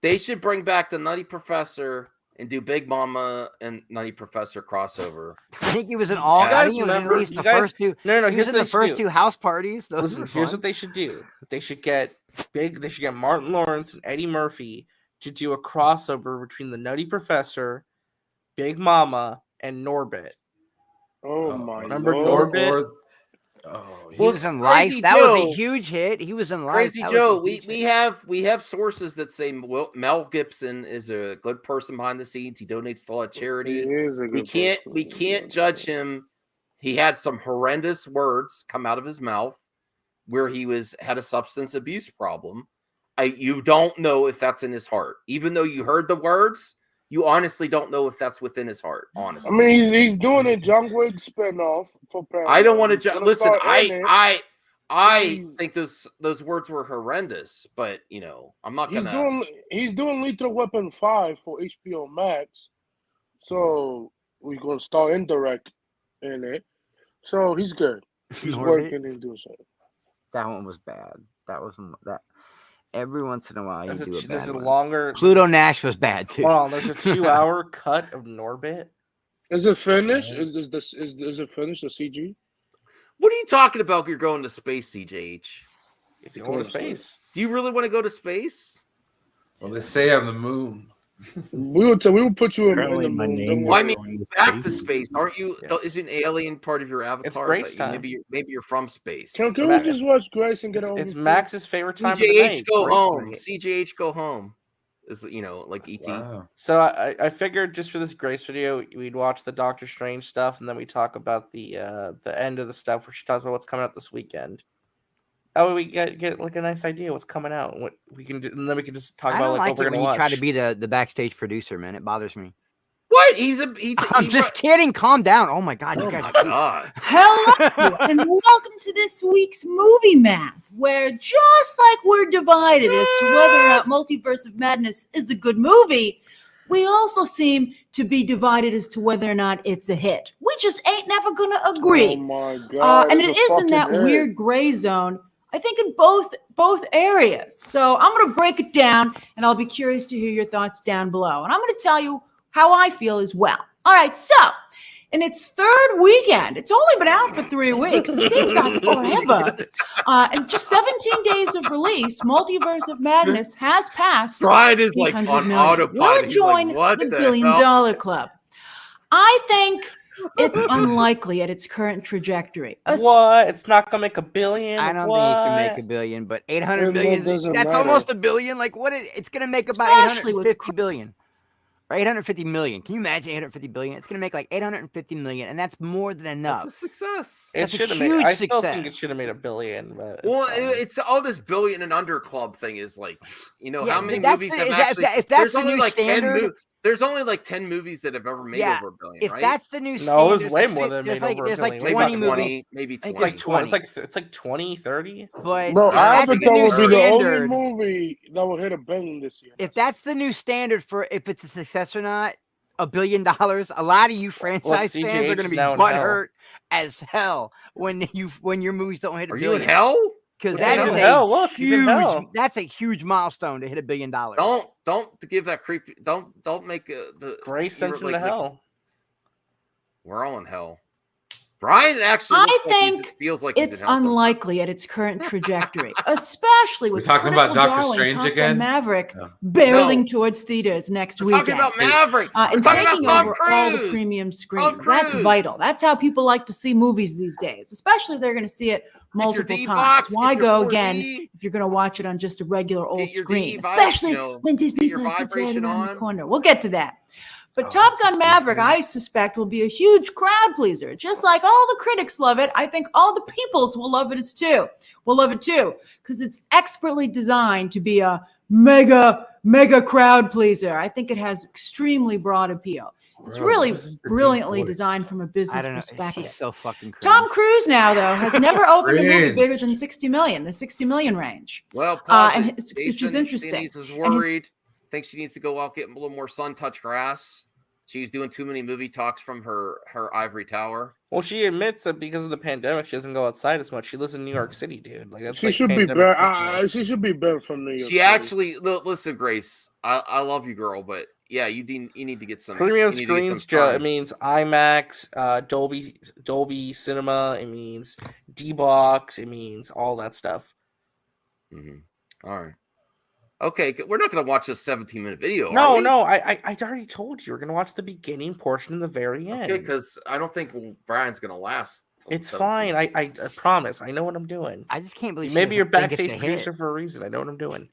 They should bring back the Nutty Professor and do Big Mama and Nutty Professor crossover. I think he was in all. You I guys think he was in at remember- least you the guys- first two. No, He was in the first 2 house parties. Those Listen, were here's fun. what they should do. They should get Martin Lawrence and Eddie Murphy to do a crossover between the Nutty Professor, Big Mama, and Norbit. Oh my Remember Lord. Norbit? He Well, was in Crazy Life. That was a Joe- huge hit. He was in Life. Crazy That was a Joe, huge we hit. have sources that say Mel Gibson is a good person behind the scenes. He donates to a lot of He charity. is a We good can't person. judge him. He had some horrendous words come out of his mouth where he had a substance abuse problem. You don't know if that's in his heart. Even though you heard the words, you honestly don't know if that's within his heart, honestly. I mean, he's doing a John Wick spinoff for Panther. I don't want He's to gonna listen. star in it. I He's- think those words were horrendous, but I'm not gonna. He's doing Lethal Weapon 5 for HBO Max, so we're gonna star indirect in it. So he's good. He's Norbit? working and doing something. That one was bad. That was that. Every once in a while, you do a bad There's a one. longer. Pluto Nash was bad too. Hold on, there's a 2-hour cut of Norbit. Is it finished? Is it finished? The CG? What are you talking about? You're going to space, CJH. It's going to space. Do you really want to go to space? Well, they stay on the moon. We will put you in the Apparently my moon. name Don't is Well, I worry. mean, going to back to space. space, aren't you? Yes. Isn't alien part of your avatar? Grace That time. Maybe you're from space. Can we Matt- just watch Grace and get over It's it? Max's favorite time of the CJH night. go Grace home. night. CJH go home. Is like ET. Wow. So I figured just for this Grace video, we'd watch the Doctor Strange stuff, and then we talk about the end of the stuff where she talks about what's coming out this weekend. That way we get like a nice idea what's coming out, what we can do, and then we can just talk I about don't like like what it we're when gonna you try watch. to be the backstage producer, man. It bothers me. What? I'm just kidding. Calm down. Oh my god, you Oh guys. my god. Hello and welcome to this week's movie map, where just like we're divided as to whether or not Multiverse of Madness is a good movie, we also seem to be divided as to whether or not it's a hit. We just ain't never gonna agree. Oh my god! And it's it a is in fucking that hit. weird gray zone, I think, in both areas. So I'm going to break it down, and I'll be curious to hear your thoughts down below. And I'm going to tell you how I feel as well. All right, so in its 3rd weekend, it's only been out for 3 weeks. It seems like forever. And just 17 days of release, Multiverse of Madness has passed Brian is like 300 on million. autopilot. Will it He's like, join what the the $1 billion hell? club? I think it's unlikely at its current trajectory. What? It's not gonna make $1 billion. I don't what? think it can make $1 billion, but 800 It million. doesn't That's matter. almost $1 billion. Like what? It's gonna make about Especially with 850 billion. Or 850 million. Can you imagine 850 billion? It's gonna make like 850 million, and that's more than enough. That's a success. It That's a should have made. huge I still think it success. should have made $1 billion. But Well, it's fine. it's all this billion and under club thing is like, Yeah, how many that's movies the- have is that- actually? if that's there's the only new like standard, There's only like 10 movies that have ever made Yeah, over $1 billion, if right? that's the new No, it was standard, way there's more fif- than there's made like over there's $1 like billion. maybe 20 20, movies. maybe I think 20. it's 20. It's like 20, 30. But Bro, if that's the Avatar new would be the only standard, movie that will hit $1 billion this year. if that's the new standard for if it's a success or not, $1 billion, a lot of you franchise fans are CGH going to is be now in hell. butthurt as hell when your movies don't hit $1 Are billion. you in hell? Because What that the is hell? a Hell, look, he's in huge. hell. That's a huge milestone to hit $1 billion. Don't give that creepy. Don't make the Grace sent him like, to hell. We're all in hell. Brian actually I looks like think feels like he's it's in hell sometimes. unlikely at its current trajectory, especially with talking about critical Doctor darling Strange Top Gun again? Maverick No. barreling No. towards theaters next We're weekend. talking about Maverick. We're and talking about taking Tom over all the Cruise. premium screens. Tom That's Cruise. vital. That's how people like to see movies these days, especially if they're going to see it Get your multiple D times. box. Why Get your go 4D, again if you're going to watch it on just a regular old Get your screen? device, Especially you know, when get Disney your Plus is right vibration around the on. corner. We'll get to that. But Oh, Top that's Gun the Maverick, thing. I suspect, will be a huge crowd pleaser. Just like all the critics love it, I think all the peoples will love it too. Because it's expertly designed to be a mega crowd pleaser. I think it has extremely broad appeal. It's Bro, really listen to the deep brilliantly voice. designed from a I business don't know. perspective. He's so fucking cringe. Tom Cruise now, though, has never opened a movie Cringe. bigger than 60 million, the 60 million range. Well, pause and it. which is Jason interesting. Denise is And his- worried. Thinks she needs to go out, get a little more sun-touched grass. She's doing too many movie talks from her ivory tower. Well, she admits that because of the pandemic, she doesn't go outside as much. She lives in New York City, dude. Like that's She like should be pandemic banned. sickness. She should be banned from New York. She City. actually listen, Grace. I love you, girl, but yeah, you need to get some Premium you need to get some screens, Joe. It sun. means IMAX, Dolby Cinema. It means D-Box. It means all that stuff. Mm-hmm. All right. Okay, we're not going to watch this 17-minute video. No, are we? no. I already told you we're gonna watch the beginning portion and the very end. Okay, because I don't think Brian's going to last. till It's 17. fine. I promise. I know what I'm doing. I just can't believe. she Maybe you're doesn't think it's backstage a producer hit. for a reason. I know what I'm doing.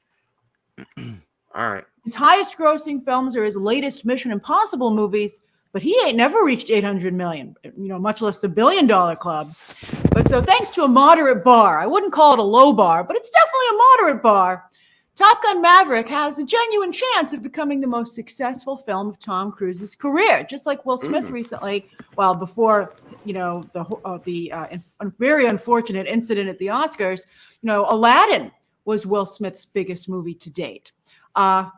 All right. His highest grossing films are his latest Mission Impossible movies, but he ain't never reached 800 million, much less the $1 billion club. But so thanks to a moderate bar, I wouldn't call it a low bar, but it's definitely a moderate bar. Top Gun Maverick has a genuine chance of becoming the most successful film of Tom Cruise's career, just like Will Smith recently, before the very unfortunate incident at the Oscars, Aladdin was Will Smith's biggest movie to date. And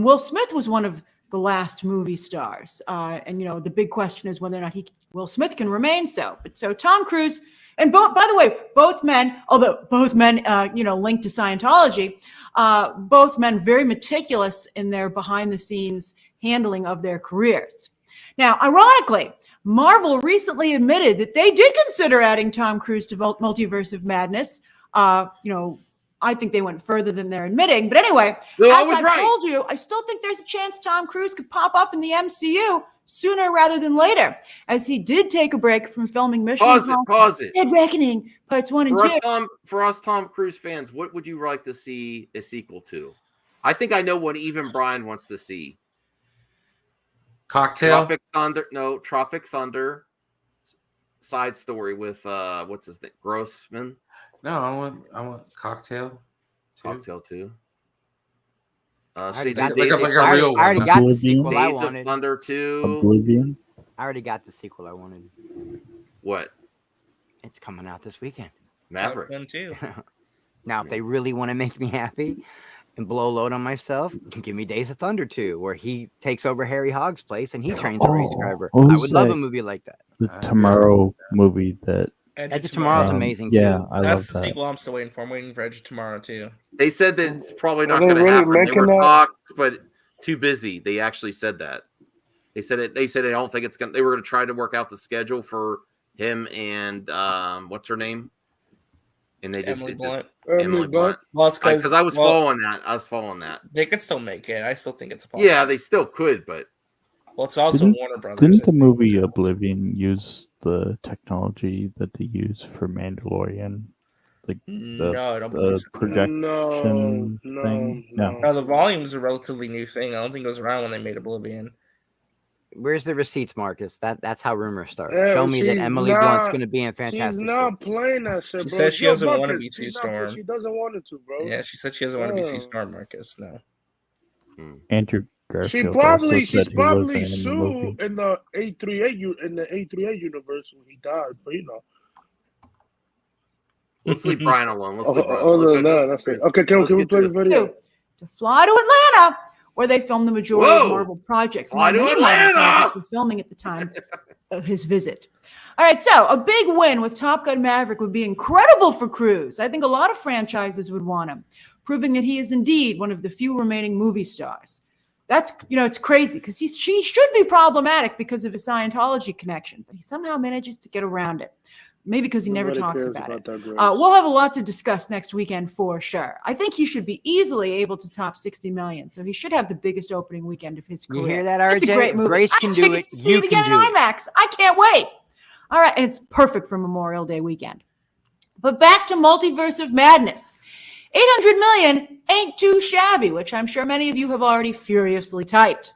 Will Smith was one of the last movie stars. And the big question is whether or not Will Smith can remain so. But so Tom Cruise, and by the way, both men, although both men, linked to Scientology, both men very meticulous in their behind the scenes handling of their careers. Now, ironically, Marvel recently admitted that they did consider adding Tom Cruise to Multiverse of Madness. I think they went further than they're admitting. But anyway, No, I as was I right. told you, I still think there's a chance Tom Cruise could pop up in the MCU sooner rather than later, as he did take a break from filming Mission Pause it. Dead Reckoning Parts 1 and 2. For us Tom Cruise fans, what would you like to see a sequel to? I think I know what even Brian wants to see. Cocktail. Tropic Thunder side story with what's his name? Grossman. No, I want Cocktail. Cocktail 2. I See, already got Days like of a real I already one. got the Oblivion. sequel I Days of wanted. Thunder 2. Oblivion. I already got the sequel I wanted. What? It's coming out this weekend. Maverick. Them too. Now, if they really want to make me happy and blow a load on myself, give me Days of Thunder 2, where he takes over Harry Hogg's place and he trains a race driver. what I was would love that? a movie like that. The Tomorrow movie that. Edge of Tomorrow's amazing Yeah, too. I That's love the that. sequel I'm still waiting for. I'm waiting for Edge of Tomorrow too. They said that it's probably not Are they going to really happen. They making were that? talks, but too busy. They actually said that. They said it. They said I don't think it's going. They were going to try to work out the schedule for him and what's her name? And they just Emily it Blunt. just Emily Blunt. Well, it's Because I was following that. They could still make it. I still think it's a possibility. Yeah, they still could, but Well, it's also Didn't- Warner Brothers. Didn't the movie Oblivion use the technology that they use for Mandalorian? Like No, I don't believe the so. projection thing? No. No, the volume's a relatively new thing. I don't think it was around when they made Oblivion. Where's the receipts, Marcus? That's how rumors start. Yeah, Show me that she's Emily not- Blunt's going to be in Fantastic She's not playing that shit, She bro. says she Yo, doesn't want to Marcus, be Sue she's not- Storm. She doesn't want it to, bro. Yeah, she said she doesn't want to be Yeah. Sue Storm, Marcus. No. Andrew, She's Garfield probably also said he wasn't in the sued movie. in the A38 universe when he died, but Let's leave Brian alone. Let's leave Brian Other alone. than that, that's it. Okay, can we play the video? To fly to Atlanta, where they filmed the majority of Marvel projects. Fly to Many Marvel Atlanta! projects were filming at the time of his visit. All right, so a big win with Top Gun Maverick would be incredible for Cruise. I think a lot of franchises would want him, proving that he is indeed one of the few remaining movie stars. That's, it's crazy because she should be problematic because of his Scientology connection, but he somehow manages to get around it. Maybe because he never talks about it. We'll have a lot to discuss next weekend for sure. I think he should be easily able to top 60 million, so he should have the biggest opening weekend of his career. You hear that, RJ? It's a great movie. Grace can do it. To see it again in IMAX. I can't wait. All right, and it's perfect for Memorial Day weekend. But back to Multiverse of Madness. 800 million ain't too shabby, which I'm sure many of you have already furiously typed.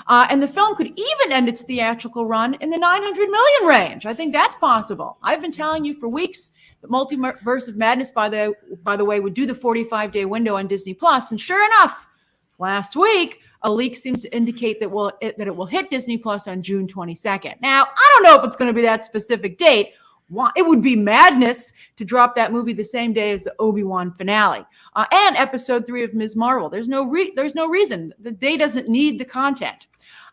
And the film could even end its theatrical run in the 900 million range. I think that's possible. I've been telling you for weeks that Multiverse of Madness, by the way, would do the 45-day window on Disney Plus. And sure enough, last week, a leak seems to indicate that it will hit Disney Plus on June 22nd. Now, I don't know if it's going to be that specific date. It would be madness to drop that movie the same day as the Obi-Wan finale and episode 3 of Ms. Marvel. There's no reason. The day doesn't need the content.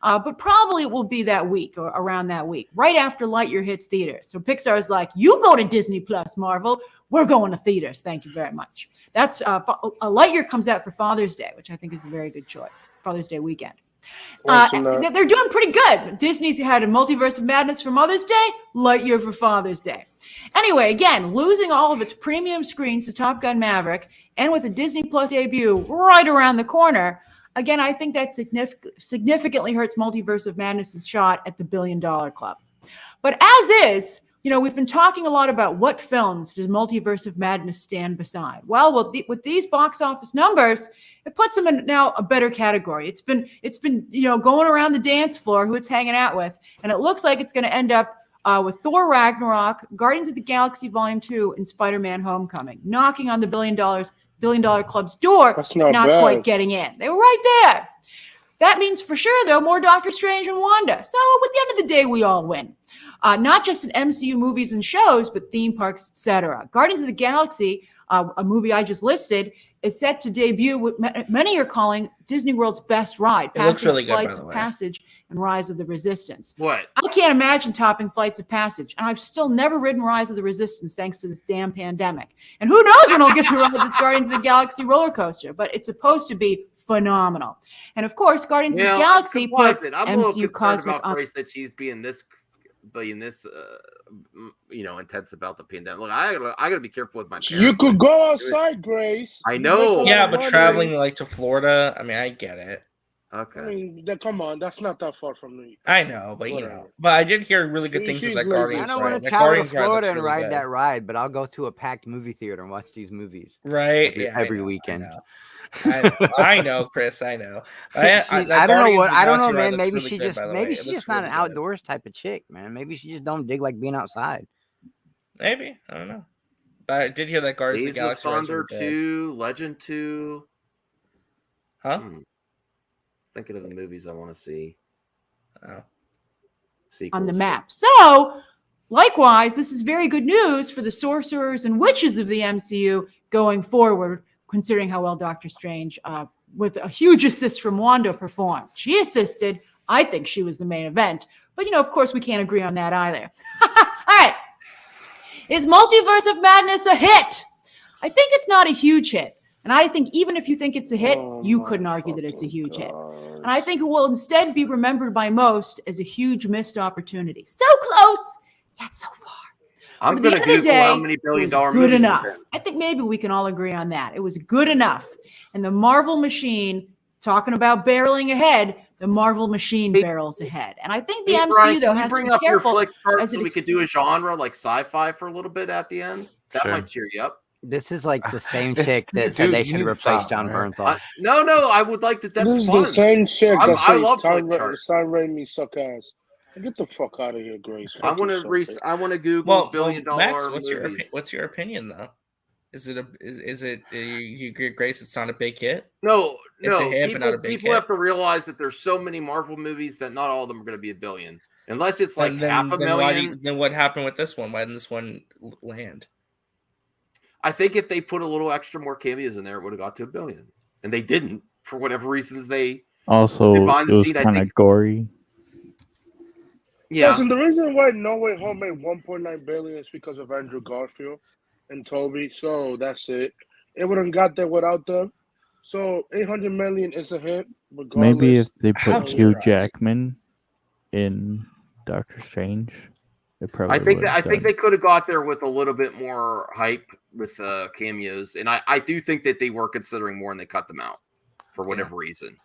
But probably it will be that week or around that week, right after Lightyear hits theaters. So Pixar is like, you go to Disney Plus, Marvel. We're going to theaters. Thank you very much. That's Lightyear comes out for Father's Day, which I think is a very good choice. Father's Day weekend. They're doing pretty good. Disney's had a Multiverse of Madness for Mother's Day, Lightyear for Father's Day. Anyway, again, losing all of its premium screens to Top Gun Maverick and with a Disney Plus debut right around the corner, again, I think that significantly hurts Multiverse of Madness' shot at the $1 billion club. But as is, we've been talking a lot about what films does Multiverse of Madness stand beside. Well, with these box office numbers, it puts them in now a better category. It's been going around the dance floor who it's hanging out with, and it looks like it's going to end up with Thor Ragnarok, Guardians of the Galaxy Volume 2, and Spider-Man Homecoming, knocking on the $1 billion club's door, That's not not quite getting in. They were right there. That means for sure, though, more Doctor Strange and Wanda. So at the end of the day, we all win. Not just in MCU movies and shows, but theme parks, etc. Guardians of the Galaxy, a movie I just listed, is set to debut what many are calling Disney World's best ride. It looks really good, by Flights the of way. Passage and Rise of the Resistance. What? I can't imagine topping Flights of Passage, and I've still never ridden Rise of the Resistance thanks to this damn pandemic. And who knows when I'll get to ride this Guardians of the Galaxy roller coaster, but it's supposed to be phenomenal. And of course, Guardians of the Galaxy put I'm a little MCU concerned Cosmic about Grace that she's being this intense about the pandemic. Look, I gotta be careful with my parents. You could go outside, Grace. I know. Yeah, but traveling like to Florida, I mean, I get it. Okay. I mean, come on, that's not that far from me. I know, but Whatever. but I did hear really good things She's about that lazy. Guardians. I don't ride. want to That travel to Guardians ride Florida looks and really ride good. that ride, but I'll go to a packed movie theater and watch these movies. Right? Every weekend. I know, Chris. I know. I don't know, man. Maybe she's just not an outdoors type of chick, man. Maybe she just don't dig like being outside. Maybe, I don't know. But I did hear that Guardians of Days the of Galaxy rides Thunder were good. 2, Legend 2. Huh? Thinking of the movies I want to see. Oh. Sequels. on the map. So, likewise, this is very good news for the sorcerers and witches of the MCU going forward, considering how well Doctor Strange, with a huge assist from Wanda, performed. She assisted. I think she was the main event. But, of course, we can't agree on that either. All right. Is Multiverse of Madness a hit? I think it's not a huge hit. And I think even if you think it's a hit, you couldn't argue that it's a huge hit. And I think it will instead be remembered by most as a huge missed opportunity. So close, yet so far. I'm going to Google how many $1 billion good movies enough. have been. I think maybe we can all agree on that. It was good enough. And the Marvel machine, talking about barreling ahead, the Marvel machine barrels ahead. And I think the Hey, MCU, Brian, though, can you has to bring be up your careful. flick chart as so it we could do a genre like sci-fi for a little bit at the end? That Sure. might cheer you up. This is like the same chick that said they Dude, should you need to replace stop, John man. Bernthal. No, I would like that. That's This is fun. the same chick that I love says flick charts. Sam Raimi suck ass. Get the fuck out of here, Grace. I want to Google $1 billion Max, movies. what's your opinion though? Is it you agree, Grace? It's not a big hit. No. It's a hit, but not a big People hit. have to realize that there's so many Marvel movies that not all of them are going to be $1 billion, unless it's like half a million. Then what happened with this one? Why didn't this one land? I think if they put a little extra more cameos in there, it would have got to $1 billion, and they didn't for whatever reasons. They also it was kind of gory. Yeah. Listen, the reason why No Way Home made 1.9 billion is because of Andrew Garfield and Toby. So that's it. It wouldn't got there without them. So 800 million is a hit. Regardless. Maybe if they put Ouch. Hugh Jackman in Doctor Strange, it probably. I think they could have got there with a little bit more hype with cameos, and I do think that they were considering more and they cut them out for whatever reason.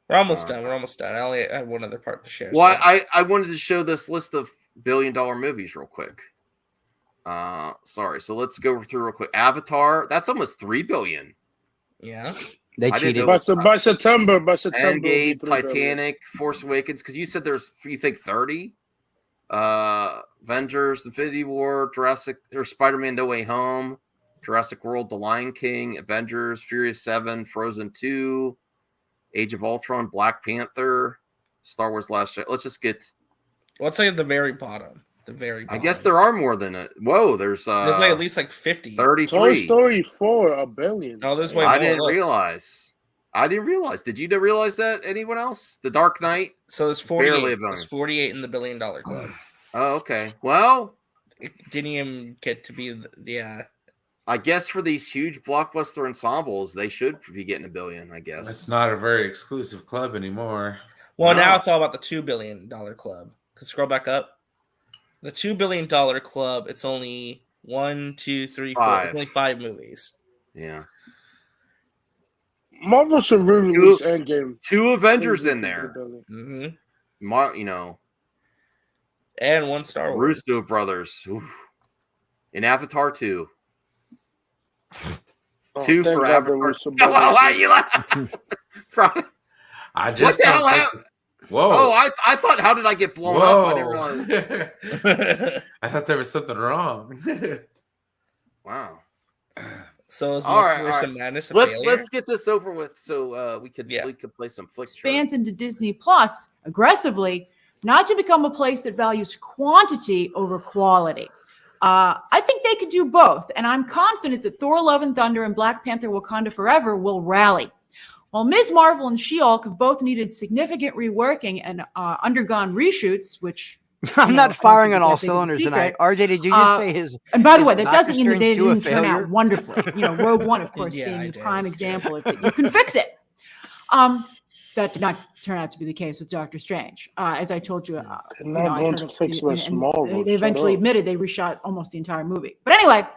We're almost done. I only had one other part to share. Well, I wanted to show this list of $1 billion movies real quick. Sorry. So let's go through real quick. Avatar, that's almost $3 billion. Yeah. They I didn't cheated. know- By September. Endgame, Titanic, Force Awakens, because you said you think 30? Avengers, Infinity War, Jurassic, or Spider-Man No Way Home, Jurassic World, The Lion King, Avengers, Furious 7, Frozen 2, Age of Ultron, Black Panther, Star Wars Last Jedi. Let's just get. Let's say at the very bottom. I guess there are more than it. Whoa, there's like at least like 50. 33. Toy Story 4, $1 billion. No, there's way more. I didn't realize. Did you realize that? Anyone else? The Dark Knight? So there's 48. There's 48 in the $1 billion club. Oh, okay. Well, It didn't even get to be the I guess for these huge blockbuster ensembles, they should be getting $1 billion, I guess. It's not a very exclusive club anymore. Well, No. now it's all about the $2 billion club. Cause scroll back up. The $2 billion club, it's only 1, 2, 3, 4. Five. It's only 5 movies. Yeah. Marvel should re-release Endgame. 2 Avengers in there. Mm-hmm. You know, And 1 Star Wars. Russo brothers. Oof. In Avatar 2. Oh, 2 thank for God the Avatar. Russo Oh, why brothers. you laugh? I just the hell don't think- happened? Whoa. Oh, I thought, how did I get blown up? I didn't realize. I thought there was something wrong. Wow. So is All right, Multiverse all of Madness a Let's failure? get this over with so we could play some flick Expands into Disney Plus aggressively, not to become a place that values quantity over quality. I think they could do both, and I'm confident that Thor: Love and Thunder and Black Panther: Wakanda Forever will rally. While Ms. Marvel and She-Hulk have both needed significant reworking and undergone reshoots, which I'm not firing on all that big of a cylinders secret. tonight. RJ, did you just say his? And by the way, is that Doctor doesn't mean that they Strange 2 a didn't turn failure? out wonderfully. Rogue One, of course, Yeah, being I the did. prime It's true. example of that you can fix it. That did not turn out to be the case with Doctor Strange. As I told you, They're not going to fix Miss Marvel. they eventually Shut up. admitted they reshot almost the entire movie. But anyway,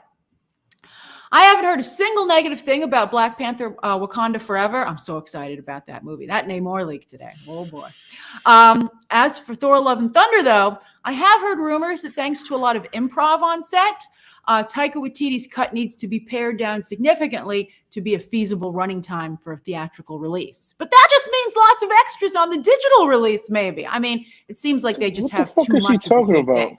I haven't heard a single negative thing about Black Panther Wakanda Forever. I'm so excited about that movie. That Namor leak today. Oh, boy. As for Thor: Love and Thunder, though, I have heard rumors that thanks to a lot of improv on set, Taika Waititi's cut needs to be pared down significantly to be a feasible running time for a theatrical release. But that just means lots of extras on the digital release, maybe. I mean, it seems like they just What the have fuck too is he much of a talking big about? thing.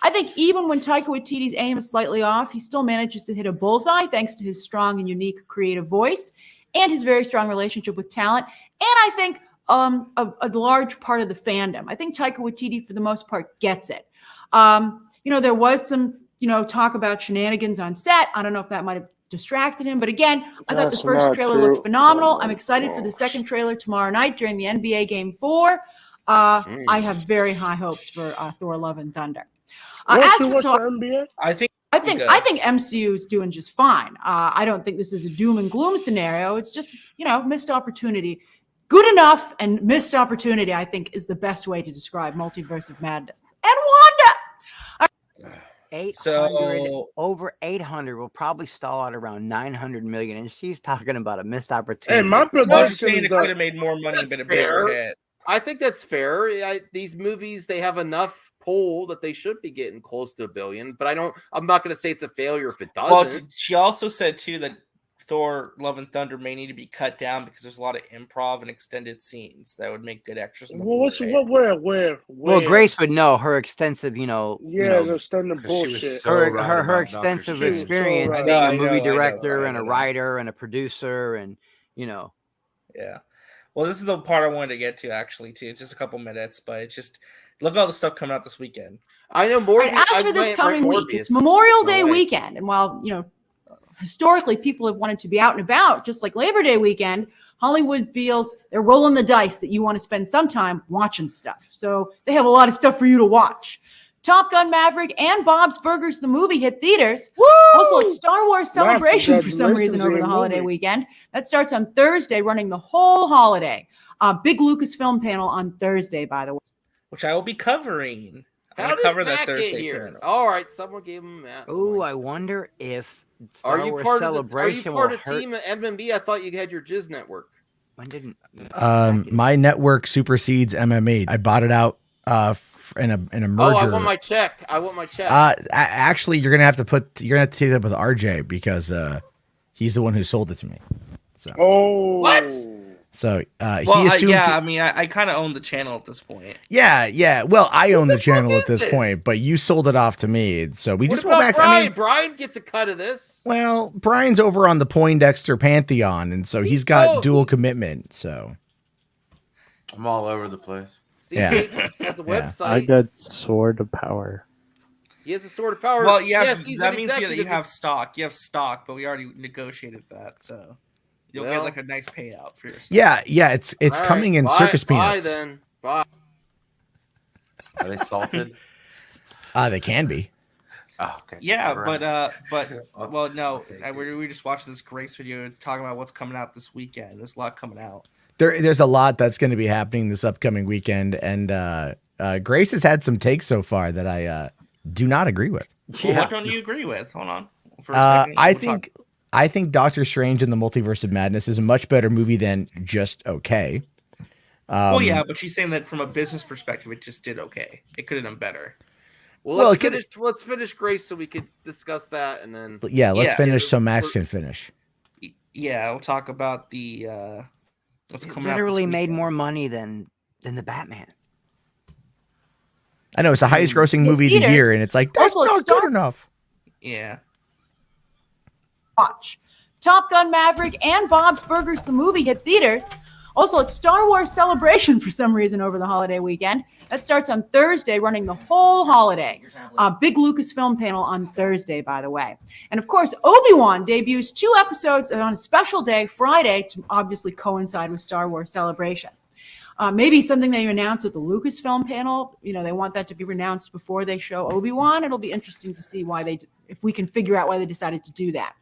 I think even when Taika Waititi's aim is slightly off, he still manages to hit a bullseye thanks to his strong and unique creative voice and his very strong relationship with talent. And I think a large part of the fandom. I think Taika Waititi, for the most part, gets it. There was some, talk about shenanigans on set. I don't know if that might have distracted him. But again, I thought the That's first not trailer true. looked phenomenal. Oh my I'm excited for the gosh. second trailer tomorrow night during the NBA Game 4. I have very high hopes for Thor: Love and Thunder. Watch the NBA? I think I think MCU is doing just fine. I don't think this is a doom and gloom scenario. It's just, missed opportunity. Good enough and missed opportunity, I think, is the best way to describe Multiverse of Madness. And Wanda! 800, over 800 will probably stall out around 900 million, and she's talking about a missed opportunity. Hey, my I'm prediction just saying is it could that have made more money, but a fair. bigger hit. I think that's fair. These movies, they have enough pull that they should be getting close to $1 billion, but I'm not going to say it's a failure if it doesn't. Well, she also said too that Thor: Love and Thunder may need to be cut down because there's a lot of improv and extended scenes that would make good extras. In the Where? Well, Grace would know her extensive, the standard bullshit. her extensive experience right. being I a movie know, director I and a know. writer and a producer and Yeah. Well, this is the part I wanted to get to actually too. It's just a couple minutes, but it's just look at all the stuff coming out this weekend. I know All Morbius. right, as for this coming week, it's Memorial Day weekend. And while, historically people have wanted to be out and about, just like Labor Day weekend, Hollywood feels they're rolling the dice that you want to spend some time watching stuff. So they have a lot of stuff for you to watch. Top Gun Maverick and Bob's Burgers, the movie, hit theaters. Woo! Also, it's Star Wars Celebration for some reason over the holiday weekend. That starts on Thursday, running the whole holiday. Big Lucasfilm panel on Thursday, by the way. Which I will be covering. I'm How going to did cover Matt that Thursday get here? panel. All right, someone gave him Matt. Oh, I wonder if Are Star you Wars part Celebration of the, are you part will of hurt. Team MMB? I thought you had your Jizz network. When didn't My network supersedes MMA. I bought it out in a merger. Oh, I want my check. Actually, you're gonna have to take that with RJ because he's the one who sold it to me. So what? So Well, he assumed. I kind of own the channel at this point. Yeah. Well, I own the channel at this point, but you sold it off to me. So we What just about went back. Brian? Brian gets a cut of this. Well, Brian's over on the Poindexter Pantheon, and so he's got dual commitment. So I'm all over the place. See, Yeah. he has a website. I got Sword of Power. He has a Sword of Power. Well, yeah, yes, he's that an means that you executive. have stock. You have stock, but we already negotiated that, so you'll Well. get like a nice payout for your stock. yeah, it's All coming right, in bye, circus Bye peanuts. then. Bye. Are they salted? They can be. Oh, okay. Yeah, All right. well, no, take we just watched this Grace video talking about what's coming out this weekend. There's a lot coming out. There's a lot that's going to be happening this upcoming weekend, and Grace has had some takes so far that I do not agree with. Well, what don't you agree with? Hold on for a second. I think Doctor Strange and the Multiverse of Madness is a much better movie than just okay. Well, yeah, but she's saying that from a business perspective, it just did okay. It could have done better. Well, let's finish Grace so we could discuss that, and then let's finish so Max can finish. Yeah, we'll talk about the what's coming out. Literally made more money than the Batman. I know it's the highest grossing movie of the year, and it's like that's Also, not good enough. Yeah. Watch. Top Gun Maverick and Bob's Burgers, the movie, hit theaters. Also, it's Star Wars Celebration for some reason over the holiday weekend. That starts on Thursday, running the whole holiday. Big Lucasfilm panel on Thursday, by the way. And of course, Obi-Wan debuts 2 episodes on a special day, Friday, to obviously coincide with Star Wars Celebration. Maybe something they announce at the Lucasfilm panel. They want that to be announced before they show Obi-Wan. It'll be interesting to see if we can figure out why they decided to do that.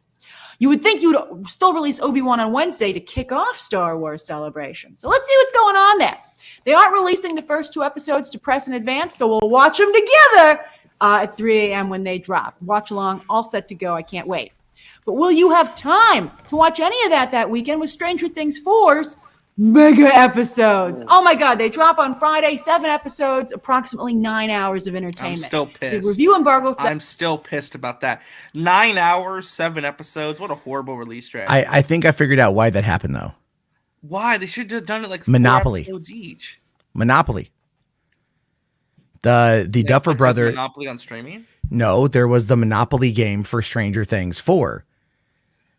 You would think you'd still release Obi-Wan on Wednesday to kick off Star Wars Celebration. So let's see what's going on there. They aren't releasing the first 2 episodes to press in advance, so we'll watch them together at 3 a.m. when they drop. Watch along, all set to go. I can't wait. But will you have time to watch any of that weekend with Stranger Things 4's mega episodes? Oh my God, they drop on Friday, 7 episodes, approximately 9 hours of entertainment. I'm still pissed. The review embargo. I'm still pissed about that. 9 hours, 7 episodes. What a horrible release strategy. I think I figured out why that happened though. Why? They should have done it like 4 Monopoly. episodes each. Monopoly. The Duffer Netflix brother. has Monopoly on streaming? No, there was the Monopoly game for Stranger Things 4.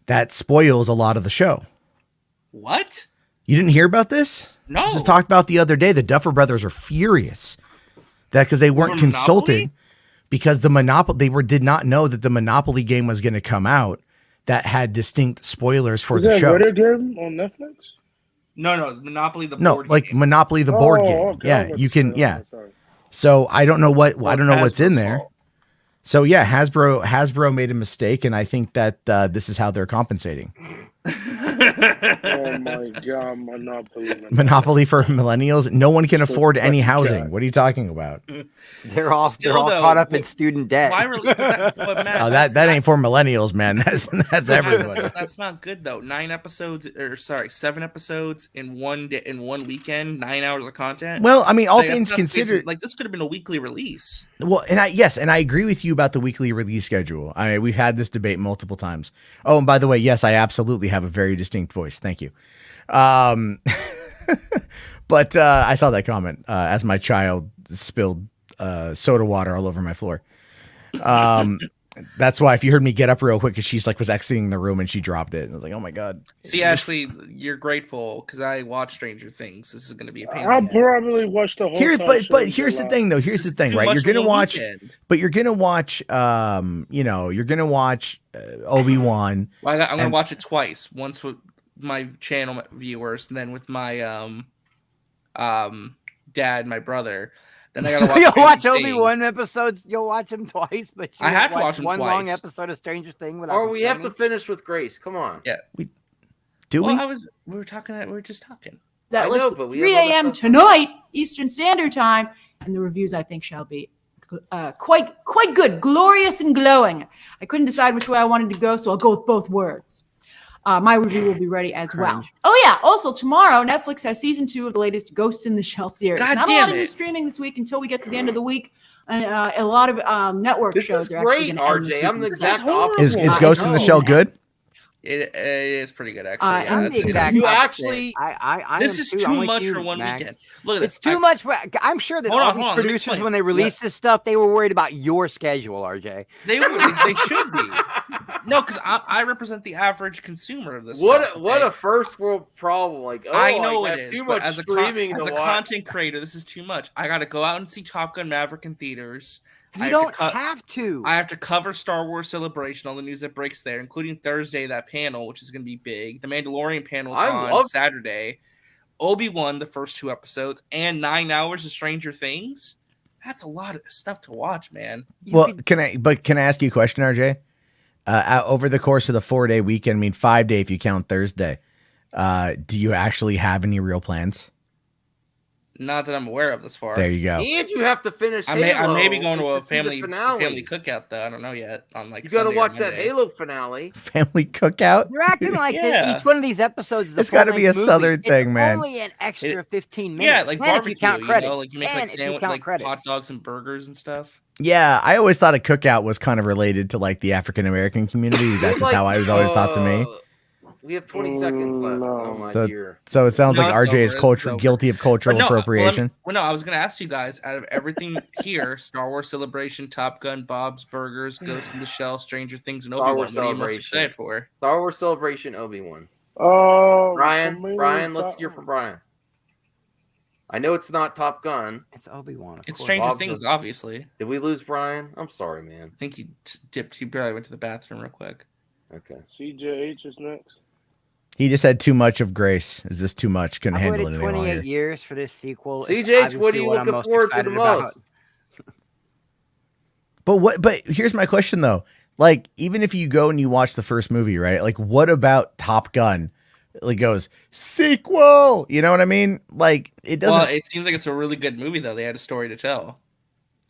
That spoils a lot of the show. What? You didn't hear about this? No. This was talked about the other day. The Duffer brothers are furious that because they weren't Over consulted Monopoly? because the Monopoly did not know that the Monopoly game was going to come out that had distinct spoilers for Is the that show. a video game on Netflix? No, Monopoly the No, board like game. Monopoly the board game. Okay, Yeah, you can. Yeah. Sorry. So I don't know what I don't know what's in Hasbro's there. fault. So yeah, Hasbro made a mistake, and I think that this is how they're compensating. Oh my god, Monopoly. Monopoly for millennials. No one can It's afford any fucking housing. cat. What are you talking about? They're all Still, though, caught up in what- student debt. Why really? But Matt, Oh, that's that ain't for millennials, man. That's everybody. That's not good though. 7 episodes in one day, in one weekend, 9 hours of content. Well, I mean, all Like, that's things not considered. like this could have been a weekly release. Well, and I agree with you about the weekly release schedule. I mean, we've had this debate multiple times. Oh, and by the way, yes, I absolutely have a very distinct voice. Thank you. But I saw that comment as my child spilled soda water all over my floor. That's why if you heard me get up real quick, because she's like was exiting the room and she dropped it. And I was like, oh my god. See, Ashley, you're grateful because I watch Stranger Things. This is going to be a pain. I'll probably watch the whole. But here's the thing, though. Here's the thing, right? You're gonna watch, but you're gonna watch. You're gonna watch Obi-Wan. Well, I'm gonna watch it twice. Once with my channel viewers, and then with my dad, my brother. Then I gotta watch. You'll watch Stranger Obi-Wan Things. episodes. You'll watch them twice, but I have to watch them one long twice. episode of Stranger Things. Or we have to finish with Grace. Come on. Yeah. Do we? Well, we were just talking. That I looks know, like but we 3 have other a.m. stuff. tonight, Eastern Standard Time, and the reviews I think shall be quite good, glorious and glowing. I couldn't decide which way I wanted to go, so I'll go with both words. My review will be ready as well. Cringe. Oh yeah! Also tomorrow, Netflix has season 2 of the latest Ghost in the Shell series. God Not a damn lot of new it. streaming this week until we get to the end of the week, and a lot of network This shows is are actually great, gonna end this RJ. week I'm the instead. exact opposite. Is Ghost in the Shell good? It is pretty good, actually. I'm Yeah, the it's- exact You opposite. actually- I this am is I'm too with much you, for one Max. weekend. Look at It's this. too much. I'm sure that Hold all on, these hold on, let me producers, explain. when they released this stuff, they were worried about your schedule, RJ. They should be. No, because I represent the average consumer of this. What stuff, a okay? first world problem. Like, oh, I know I it got is. too But much as a streaming to watch. content creator, this is too much. I got to go out and see Top Gun Maverick in theaters. You don't have to. I have to cover Star Wars Celebration, all the news that breaks there, including Thursday, that panel, which is going to be big. The Mandalorian panel is I on love- Saturday. Obi-Wan, the first 2 episodes, and 9 hours of Stranger Things. That's a lot of stuff to watch, man. Well, can I ask you a question, RJ? Over the course of the 4-day weekend, I mean 5-day if you count Thursday, do you actually have any real plans? Not that I'm aware of this far. There you go. And you have to finish. I may be Halo going to a see the family finale. cookout though. I don't know yet. On like You got to Sunday or watch that Monday. Halo finale. Family cookout. You're acting like Yeah. each one of these episodes is a It's gotta be a full-length Southern movie. thing, It's man. Only an extra 15 minutes. Yeah, like 10 if barbecue. you count You credits. know, like you make 10 like if you sandwich, count like credits. hot dogs and burgers and stuff. Yeah, I always thought a cookout was kind of related to like the African American community. That's just Like, how I was always thought to me. We have 20 seconds left. No. Oh my So- dear. So it sounds No, like it's RJ is over, it's over. guilty of cultural But no, appropriation. no, I was gonna ask you guys, out of everything here, Star Wars Celebration, Top Gun, Bob's Burgers, Ghost in the Shell, Stranger Things, and Star Obi-Wan. Wars What are you most Celebration. excited for? Star Wars Celebration Obi-Wan. Oh, Brian, for me, let's hear from Brian. I know it's not Top Gun. It's Obi-Wan. It's course. Stranger Bob's Things, the- obviously. Did we lose Brian? I'm sorry, man. I think he dipped. He barely went to the bathroom real quick. Okay. CJH is next. He just had too much of Grace. Is this too much? Couldn't I handle it waited any 28 longer. years for this sequel. It's CJH, what are obviously you I'm looking most forward to the excited about. most? But here's my question though. Like, even if you go and you watch the first movie, right? Like, what about Top Gun? Like goes sequel. You know what I mean? Like it doesn't. Well, it seems like it's a really good movie, though. They had a story to tell.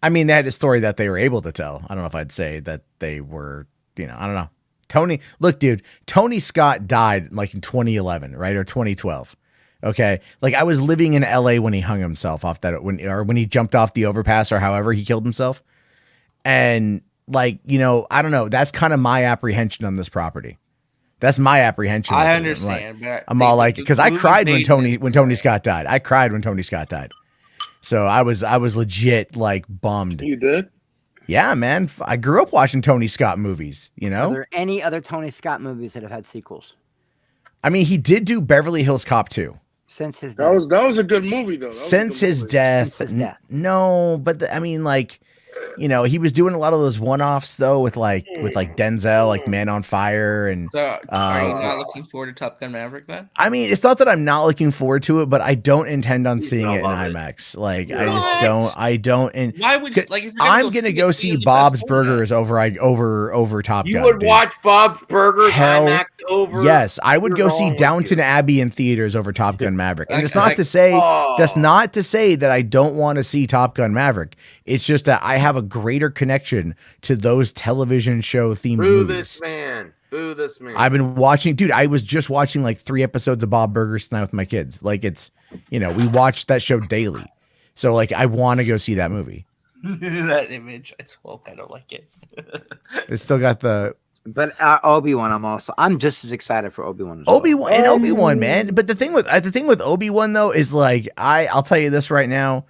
I mean, they had a story that they were able to tell. I don't know if I'd say that they were. I don't know. Look, dude. Tony Scott died like in 2011, right, or 2012. Okay, like I was living in LA when he hung himself off that when he jumped off the overpass or however he killed himself, and like I don't know. That's kind of my apprehension on this property. That's my apprehension. I with it. understand, but I'm all like, because I movie's cried made when in this Tony way. Scott died. I cried when Tony Scott died. So I was legit like bummed. You did? Yeah, man. I grew up watching Tony Scott movies. Are there any other Tony Scott movies that have had sequels I mean, he did do Beverly Hills Cop 2. since his That death? was a good movie though. That was a Since good his movie. death. Since his death. No, but I mean, like, you know, he was doing a lot of those one-offs though with like Denzel, like Man on Fire, and So, are you not looking forward to Top Gun Maverick then? I mean, it's not that I'm not looking forward to it, but I don't intend on He's seeing gonna it in love it. IMAX. Like, What? I just don't. I don't. And Why would you, like? If you're I'm gonna go it, see in the Bob's best format. Burgers over Top Gun. You would dude. watch Bob's Burgers Hell, IMAX over? Yes, I would You're go see wrong with Downton you. Abbey in theaters over Top Gun Maverick. And Like- it's not like- to say that's Oh. not to say that I don't want to see Top Gun Maverick. It's just that I have a greater connection to those television show themed Boo movies. this man. Boo this man. I've been watching, dude. I was just watching like 3 episodes of Bob Burgers tonight with my kids. Like, it's, you know, we watch that show daily. So like, I want to go see that movie. That image, it's woke. I don't like it. It's still got the But Obi-Wan, I'm just as excited for Obi-Wan. As Obi-Wan and Obi-Wan, man. But the thing with Obi-Wan though is like, I'll tell you this right now,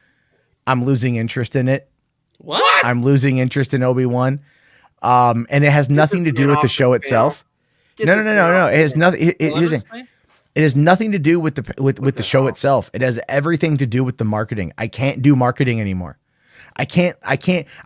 I'm losing interest in it. What? I'm losing interest in Obi-Wan. And it has nothing to this do man with the off show the itself. Get No. this man off It has the nothing. Here's the thing. Honestly? It has nothing to do with the the the show hell? itself. It has everything to do with the marketing. I can't do marketing anymore. I can't.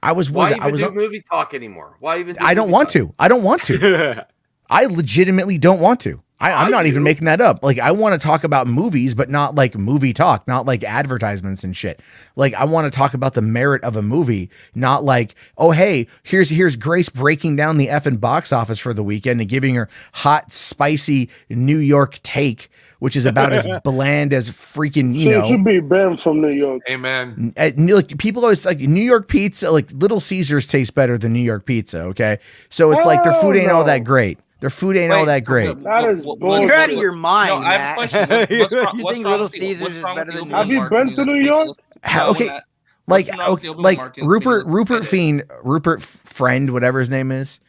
I was. Why I even was. do movie talk anymore? Why even? Do I don't movie want talk? to. I don't want to. I legitimately don't want to. I'm I not even do. making that up. Like, I want to talk about movies, but not like movie talk, not like advertisements and shit. Like, I want to talk about the merit of a movie, not like, oh, hey, here's Grace breaking down the effing box office for the weekend and giving her hot, spicy New York take, which is about as bland as freaking, So you it should know. be banned from New York. Amen. Like, people always like New York pizza, like Little Caesars tastes better than New York pizza. Okay. So it's like their food ain't all that great. Their food ain't all that great. That is bullshit. You're out of your mind. No, I have a question. What's wrong- you what's think wrong Little with the- Caesars what's is wrong with better the than Obi-Wan Have you marketing been to that's New York? faceless? Ha- No, okay, not- like what's wrong with the Obi-Wan marketing that's Rupert faceless? Rupert Friend, whatever his name is,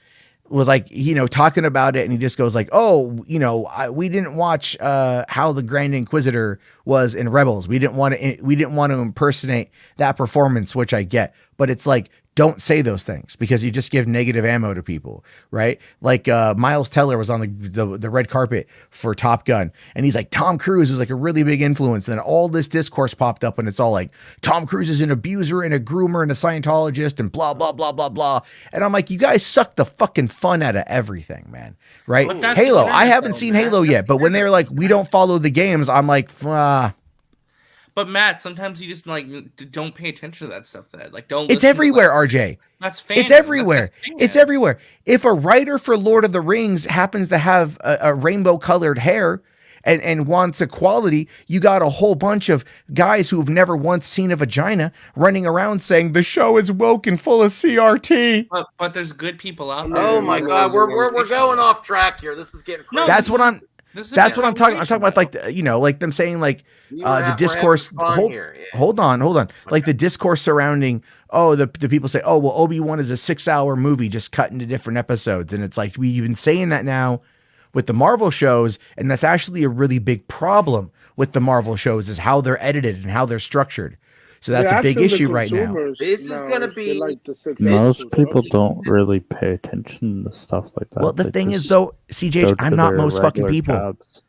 was like, you know, talking about it, and he just goes like, oh, you know, we didn't watch how the Grand Inquisitor was in Rebels. We didn't want to impersonate that performance, which I get, but it's like, don't say those things because you just give negative ammo to people, right? Like Miles Teller was on the red carpet for Top Gun, and he's like, Tom Cruise was like a really big influence. And then all this discourse popped up, and it's all like, Tom Cruise is an abuser and a groomer and a Scientologist and blah blah blah blah blah. And I'm like, you guys suck the fucking fun out of everything, man. Right? But that's Halo. the I haven't internet, seen though, Halo Matt. yet, That's but the when they're like, we don't follow the games, I'm like, But Matt, sometimes you just like don't pay attention to that stuff. That like don't. it's listen to, everywhere, like, RJ. That's fandom. It's everywhere. That's It's fans. everywhere. If a writer for Lord of the Rings happens to have a rainbow colored hair and wants equality, you got a whole bunch of guys who've never once seen a vagina running around saying the show is woke and full of CRT. But there's good people out there. Oh my who are God, we're really going off track here. This is getting No, crazy. That's what I'm. This is a That's good what I'm talking. I'm talking about, conversation, like, you know, like them saying like You the and Matt were discourse. having fun here, yeah. Hold on. Like the discourse surrounding. Oh, the people say, oh well, Obi-Wan is a 6-hour movie just cut into different episodes, and it's like we've been saying that now with the Marvel shows, and that's actually a really big problem with the Marvel shows is how they're edited and how they're structured. So that's They're a big asking the issue right now. consumers This is now gonna if they be- like the 6 Most episodes. people don't really pay attention to stuff like that. Well, the They thing is just though, go CJ, I'm to not their most fucking regular people. jobs.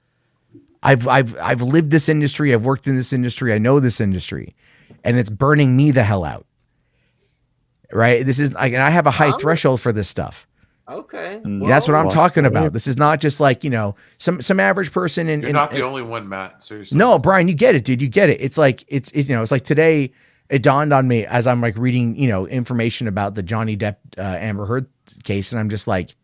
I've lived this industry. I've worked in this industry. I know this industry, and it's burning me the hell out. Right? This is like, and I have a high Huh? threshold for this stuff. Okay. And That's what I'm Well, talking yeah. about. This is not just like, you know, some average person. And You're not the only one, Matt. Seriously. no, Brian, you get it, dude. You get it. It's like you know, it's like today. It dawned on me as I'm like reading, you know, information about the Johnny Depp Amber Heard case, and I'm just like,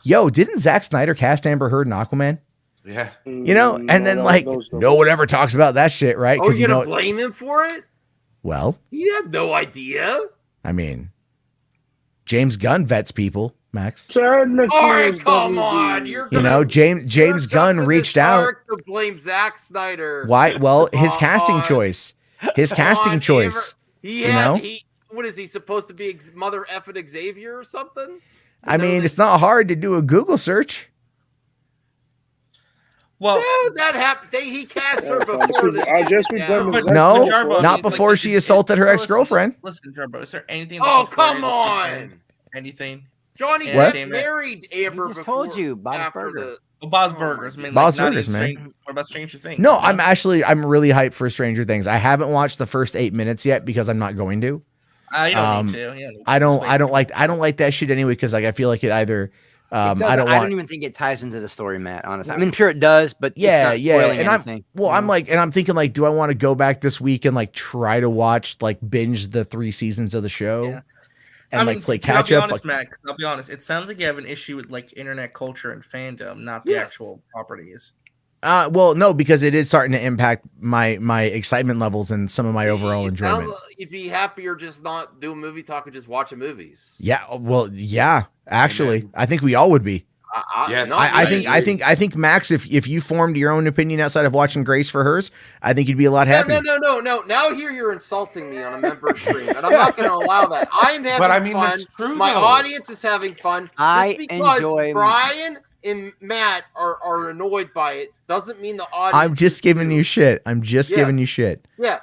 yo, didn't Zack Snyder cast Amber Heard in Aquaman? Yeah. You know, and then like no one ever talks about that shit, right? Oh, you're you gonna know, blame him for it? well, He had no idea. I mean, James Gunn vets people, Max. Technically, All right, it's come WB. on. You're You gonna, know, James you're Gunn jumping reached this out. dark to blame Zack Snyder. Why? Well, his Come casting on. choice. His Come casting on, choice. Amber. He you had know? he. What is he supposed to be? Mother effing Xavier or something? I No, mean, they- it's not hard to do a Google search. Well, No, that happened. He cast her Yeah, before this. I guess we came blame down. his No, ex-wife Jarbo, for it. not it's like, before is- she is- assaulted her listen, ex-girlfriend. Listen, Jarbo, is there anything? Oh, looking forward come to this weekend? on. Anything? Johnny What? Depp married Amber just before. told you, Bob's after Burger. the. Well, Bob's Oh, Burgers. I mean, Bob's like, not Burgers, even man. What about Stranger Things? No, you know? I'm really hyped for Stranger Things. I haven't watched the first 8 minutes yet because I'm not going to. You don't need to. You don't need to. I don't like that shit anyway because like I feel like it either. I don't even think it ties into the story, Matt. Honestly, I mean, sure it does, but it's not spoiling anything. I'm thinking like, do I want to go back this week and like try to watch like binge the 3 seasons of the show and play catch up? Matt, I'll be honest. It sounds like you have an issue with like internet culture and fandom, not the actual properties. Well, no, because it is starting to impact my excitement levels and some of my overall enjoyment. You'd be happier just not doing movie talk and just watching movies. Yeah, well, yeah. Actually, I think we all would be. Yes, I think Max, if you formed your own opinion outside of watching Grace for hers, I think you'd be a lot happier. No. Now here you're insulting me on a member stream, and I'm not going to allow that. I'm having fun. That's true, My though. audience is having fun. I Just because enjoy Brian and Matt are annoyed by it doesn't mean the audience. I'm just giving you shit. Giving you shit. Yeah.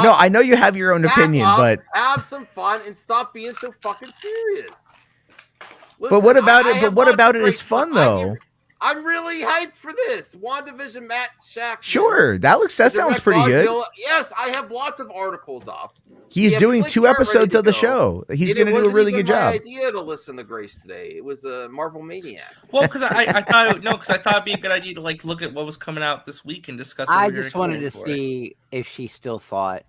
No, I know you have your own opinion, but have some fun and stop being so fucking serious. Listen, but what about it? But what about it is fun though? I'm really hyped for this WandaVision. Matt Shack. Sure, that sounds pretty good. Yes, I have lots of articles up. He's doing 2 episodes of the show. He's going to do a really good job. My idea to listen to Grace today. It was a Marvel Maniac. Well, because I thought it'd be a good idea to like look at what was coming out this week and discuss. What I just wanted to see if she still thought.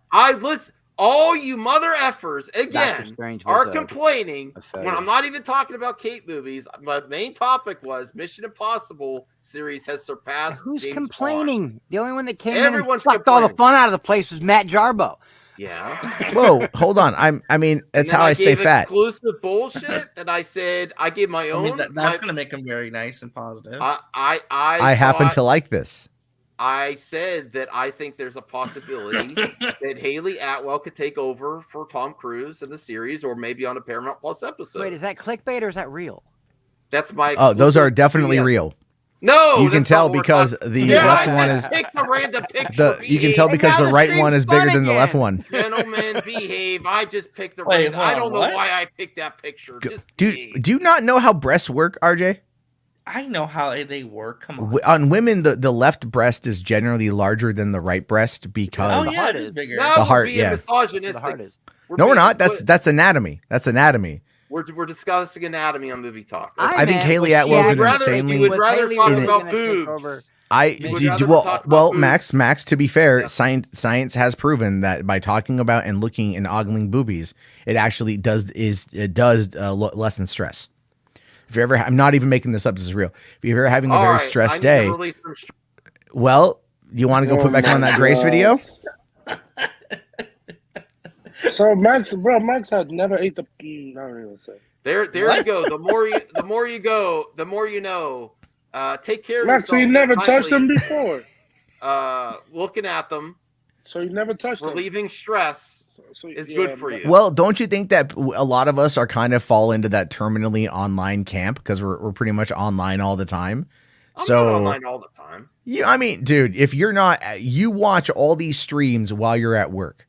All you mother effers again are complaining when I'm not even talking about Kate movies. My main topic was Mission Impossible series has surpassed. Who's James complaining? Bond. The only one that came in and sucked all the fun out of the place was Matt Jarbo. Yeah. Whoa, hold on. I mean, that's how I stay fat. Exclusive bullshit. And I said I gave my own. I mean, that's going to make him very nice and positive. I happen to like this. I said that I think there's a possibility that Haley Atwell could take over for Tom Cruise in the series, or maybe on a Paramount Plus episode. Wait, is that clickbait or is that real? That's my. Oh, those are definitely real. No, you can tell because the left one is. A random picture. You can tell because the right one is bigger than the left one. Gentlemen, behave. I just picked the. I don't know why I picked that picture. Do you not know how breasts work, RJ? I know how they work. Come on. On women, the left breast is generally larger than the right breast because the heart is bigger. The heart, yeah. The heart is. No, we're not. That's anatomy. That's anatomy. We're discussing anatomy on Movie Talk. I think Haley Atwell is insanely. You would rather talk about boobs. Max. To be fair, science has proven that by talking about and looking and ogling boobies, it actually does lessen stress. If you're ever, I'm not even making this up. This is real. If you're ever having a very stressed day, well, you want to go put back on that Grace video? So Max had never ate the. I don't even say. There you go. The more you go, the more you know. Take care of Max, so you never touched them before. Looking at them. So you never touched them. Relieving stress is good for you. Well, don't you think that a lot of us are kind of fall into that terminally online camp because we're pretty much online all the time? I'm not online all the time. I mean, dude, if you're not, you watch all these streams while you're at work.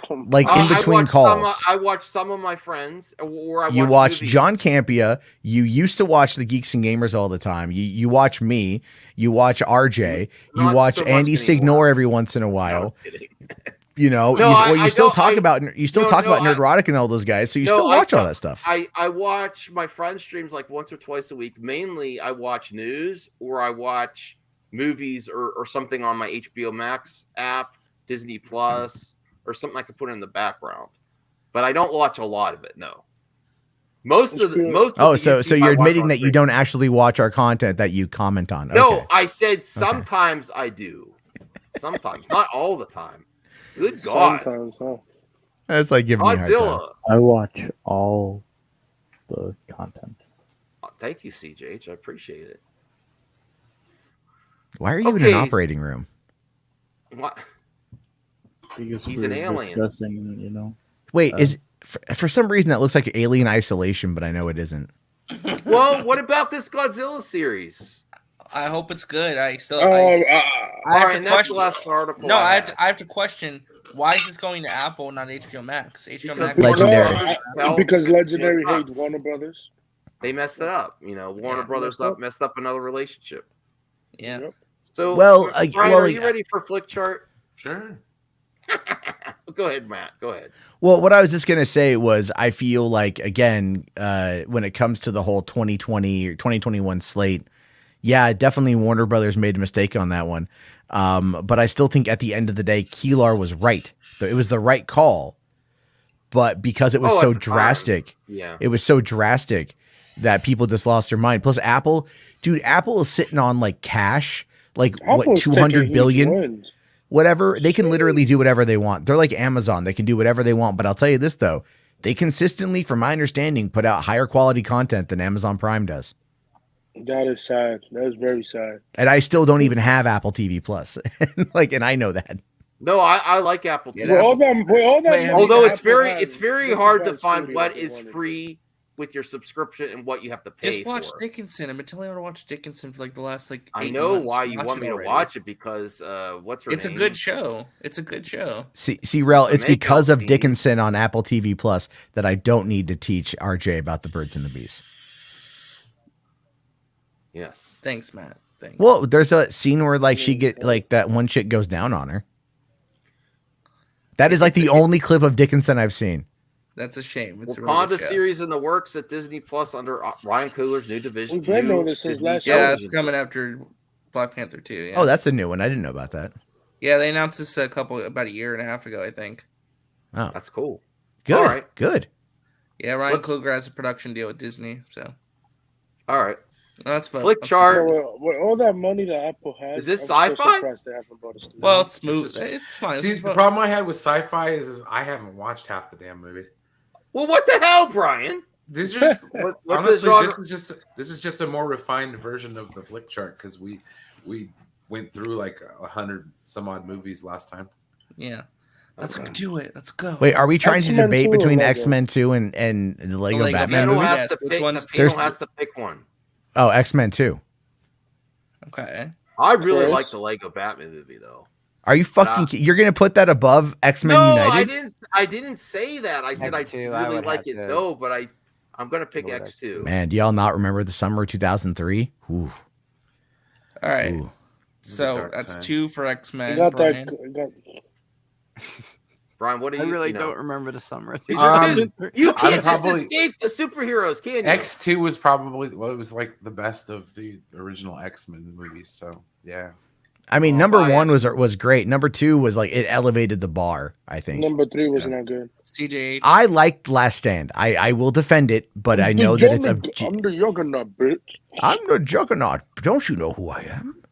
Like in between calls. I watch some of my friends, or you watch John Campia. You used to watch the Geeks and Gamers all the time. You watch me. You watch RJ. You watch Andy Signore every once in a while. You still talk about Nerdrotic and all those guys. So you still watch all that stuff. I watch my friends' streams like once or twice a week. Mainly, I watch news or I watch movies or something on my HBO Max app, Disney Plus. Or something I could put in the background, but I don't watch a lot of it. No, so you're admitting that you don't actually watch our content that you comment on? No, okay. I said sometimes I do. Sometimes, not all the time. Good God, sometimes. Huh? That's like giving me a hard time. I watch all the content. Thank you, CJH. I appreciate it. Why are you in an operating room? What? Because he's we're an alien. Discussing, Wait, is for some reason that looks like Alien Isolation, but I know it isn't. Well, what about this Godzilla series? I hope it's good. I have that's the last article. No, I have to question why is this going to Apple, not HBO Max? HBO Max Legendary. Because Legendary hates Warner Brothers. They messed it up. Warner Brothers messed up another relationship. Yeah. So, Brian, are you ready for Flick Chart? Sure. Go ahead, Matt. Go ahead. Well, what I was just gonna say was I feel like again, when it comes to the whole 2020 or 2021 slate, yeah, definitely Warner Brothers made a mistake on that one. But I still think at the end of the day, Keelar was right. It was the right call. But because it was so drastic, it was so drastic that people just lost their mind. Plus, Apple is sitting on like cash, like Apple's 200 billion. wins. Whatever, they can literally do whatever they want. They're like Amazon. They can do whatever they want. But I'll tell you this, though. They consistently, from my understanding, put out higher quality content than Amazon Prime does. That is sad. That is very sad. And I still don't even have Apple TV Plus. And I know that. No, I like Apple TV. Although it's very hard to find what is free with your subscription and what you have to pay Just watch for. Dickinson. I've been telling you to watch Dickinson for like the last 8 I know months. why you want me to watch it because what's her name? It's a good show. It's a good show. See, Rel, it's because of Dickinson on Apple TV Plus that I don't need to teach RJ about the birds and the bees. Yes. Thanks, Matt. Thanks. Well, there's a scene where like she get like that one chick goes down on her. That is like the only clip of Dickinson I've seen. That's a shame. It's Wakanda series in the works at Disney Plus under Ryan Coogler's new division. We've been knowing this since last year. Yeah, it's coming after Black Panther 2. Yeah. Oh, that's a new one. I didn't know about that. Yeah, they announced this about a year and a half ago, I think. Oh, that's cool. Good. All right. Good. Yeah, Ryan Coogler has a production deal with Disney, so. All right. No, that's fun. Flick chart. With all that money that Apple has, is this I'm sci-fi? surprised they haven't bought a well, it's smooth. It's fine. See, the problem I had with sci-fi is I haven't watched half the damn movie. Well, what the hell, Brian? These are just what's honestly, this is just a more refined version of the flick chart because we went through like 100 some odd movies last time. Yeah. Let's do it. Let's go. Wait, are we trying to debate between X-Men 2 and the Lego Batman movie? Pino has to pick one. Oh, X-Men 2. Okay. I really like the Lego Batman movie though. Are you fucking? You're gonna put that above X-Men United? I didn't say that. I said X2, I really like it though, but I'm gonna pick X2. Man, do y'all not remember the summer of 2003? Ooh. All right. Ooh. So that's 2 for X-Men. Brian, what do you? I really don't remember the summer. You can't just escape the superheroes, can you? X2 was probably it was like the best of the original X-Men movies. So yeah. I mean, number 1 was great. Number 2 was like it elevated the bar. I think. Number 3 was not good. CJ. I liked Last Stand. I will defend it, but I know that it's I'm the juggernaut, bitch. I'm the juggernaut. Don't you know who I am?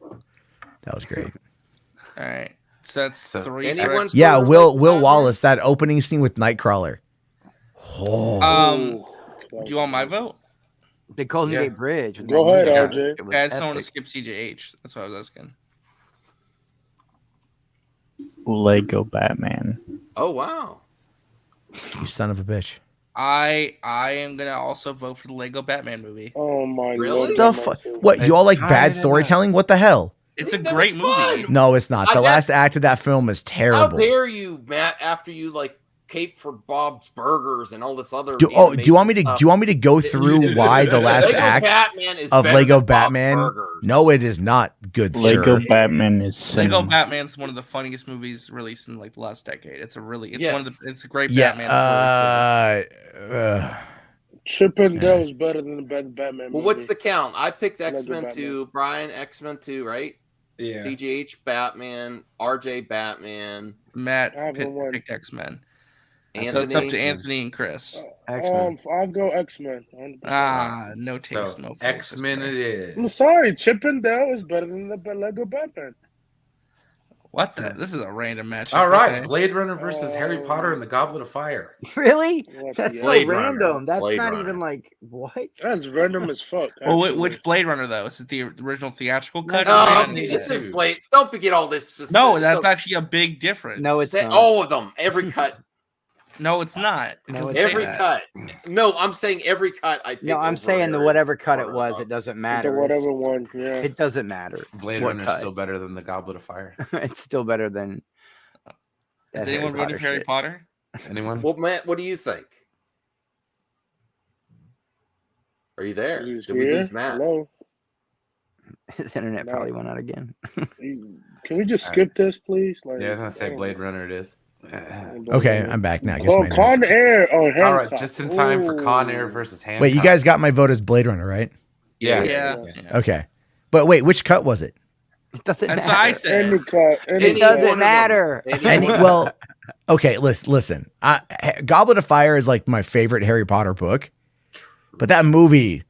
That was great. All right. So that's 3. Yeah, Will Wallace, that opening scene with Nightcrawler. Oh. Do you want my vote? The Golden Gate Bridge. Go ahead, RJ. I just don't want to skip CJH. That's what I was asking. Lego Batman. Oh wow! You son of a bitch! I am gonna also vote for the Lego Batman movie. Oh my really? What you all like bad storytelling? What the hell? It's a great movie. No, it's not. The last act of that film is terrible. How dare you, Matt? After you like cape for Bob's Burgers and all this other. Do you want me to go through why the last act of Lego Batman? No, it is not good. Lego Batman is Lego Batman's one of the funniest movies released in like the last decade. It's one of the. It's a great Batman. Chip and Dale is better than the Batman movie. Well, what's the count? I picked X-Men 2. Brian, X-Men 2, right? Yeah. CGH Batman, RJ Batman, Matt picked X-Men. So it's up to Anthony and Chris. I'll go X-Men. No taste, so no. X-Men it is. I'm sorry, Chip and Dale is better than the Lego Batman. What the? This is a random match. All right, Blade Runner versus Harry Potter and the Goblet of Fire. Really? That's Blade so random. Runner. That's Blade not Runner. even like what? That's random as fuck. Well, which Blade Runner though? Is it the original theatrical cut? This is Blade. Don't forget all this. No, that's actually a big difference. No, it's not. All of them. Every cut. No, it's not. Every cut. No, I'm saying every cut. No, I'm saying the whatever cut it was. It doesn't matter. The whatever one. Yeah. It doesn't matter. Blade Runner is still better than the Goblet of Fire. It's still better than. Is anyone voting for Harry Potter? Anyone? Well, Matt, what do you think? Are you there? Did we lose Matt? Hello. His internet probably went out again. Can we just skip this, please? Like, I was gonna say Blade Runner. It is. Okay, I'm back now. I guess my Con notes- Air or Hancock. All right, just in time for Con Air versus Hancock. Wait, you guys got my vote as Blade Runner, right? Yeah. Okay. But wait, which cut was it? It doesn't That's matter. what I said. Any cut. Any It doesn't cut. matter. Well, okay, listen. Goblet of Fire is like my favorite Harry Potter book, but that movie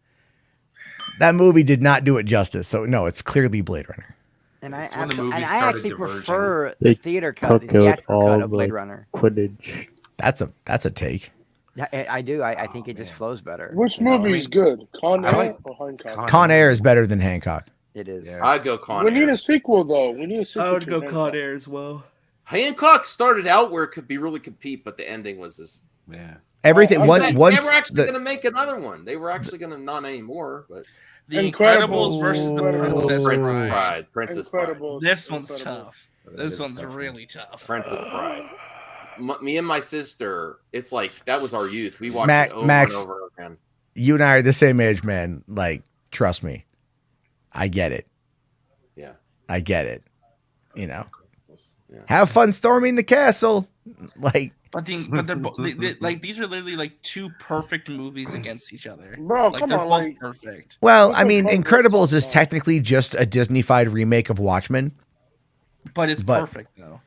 did not do it justice. So no, it's clearly Blade Runner. And I, It's when the movies and I started actually diverging. prefer They the theater cut, the took out theatrical cut all of Blade the Runner. Quidditch. That's a take. Yeah, I do. I think it just flows better. Which you know? movie is good? Con I Air like or Hancock? Con Air is better than Hancock. It is. Yeah. I go Con We need Air. a sequel though. We need a sequel. I would to go Hancock. Con Air as well. Hancock started out where it could be really compete, but the ending was just. Yeah. Everything Oh, once they once were actually the- going to make another one. They were actually going to not anymore, but The Incredibles. Incredibles versus the Incredibles. Princess Princess Bride. Bride. Princess Bride. Incredibles. This one's Incredibles. tough. This one's really tough. Princess Bride. Me and my sister, it's like that was our youth. We watched Max- it over Max- and over again. you and I are the same age, man. Like, trust me. I get it. Yeah. I get it. You know. Yeah. Have fun storming the castle. Like, But they're like these are literally like two perfect movies against each other. Bro, Like come they're on, both like perfect. well, What's I the mean, point of Incredibles this is song? technically just a Disney-fied remake of Watchmen. But it's But- perfect though.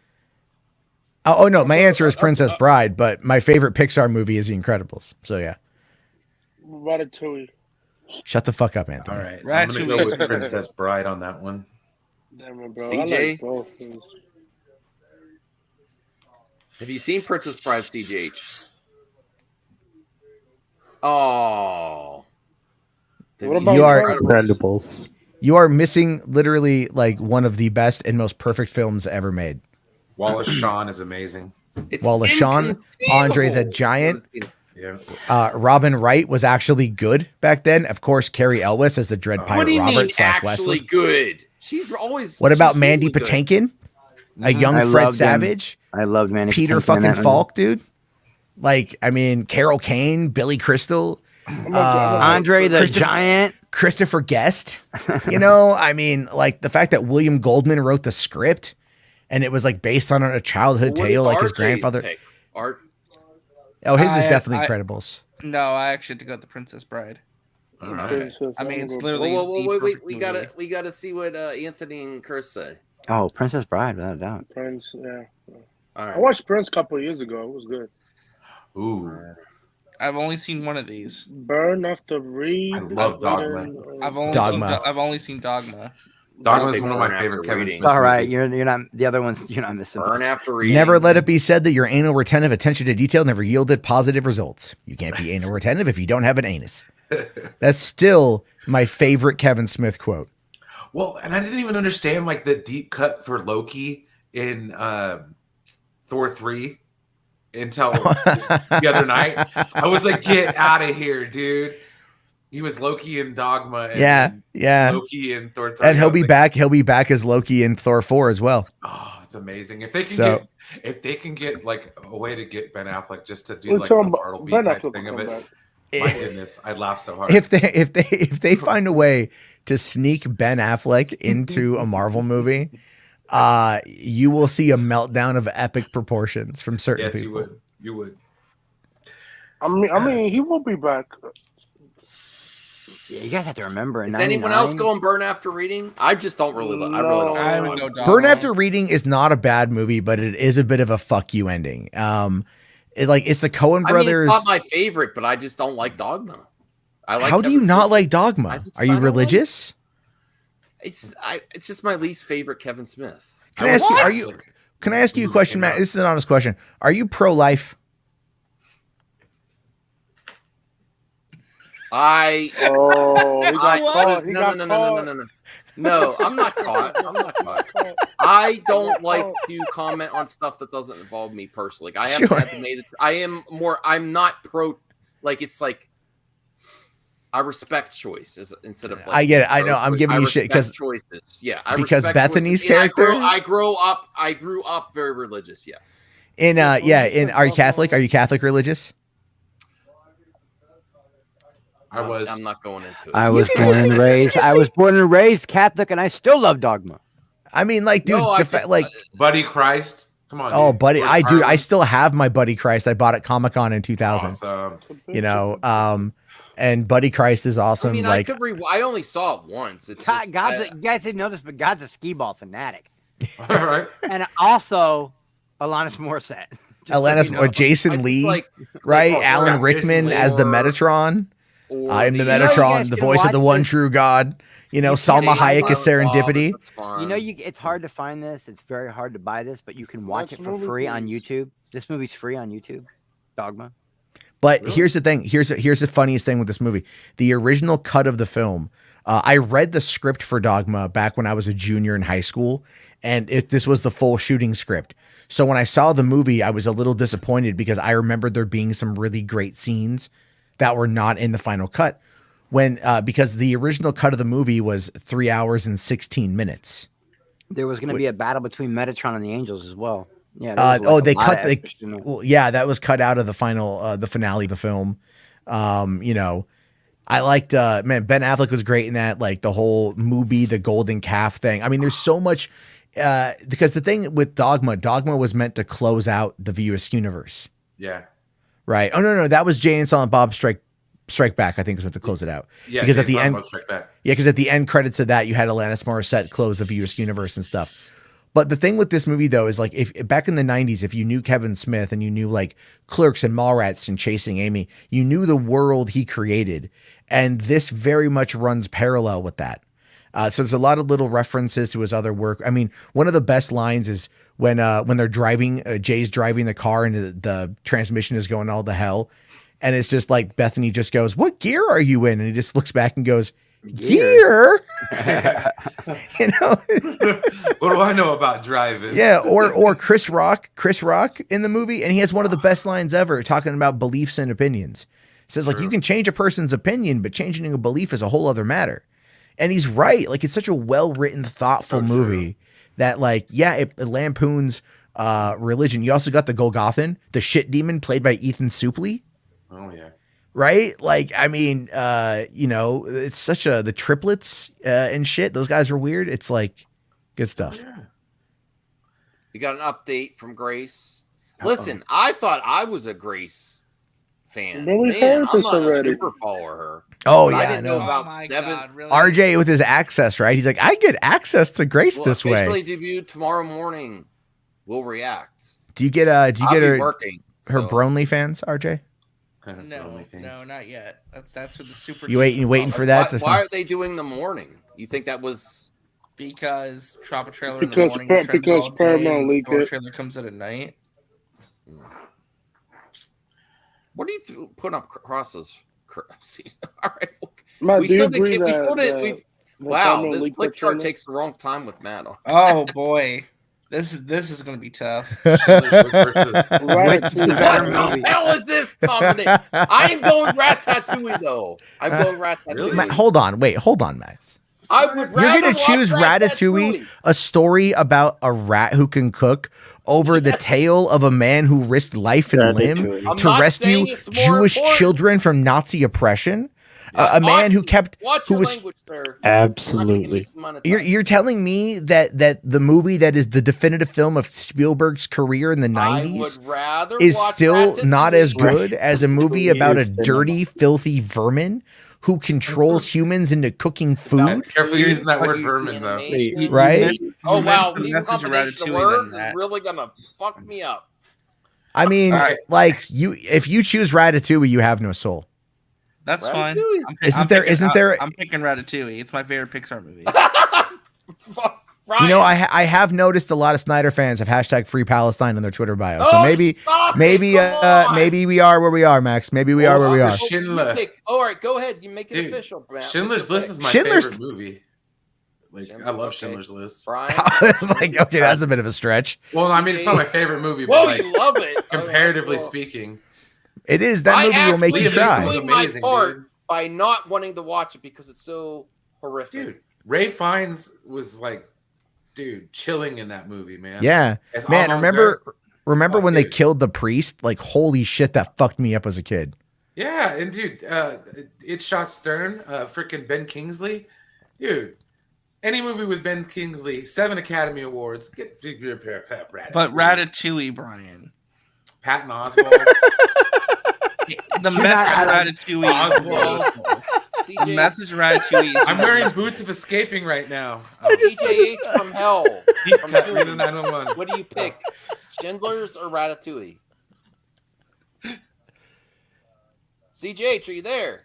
Oh no, my answer is Princess Bride, but my favorite Pixar movie is The Incredibles. So yeah, Ratatouille. shut the fuck up, Anthony. All right. I'm gonna go Ratatouille. with Princess Bride on that one. Damn it, bro. I CJ? like both. Have you seen Princess Bride, CGH? Oh. What about You are- Incredibles. You are missing literally like one of the best and most perfect films ever made. Wallace Shawn is amazing. It's Wallace Shawn, inconceivable. Andre the Giant. Yeah. Robin Wright was actually good back then. Of course, Carrie Elwes as the Dread Pirate What do you Robert mean / actually Wesley. good? She's always. What about she's Mandy really good. Patinkin? A young I Fred loved him. Savage? I loved Manny Peter Patinkin in fucking that one. Falk, dude. Like, I mean, Carol Kane, Billy Crystal, Andre the Christopher- Giant. Christopher Guest. You know, I mean, like the fact that William Goldman wrote the script and it was like based on a childhood What tale, is like his RJ's grandfather. pick? Art. Oh, his is I- definitely I- Incredibles. No, I actually had to go with the Princess Bride. All right. Princess, I mean, it's I'm gonna literally- go Wait, perfect we movie. gotta see what Anthony and Chris say. Oh, Princess Bride, without a doubt. Prince. Yeah. All I right. watched Prince a couple of years ago. It was good. Ooh. I've only seen one of these. Burn After Read. I love Dogma. I've only Dogma. seen I've only seen Dogma. Dogma is They one of my burn favorite after Kevin reading. Smith All right, movies. you're not the other ones. You're not missing. Burn much. after reading. Never let it be said that your anal retentive attention to detail never yielded positive results. You can't be anal retentive if you don't have an anus. That's still my favorite Kevin Smith quote. Well, and I didn't even understand like the deep cut for Loki in Thor 3 until just the other night. I was like, get out of here, dude. He was Loki in Dogma and Yeah. Loki in Thor 3. And I he'll was be like, back. He'll be back as Loki in Thor 4 as well. Oh, it's amazing. If they can So- get like a way to get Ben Affleck just to do We're like a talking about Bartleby Ben type Affleck thing of come it. back. My goodness, I'd laugh so hard. If they find a way to sneak Ben Affleck into a Marvel movie, you will see a meltdown of epic proportions from certain yes, people. you would. I mean, he will be back. Yeah, you guys have to remember. Is anyone else going Burn After Reading? I just don't really. I really don't. I like would go it. Dogma. Burn After Reading is not a bad movie, but it is a bit of a fuck you ending. It's the Coen I mean, brothers. it's not my favorite, but I just don't like Dogma. I like. How do you Kevin not Smith. like Dogma? I just- Are I you don't like religious? It's just my least favorite Kevin Smith. Can I ask you? Can I ask you a question, Matt? This is an honest question. Are you pro-life? Oh, he got caught. He got caught. No, I'm not caught. I'm not caught. I don't like to comment on stuff that doesn't involve me personally. I haven't Sure. had to made it. I'm not pro. Like it's like I respect choices instead of. Like, I get it. I know. I'm giving you shit respect because choices. Yeah, I because respect Bethany's choices. And character- I grew up very religious. Yes. are you Catholic? Are you Catholic religious? I'm not going into it. I was born and raised. I was born and raised Catholic, and I still love Dogma. I mean, like, dude, No, I just- Buddy Christ. Come on. Oh, dude. buddy, George I Carlin. still have my Buddy Christ. I bought at Comic-Con in 2000. Awesome. You know, and Buddy Christ is awesome. I mean, like, I only saw it once. It's just, you guys didn't know this, but God's a skee ball fanatic. All right. And also, Alanis Morissette. Alanis or Jason Lee, right? Alan Rickman as the Metatron. I'm the Metatron, the voice of the one true God. You know, Salma Hayek is Serendipity. You know, it's hard to find this. It's very hard to buy this, but you can watch it for free on YouTube. This movie's free on YouTube. Dogma. But here's the thing. Here's the funniest thing with this movie. The original cut of the film. I read the script for Dogma back when I was a junior in high school, and this was the full shooting script. So when I saw the movie, I was a little disappointed because I remembered there being some really great scenes that were not in the final cut. Because the original cut of the movie was 3 hours and 16 minutes. There was going to be a battle between Metatron and the Angels as well. Yeah. That was cut out of the final, the finale of the film. You know, I liked, Ben Affleck was great in that, like the whole movie, the golden calf thing. I mean, there's so much, because the thing with Dogma was meant to close out the Viewers universe. Yeah. Right. Oh, no, that was Jay and Silent Bob Strike Back, I think is meant to close it out. Yeah. Because at the end, yeah, because at the end credits of that, you had Alanis Morissette close the Viewers universe and stuff. But the thing with this movie, though, is like if back in the 90s, if you knew Kevin Smith and you knew like Clerks and Mallrats and Chasing Amy, you knew the world he created. And this very much runs parallel with that. So there's a lot of little references to his other work. I mean, one of the best lines is when they're driving, Jay's driving the car and the transmission is going all to hell. And it's just like Bethany just goes, "What gear are you in?" And he just looks back and goes, "Gear." You know, what do I know about driving? Yeah, or Chris Rock in the movie, and he has one of the best lines ever talking about beliefs and opinions. It says like you can change a person's opinion, but changing a belief is a whole other matter. And he's right. Like it's such a well-written, thoughtful movie that like, yeah, it lampoons religion. You also got the Golgothan, the shit demon played by Ethan Suplee. Oh yeah. Right? Like, I mean, you know, it's such the triplets and shit. Those guys were weird. It's like good stuff. Oh, yeah. You got an update from Grace. Listen, I thought I was a Grace fan. But we Man, heard I'm this not already. a super follower her. Oh, But yeah. I didn't know no. about seven. God, really? RJ with his access, right? He's like, I get access to Grace this way. Officially debuted tomorrow morning. We'll react. Do you get I'll be her working, her so. Bronley fans, RJ? No, not yet. That's for the super. You waiting for that? Why are they doing the morning? You think that was because drop a trailer in the Because morning. because Paramount leaked or it. trailer comes out at night. What do you put up crosses? All right. Matt, do you agree Wow, this click chart takes the wrong time with Matt. Oh boy, this is gonna be tough. Which is the better What movie? the hell is this combination? I am going Ratatouille though. I'm going Ratatouille. Hold on, Max. I would You're rather gonna choose watch Ratatouille, a story about a rat who can cook, over the tale of a man who risked life and limb I'm to not rescue saying it's more Jewish important. children from Nazi oppression. A man who Watch who your was language there. Absolutely. You're telling me that the movie that is the definitive film of Spielberg's career in the I 90s would rather is watch still not as Ratatouille. good as a movie about a dirty, filthy vermin who controls humans into cooking food? Careful using that word vermin, though. Right? Oh wow, The these message of combination of Ratatouille words than is that. really gonna fuck me up. I mean, All right. like if you choose Ratatouille, you have no soul. That's fine. Ratatouille. Isn't there? I'm picking Ratatouille. It's my favorite Pixar movie. You know, I have noticed a lot of Snyder fans have hashtag Free Palestine on their Twitter bio. So Oh, maybe stop it, maybe come on. maybe we are where we are, Max. Maybe we are where we are. Schindler. All right, go ahead. You make it Dude, official, Matt. Schindler's List is my Schindler's- favorite movie. Like, Schindler, I love okay. Schindler's List. Brian. Like, okay, that's a bit of a stretch. Well, I mean, it's not my favorite movie, Whoa, but like, you love it. comparatively Oh, that's cool. speaking, It is that movie will make you actually cry. was doing my amazing, part dude. by not wanting to watch it because it's so horrific. dude, Ray Fiennes was like, dude, chilling in that movie, man. Yeah, As man. Armand Remember Oh, when they dude. killed the priest? Like, holy shit, that fucked me up as a kid. Yeah, and dude, it shot Stern, freaking Ben Kingsley, dude. Any movie with Ben Kingsley, 7 Academy Awards. Get But Ratatouille, Brian. Patton Oswalt. The message of Ratatouille is Oswald. the message of Ratatouille is I'm wearing boots of escaping right now. CJH from hell. Deep From cut, Dune. read the 911. What do you pick? Schindler's or Ratatouille? CJH, are you there?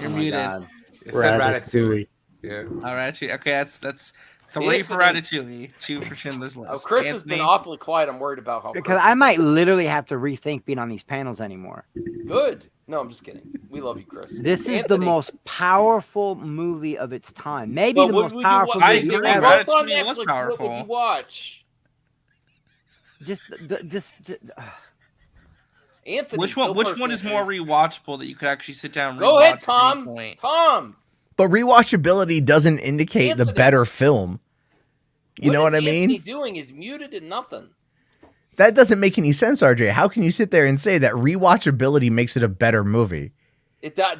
You're muted. God. It said Ratatouille. Yeah. All right, okay, that's 3 for Ratatouille, 2 for Schindler's List. Oh, Chris has been awfully quiet. I'm worried about how. Because Chris I is might doing. literally have to rethink being on these panels anymore. Good. No, I'm just kidding. We love you, Chris. This is the Anthony. most powerful movie of its time. Maybe But the what most would you powerful wa- I movie think If ever. it was on Ratatouille was Netflix, what would powerful. you watch? Just this. Anthony, Which go one first, is Anthony. more rewatchable that you could actually sit down and Go rewatch ahead, at any Tom. point? Tom. But rewatchability doesn't indicate the Anthony. better film. You know what I is mean? Anthony doing? He's muted and nothing. That doesn't make any sense, RJ. How can you sit there and say that rewatchability makes it a better movie?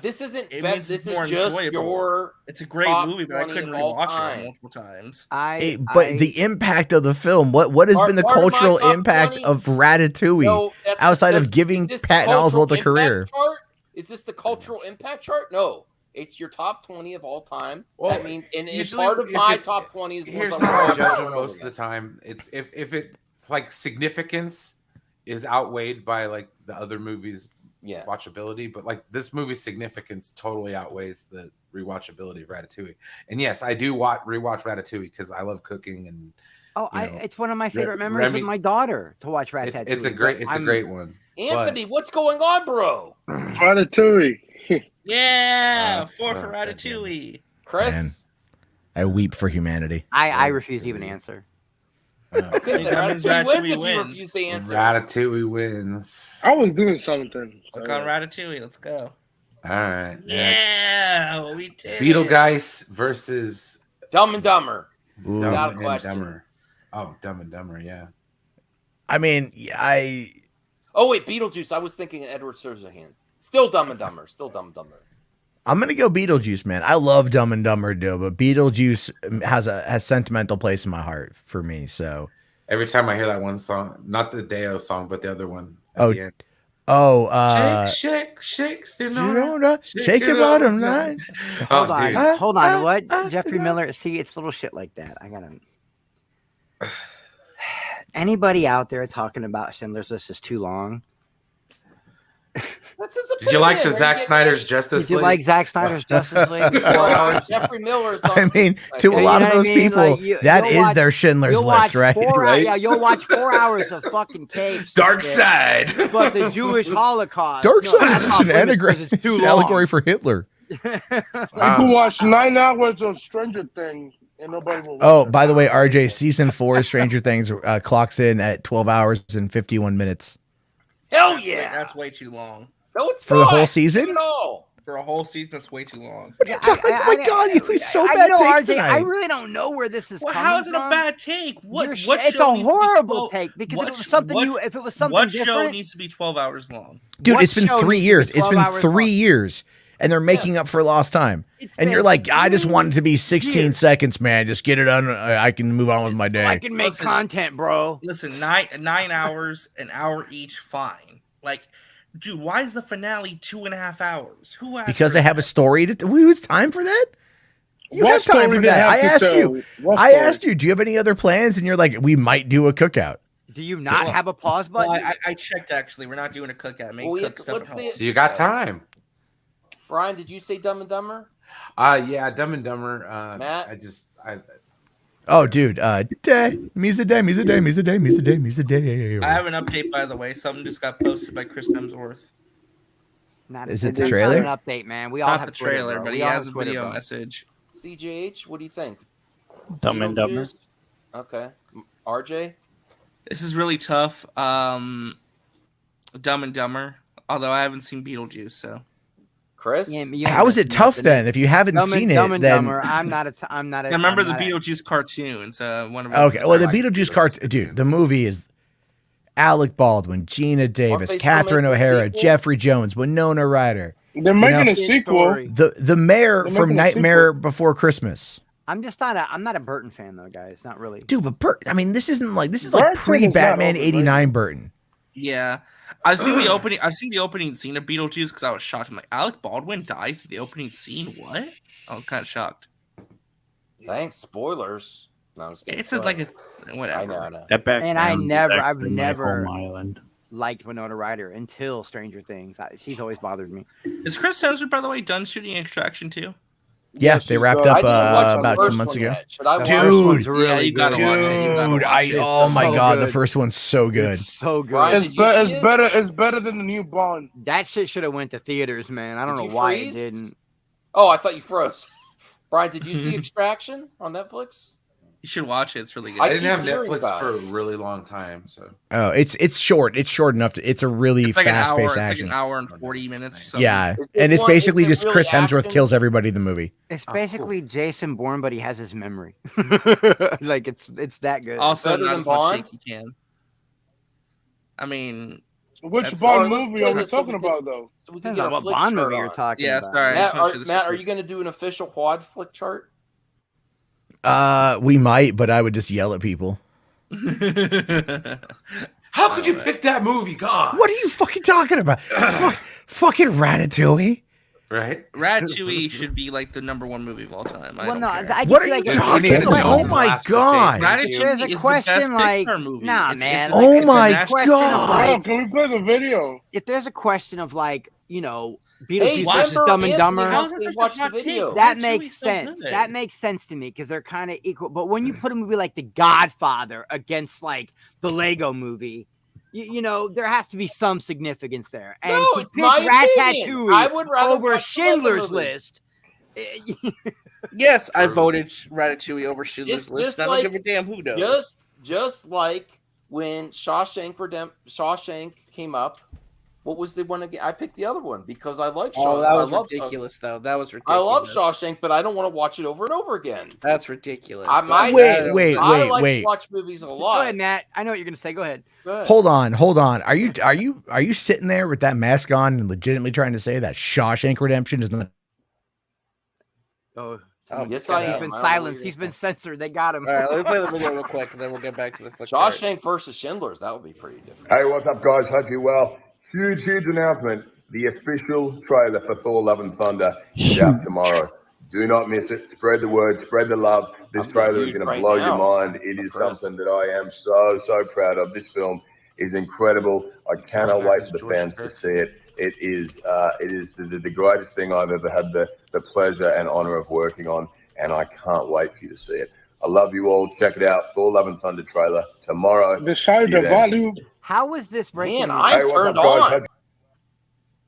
This isn't. It Bet, means this it's more is just enjoyable. your. It's a great top movie, but I 20 couldn't of all rewatch time. it multiple times. But the impact of the film, what has been the Part of my cultural top impact 20? of Ratatouille No, that's- outside does- of giving is this the Patton cultural Oswalt a impact career? chart? Is this the cultural impact chart? No. It's your top 20 of all time. Well, I mean, and it's usually part of if my it's- top 20 is Here's ones how I I'm judge watching them over most of the again. time. It's if it's like significance is outweighed by like the other movies' Yeah. watchability, but like this movie's significance totally outweighs the rewatchability of Ratatouille. And yes, I do rewatch Ratatouille because I love cooking and it's one of my favorite memories Remy- with my daughter to watch Ratatouille. it's a great one. Anthony, what's going on, bro? Ratatouille. Yeah, That's 4 for not that Ratatouille. Chris? Man. I weep for humanity. I refuse to even answer. Okay, then That means Ratatouille wins if Ratatouille you wins. refuse to answer. Ratatouille wins. I was doing something. Look on Ratatouille. Let's go. All right. Next. Yeah, we did. Beetlegeist versus Dumb and Dumber. Ooh. Without Dumb a question. and Dumber. Oh, Dumb and Dumber, yeah. I mean, Oh, wait, Beetlejuice. I was thinking Edward Scissorhands. Still Dumb and Dumber. Still Dumb and Dumber. I'm gonna go Beetlejuice, man. I love Dumb and Dumber, but Beetlejuice has sentimental place in my heart for me. So Every time I hear that one song, not the Deo song, but the other one. At the end. Shake, Sonora, shake your bottom line. Hold Oh, on, dude. hold on. What? Jeffrey Miller? See, it's little shit like that. I gotta. Anybody out there talking about Schindler's List is too long? That's his opinion. Did you like the Are Zack getting Snyder's it? Justice Did you League? like Zack Snyder's Justice League? 4 hours. Jeffrey Miller is not. I mean, to a You lot know of what I those mean? people, Like, that you'll is watch- their Schindler's You'll watch List, right? 4 Right? Yeah, you'll watch 4 hours of fucking capes. Dark and shit. Side. But the Jewish Holocaust. Dark no, Side that's is off an limits anagram, 'cause it's too an long. allegory for Hitler. I could watch 9 hours of Stranger Things and nobody will. Oh, watch it. by the way, RJ, season 4 of Stranger Things clocks in at 12 hours and 51 minutes. Hell Wait, yeah. that's way too long. No, it's For the not. whole season? No. For a whole season, that's way too long. Yeah, Oh my God, you leave so bad know, takes RJ, I tonight. really don't know where this is Well, coming how is it a from. bad take? What It's show a needs to be horrible 12 take because if what it was sh- something what- if it was something What show different, needs to be 12 hours long? Dude, What it's been show 3 needs to be years. It's 12 been hours 3 long? years. And they're making up for lost time. It's And been you're like, I just 3 want it to be 16 years. seconds, man. Just get it done. I can move on with my I day. can make Listen. content, bro. Listen, 9 hours, an hour each, fine. Like, dude, why is the finale 2.5 hours? Who asked? Because for they have a that? story to who's time for that? You What have time story for they that. I have to asked tell? you. What I story? asked you, do you have any other plans? And you're like, we might do a cookout. Do you not Well, have a pause Well, button? I checked actually. We're not doing a cookout. Make Well, cook stuff what's at the- home. So you got time. Brian, did you say Dumb and Dumber? Yeah, Dumb and Dumber. Matt? I Oh, dude. Day. Me's a day. Me's a day. Me's a day. Me's a day. Me's a day. I have an update, by the way. Something just got posted by Chris Hemsworth. Is it the That's trailer? not an update, man. We all Not have the Twitter, trailer, bro. but We he all has have a Twitter, video bro. message. CJH, what do you think? Dumb and Dumber. Beetlejuice? Okay. RJ? This is really tough. Dumb and Dumber. Although I haven't seen Beetlejuice, so Chris? Yeah, you How is it ain't tough nothing. then? If you haven't Dumb seen and, Dumb it, and then Dumber. I'm not a. I remember I'm the not a- Beetlejuice cartoons. One of okay. Well, the I like Beetlejuice cartoon, dude. The movie is Alec Baldwin, Gina Davis, they still Catherine making a O'Hara, sequel? Jeffrey Jones, Winona Ryder. They're making know? a sequel. Story. The mayor They're from making a Nightmare Before Christmas. I'm not a Burton fan though, guys. Not really. Dude, but I mean, this is like Burton is not pre-Batman overrated. '89 Burton. Yeah, I've seen the opening. I've seen the opening scene of Beetlejuice because I was shocked. I'm like, Alec Baldwin dies in the opening scene. What? I was kind of shocked. Thanks, spoilers. No, I'm just kidding. It's Go like ahead. whatever. I know. That And I've background is never my home island. liked Winona Ryder until Stranger Things. She's always bothered me. Is Chris Hemsworth, by the way, done shooting Extraction too? Yeah, Yes, they he's wrapped done. up I didn't watch the about 2 first months one ago. yet. Should I The watch first Dude, one's Yeah, really you gotta good. watch it. You gotta Dude, watch it. oh my so god, the good. first one's so good. It's so good. Brian, It's, did you see it's it? better. It's better than the new Bond. That shit should have went to theaters, man. I don't Did know you why freeze? it didn't. Oh, I thought you froze. Brian, did you see Extraction on Netflix? You should watch it. It's really good. I I didn't keep have hearing Netflix about for a it. really long time, so Oh, it's short. It's short enough to. It's a really It's like an hour. fast-paced It's like action. an hour and 40 Nice, minutes or nice. something. Yeah, Is it and it's one- is basically it just really Chris Hemsworth action? kills everybody in the movie. It's Oh, basically Jason Bourne, but he has his memory. Like it's that good. Also, Better not than as much Bond? shaky can. I mean, Which That's- Bond Alright, let's movie play are we this so talking we can- about though? So we can Depends get on a what flick Bond chart movie you're on. talking yeah, about. sorry. I Matt, just wanna show this Matt, are quick. you going to do an official quad flick chart? We might, but I would just yell at people. how could you Alright. pick that movie? God, What are you fucking talking about? Fucking Ratatouille. right? Ratatouille should be like the #1 movie of all time. I Well, don't no, care. I What just are like you if- talking Indiana about? Jones Oh and the my Last Crusade. god! Ratatouille There's a is question the best like- Pixar movie. nah, It's man. a- Oh it's a my national- question of, God. like, Oh, can we play the video? if there's a question of like, Hey, Beetlejuice why versus Dumb and Dumber, How is that They such a watch the hot take? video. that Ratatouille's makes so sense. good. That makes sense to me because they're kind of equal. But when you put a movie like The Godfather against like the Lego movie, you know there has to be some significance there. And No, to it's pick my opinion. Ratatouille I would rather over watch the Lego Schindler's movie. List. Yes, I True. voted Ratatouille over Schindler's Just List. I like- don't give a damn who knows. Just like when Shawshank came up, what was the one again? I picked the other one because I like Shawshank. Oh, that was I love ridiculous, though. That was I ridiculous. love Shawshank, but I don't want to watch it over and over again. That's ridiculous. I might- Wait. I like to watch movies a Go lot. ahead, Matt. I know what you're gonna say. Go ahead. Go ahead. Hold on. Are you sitting there with that mask on and legitimately trying to say that Shawshank Redemption is not? Oh, Yes, I he's am. been I don't silenced. believe He's it. been censored. They got him. All right, let me play the video real quick, and then we'll get back to the flick chart. Shawshank versus Schindler's. That would be pretty different. Hey, what's up, guys? Hope you're well. Huge announcement. The official trailer for Thor: Love and Thunder is out tomorrow. Do not miss it. Spread the word. Spread the love. This I'm trailer is huge going to right blow now. your mind. It is Impressed. something that I am so proud of. This film is incredible. I cannot wait for the fans to see it. It is the greatest thing I've ever had the pleasure and honor of working on, and I can't wait for you to see it. I love you all. Check it out. Thor: Love and Thunder trailer tomorrow. Decide See you the then. value. How was this breaking Man, news? I'm Hey, what's turned up, guys? on. Hope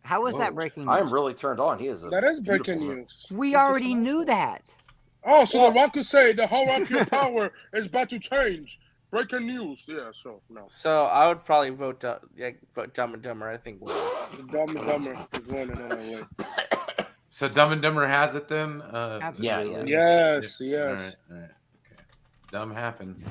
How was that Whoa. breaking news? I am really turned on. He is. That is breaking news. We already knew that. Oh, so the Rock could say the hierarchy of power is about to change. Breaking news. Yeah, so no. So I would probably vote Dumb and Dumber. I think. The Dumb and Dumber is winning on that way. So Dumb and Dumber has it then. Absolutely. Yes, All yes. right. Okay. Dumb happens.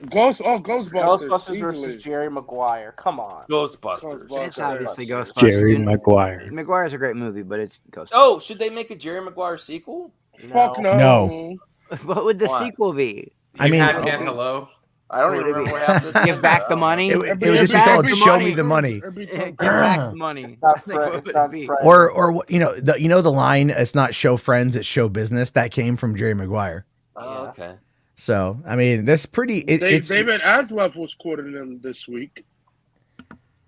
Ghostbusters. Ghostbusters easily. versus Jerry Maguire. Come on. Ghostbusters. It's obviously Ghostbusters. Jerry You know, Maguire. Maguire's a great movie, but it's Ghostbusters. Oh, should they make a Jerry Maguire sequel? Fuck no. No. What would the Why? sequel be? I You mean- had Ken Hello. I don't even remember what happened. at the Give end back of the that. money. It would It'd just be back called the "Show money. Me the Money," It'd be Give tough. back the money. Not Like, what it's would not it be? Fred. or the line. It's not show friends, it's show business. That came from Jerry Maguire. Oh, okay. So I mean, that's pretty. It's David Asleff was quoting him this week.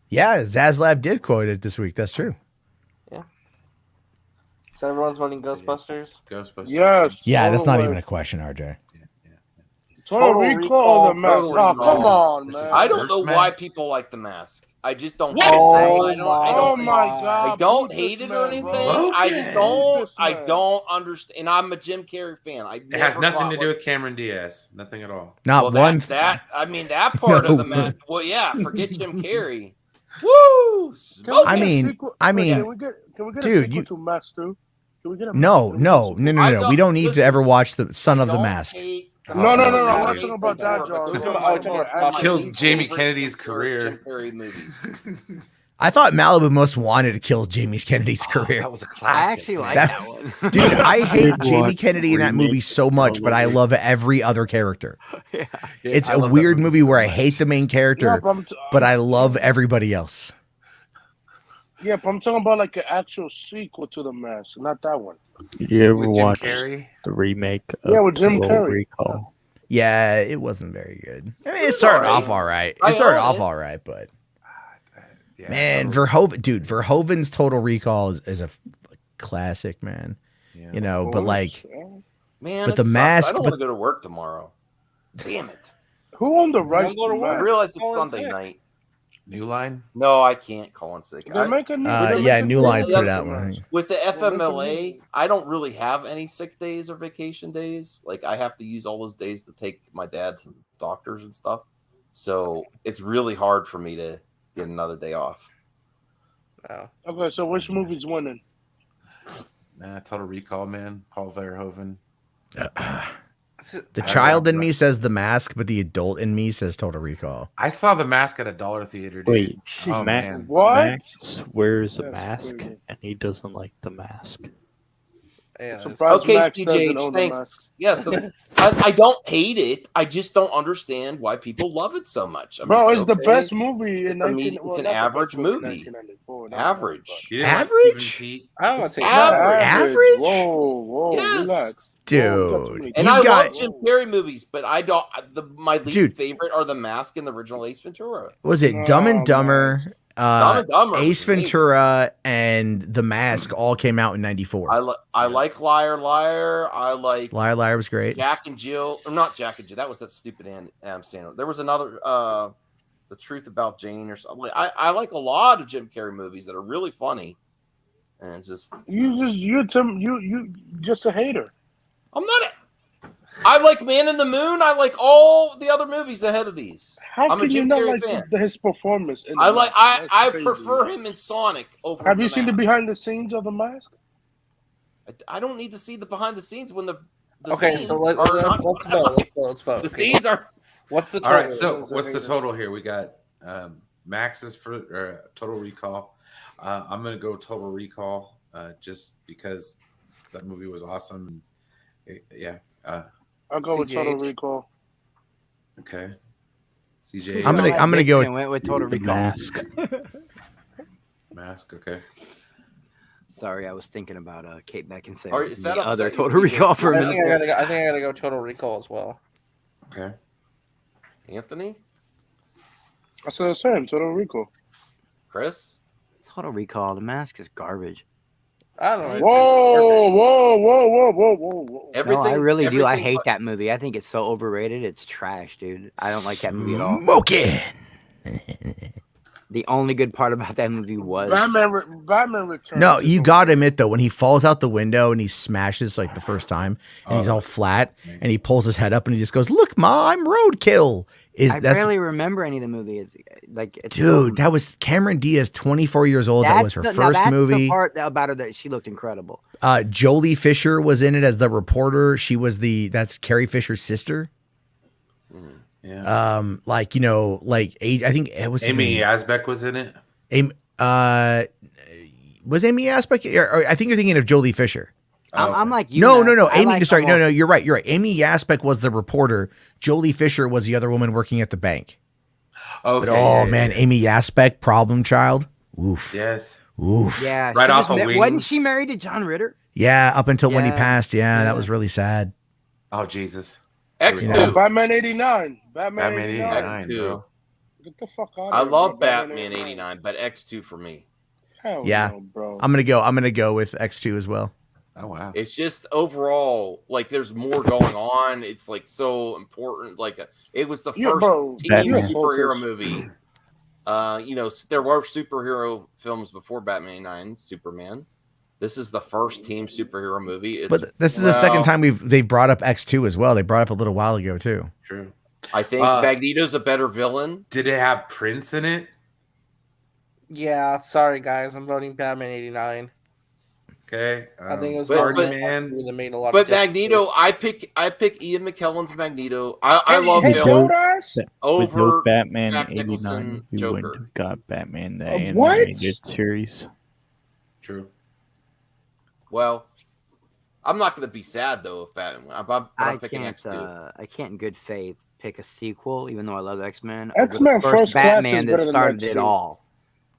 yeah. Zaslav did quote it this week. That's true. So everyone's voting Ghostbusters. Ghostbusters. Yes. Yeah, that's not Total even a question, RJ. Total Total Recall, the Recall, mess. Total Oh, Recall. come on, man. I don't know First why Mask. people like the mask. I just don't. What? get it. Oh I don't. Oh my God! I don't Boot hate this it or man, anything. bro. I just Okay. don't. This I man. don't understand. And I'm a Jim Carrey fan. It has nothing to do with Cameron Diaz. Nothing at all. Not one. I mean that part of the No. match. Well, yeah. Forget Jim Carrey. Woo! Can we I get a mean- sequel- I mean- can we get dude, a sequel you- to Mask 2? Can we get a No, Mask 2? no. I We don't need listen, to ever watch the Son of the Don't Mask. hate- No, no, no, no. I I'm hate not talking about that, Those John. are Oh, my it's favorite- about my Killed least Jamie favorite Kennedy's Jim career. Carrey movies. I thought Malibu Most Wanted killed Jamie Kennedy's career. That was a I classic. actually like That- that one. Dude, I hate Rewatch Jamie Kennedy in that movie remake so much, but I movie. love every other character. Yeah. It's I a love that weird movie so where I much. hate the main Yeah, character, but I love everybody else. Yeah, but I'm talking about like an actual sequel to The Mask, not that one. Did you ever With Jim watch Carrey. the remake of Yeah, with Jim Total Carrey. Recall? Yeah, it wasn't very good. I mean, it was started alright. off all right. I It started own off it. all right, but Yeah, man, Total- Verhoeven's Total Recall is a classic, man. yeah. You know, but like, Man, But it the sucks. mask- I don't but- want to go to work tomorrow. Damn it. Who owned the rights go to to work. I Mask? realize it's Oh, Sunday sick. night. New Line. No, I can't call in sick. They make a new. they yeah, make a New new Line put put it Mask. out. I think. With the make a FMLA, new- I don't really have any sick days or vacation days. Like I have to use all those days to take my dad to the doctors and stuff. So it's really hard for me to get another day off. Wow. Okay, so which movie's winning? Nah, Total Recall, man. Paul Verhoeven. The child in me says The Mask, but the adult in me says Total Recall. I saw The Mask at a dollar theater. Dude. Wait, Oh, Mac, man. What? Max wears a That's mask crazy. and he doesn't like the mask. Yeah, Surprise. that's- Okay, Max doesn't CJ, own the thanks. mask. Yes, I don't hate it. I just don't understand why people love it so much. I'm Bro, just it's like, the okay, best movie in It's a 19. it's well, an not the best average movie in movie. 1994, no, Average. You didn't like Average? Even Pete? I don't want It's to take average. that. Average? Whoa, Yes. relax. Dude. And You I got- love Jim Carrey movies, but I don't. My least Dude. favorite are The Mask and the original Ace Ventura. Was it No, Dumb and man. Dumber, Dumb and Dumber Ace was amazing. Ventura, and The Mask all came out in '94. I like Liar Liar. I like Liar Liar was great. Jack and Jill. Or not Jack and Jill. That was that stupid Adam Sandler. There was another. The Truth About Jane or something. I like a lot of Jim Carrey movies that are really funny, and it's just You just a hater. I'm not. I like Man in the Moon. I like all the other movies ahead of these. How I'm a can you Jim not Carrey like fan. his performance? In I The like. Mask? That's I crazy. prefer him in Sonic over. Have you The seen the Mask. behind the scenes of The Mask? I don't need to see the behind the scenes when the Okay, scenes so let's are not- let's vote. The scenes are. What's the All total? right, so what's the total here? We got Max's for Total Recall. I'm gonna go Total Recall just because that movie was awesome. Yeah. I'll go with Total CGH. Recall. Okay. CJ. I'm gonna go with Went with Total The Recall. mask. Mask. Okay. Sorry, I was thinking about Kate Beckinsale. Or is that the other upset you, Total Steve? Recall for a I minute. think I gotta go Total Recall as well. Okay. Anthony, I said the same. Total Recall. Chris. Total Recall. The Mask is garbage. I don't know. Whoa. Everything. No, I really do. I everything hate but- that movie. I think it's so overrated. It's trash, dude. I don't like that movie at all. Smoking. The only good part about that movie was Batman Returns. No, you got to admit though, when he falls out the window and he smashes like the first time, and he's all flat, and he pulls his head up and he just goes, "Look, Ma, I'm roadkill." I barely remember any of the movie. It's like it's Dude, that was Cameron Diaz, 24 years old. That was her now first that's movie. The part about her that she looked incredible. Jolie Fisher was in it as the reporter. She was that's Carrie Fisher's sister. Yeah. Like, you know, like I think it was Amy Asbeck was in it. Was Amy Asbeck? Or I think you're thinking of Jolie Fisher. I'm like you. No. I Amy, like sorry, them all. no. You're right. Amy Asbeck was the reporter. Jolie Fisher was the other woman working at the bank. Okay. But, man, Amy Asbeck, problem child. Oof. Yes. Oof. Yeah, Right she off was of Wasn't Wings. she married to John Ritter? Yeah, up until when he Yeah. passed. Yeah, Yeah. that was really sad. Oh Jesus. X2. Yeah. Batman 89. Batman 89, X2. bro. Get the fuck out of I here. love bro. Batman 89, but X2 for me. Hell Yeah. no, bro. I'm gonna go with X2 as well. Oh wow. It's just overall like there's more going on. It's like so important. Like it was the Yeah, first bro. teen Batman. superhero movie. You know, there were superhero films before Batman 89, Superman. This is the first team superhero movie. It's, But this is the second time they brought up X2 as well. They brought up a little while ago too. True. I think Magneto's a better villain. Did it have Prince in it? Yeah, sorry guys, I'm voting Batman 89. Okay. I think it was but- Man that made a lot. But of difference. Magneto, I pick Ian McKellen's Magneto. I love Hey, him showed us? With over no Batman Jack 89, Nicholson we Joker. wouldn't have got Batman the What? animated series. True. Well, I'm not going to be sad though if Batman. I'm picking X2. I can't in good faith pick a sequel, even though I love X-Men. X-Men First Class is Batman that better than started X2. it all.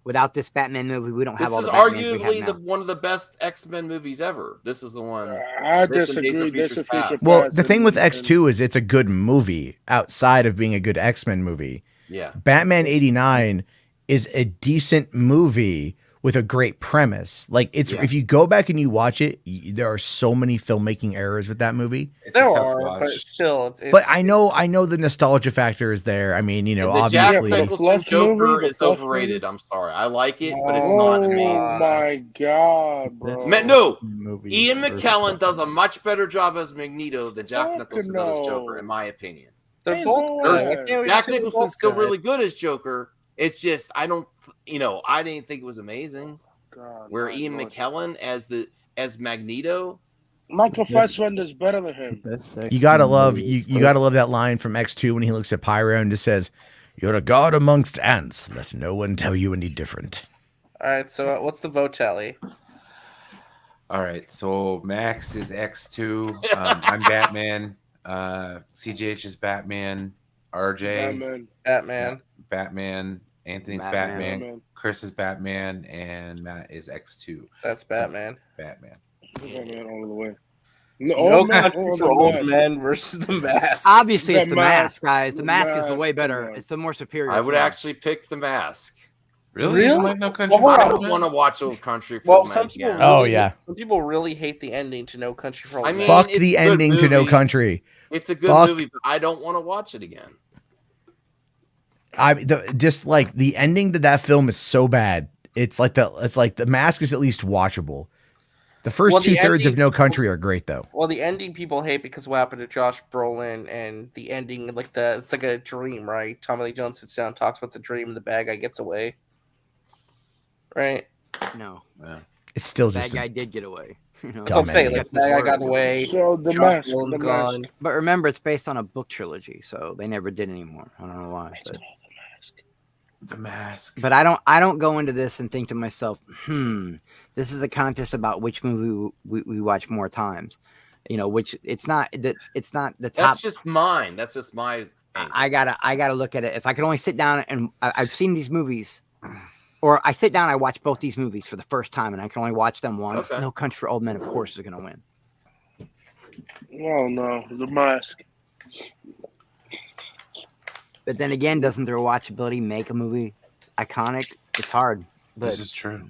Without this Batman movie, we don't have This all is the Batmans we have arguably now. one of the best X-Men movies ever. This is the one. I This and Days disagree. of This Future is Future Past. Well, Past the thing with and- X2 is it's a good movie outside of being a good X-Men movie. Yeah. Batman 89 is a decent movie with a great premise. Like it's Yeah. if you go back and you watch it, there are so many filmmaking errors with that movie. It's There a tough are, watch. but still, it's, But I know the nostalgia factor is there. I mean, you know, And the Jack obviously. Yeah, Nicholson Flush Joker movie, the is Flush overrated. movie. I'm sorry. I like it, but it's Oh not amazing. my god, bro! No, Movies Ian versus McKellen does a Batman. much better job as Magneto than Jack Fuck Nicholson does as Joker, no. in my opinion. they're Hey, both so good. what? I can't really Jack say they're Nicholson's both still good. really good as Joker. It's just I didn't think it was amazing. God, Where my Ian Lord. McKellen as Magneto, Michael Yes. Fassbender's better than him. Best You gotta X-Men love movie you is gotta first. love that line from X2 when he looks at Pyro and just says, "You're a god amongst ants. Let no one tell you any different." All right, so what's the vote tally? All right. So Max is X2. I'm Batman. CGH is Batman. RJ Batman. Batman. Anthony's Batman. Batman. Batman. Chris is Batman, and Matt is X2. That's Batman. Batman. Batman all the way. No Old Man Country or for The Old Mask? Men versus the Mask. Obviously, The it's the Mask. mask, guys. The The mask is the way Mask, better. come on. It's the more superior. I would film. actually pick The Mask. Really? You don't Really? like No Country Well, for I Old don't Men? want to watch Old Country for Well, Old Men some people again. Oh, really, yeah. some people really hate the ending to No Country for Old I Men. mean, Fuck it's the a good ending to No movie. Country. It's a good Fuck. movie, but I don't want to watch it again. Just like the ending to that film is so bad. It's like the mask is at least watchable. The first Well, the 2/3 of ending- No Country are great though. Well, the ending people hate because what happened to Josh Brolin, and the ending, it's like a dream, right? Tommy Lee Jones sits down, talks about the dream, and the bad guy gets away, right? No, Yeah. It's still bad just guy did get away. You know? Dumb So I'm saying, ending. like, the bad guy got away. So the Josh mask. Brolin's The gone. mask. But remember, it's based on a book trilogy, so they never did anymore. I don't know why. The Mask. But I don't go into this and think to myself, this is a contest about which movie we watch more times. You know, which it's not the top. That's just mine. That's just my thing. I gotta look at it. If I could only sit down and I've seen these movies, or I sit down, I watch both these movies for the first time, and I can only watch them once. Okay. No Country for Old Men, of course, is gonna win. Oh no, the mask. But then again, doesn't their watchability make a movie iconic? It's hard, This is true.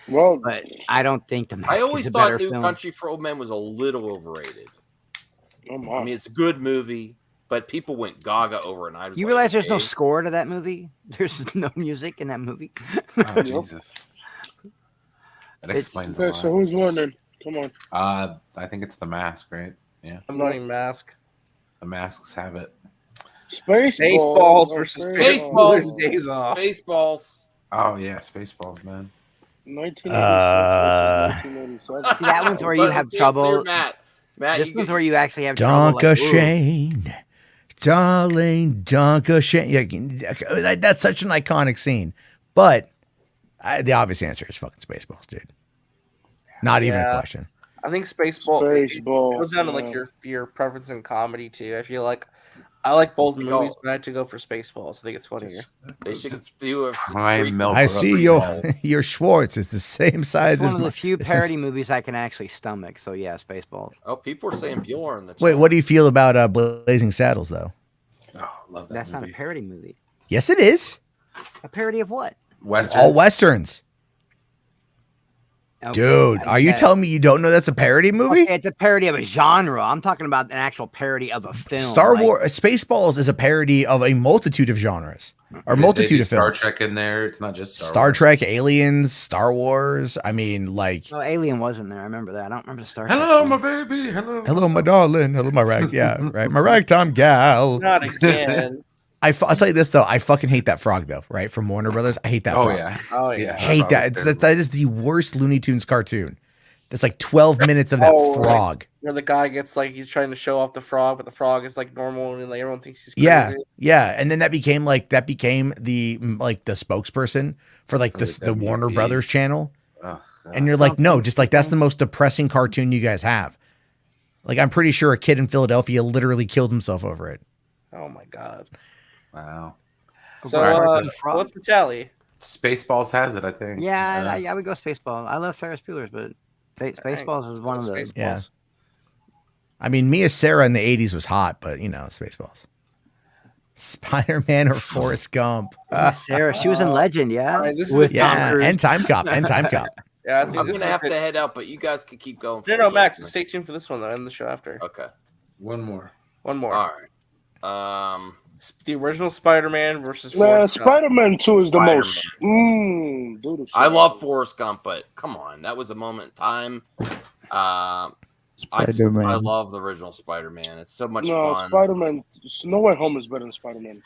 Well, but I don't think the Mask I is always a thought better New film. Country for Old Men was a little overrated. oh my. I mean, it's a good movie, but people went gaga over it. And I was You like, realize there's no okay. score to that movie? There's no music in that movie. Oh, Jesus. That It's- explains a Okay, lot. so who's winning? Come on. I think it's The Mask, right? Yeah. I'm voting Mask. The Masks have it. Spaceballs versus Spaceballs. Spaceballs. Days off. Spaceballs. Oh, yeah. Spaceballs, man. 1986 versus 1987. See, that one's where you Let's have see trouble. Matt. Matt, This you one's get- where you actually have trouble. Donka Like, ooh. Shane, darling, Donka Shane. Yeah, that's such an iconic scene. But the obvious answer is fucking Spaceballs, dude. Not even a Yeah. question. I think Spaceballs. It Spaceballs. goes down to like yeah. your preference in comedy too. I feel like I like both Go. movies, but I had to go for Spaceballs. I think it's funnier. They should do a Prime Mel I Brooks. see your Schwartz is the same size It's one as of the my. few this is- parody movies I can actually stomach. So yeah, Spaceballs. Oh, people are saying Bjorn. The Wait, what do you feel about Blazing Saddles, though? Oh, love that That's not movie. a parody movie. Yes, it is. A parody of what? Westerns. All westerns. Okay, Dude, I are you get it. telling me you don't know that's a parody movie? Okay, it's a parody of a genre. I'm talking about an actual parody of a film. Star like- Wars Spaceballs is a parody of a multitude of genres or They multitude do of Star films. Trek in there. It's not just Star Star Wars. Trek, Aliens, Star Wars. I mean, like, No, Alien wasn't there. I remember that. I don't remember the Star Trek Hello, one. my baby. Hello. hello, my darling. Hello, my rag. Yeah, right. My ragtime gal. Not again. I'll tell you this, though. I fucking hate that frog, though, right? From Warner Brothers. I hate that Oh frog. yeah. Oh yeah. Hate that. That That is the worst Looney Tunes cartoon. That's like 12 minutes of that frog. You know, the guy gets like he's trying to show off the frog, but the frog is like normal, and like everyone thinks he's crazy. Yeah, and then that became the spokesperson for like the Warner Brothers channel. And you're like, no, just like that's the most depressing cartoon you guys have. Like, I'm pretty sure a kid in Philadelphia literally killed himself over it. Oh my god! Wow. So what's the tally? Spaceballs has it, I think. Yeah, I would go Spaceballs. I love Ferris Bueller's, but Spaceballs is one of the. Yeah. I mean, Mia Sarah in the 80s was hot, but you know, Spaceballs. Spider-Man or Forrest Gump? Sarah, she was in Legend, yeah. Right, and Time Cop. Yeah, I think I'm gonna have to head out, but you guys could keep going. No, Max, stay tuned for this one. Though, end the show after. Okay. One more. All right. The original Spider-Man versus Forrest Gump. Spider-Man 2 is the most. I love Forrest Gump, but come on, that was a moment in time. I love the original Spider-Man. It's so much fun. Spider-Man. No Way Home is better than Spider-Man.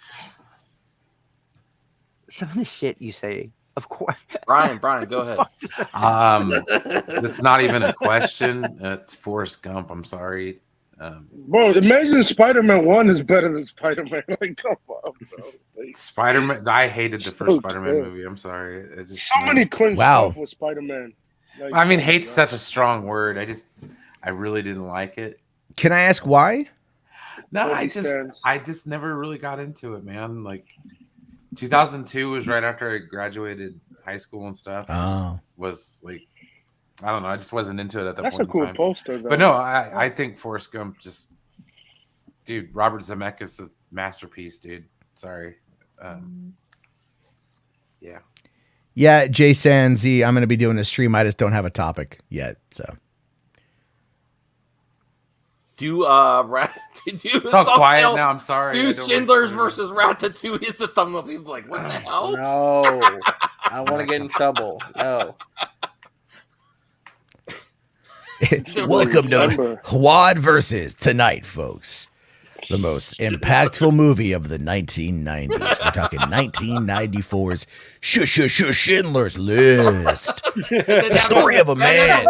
Some of the shit you say. Of course. Brian, go ahead. It's not even a question. It's Forrest Gump. I'm sorry. Bro, Amazing Spider-Man 1 is better than Spider-Man. Like, come on, bro. Like, Spider-Man. I hated the first Spider-Man movie. I'm sorry. It's just, many cringe stuff with Spider-Man. Like, I mean, hate's such a strong word. I really didn't like it. Can I ask why? No, I just never really got into it, man. Like 2002 was right after I graduated high school and stuff. Was like, I don't know. I just wasn't into it at that point. That's a cool poster, though. But no, I think Forrest Gump dude, Robert Zemeckis is a masterpiece, dude. Sorry. Yeah. Yeah, Jay Sanzi, I'm going to be doing a stream. I just don't have a topic yet, so. Do it's all quiet now. I'm sorry. Do Schindler's versus Ratatouille is the thumbnail. People like, what the hell? No, I want to get in trouble. No. Welcome to Quad versus tonight, folks. The most impactful movie of the 1990s. We're talking 1994's Schindler's List. The story of a man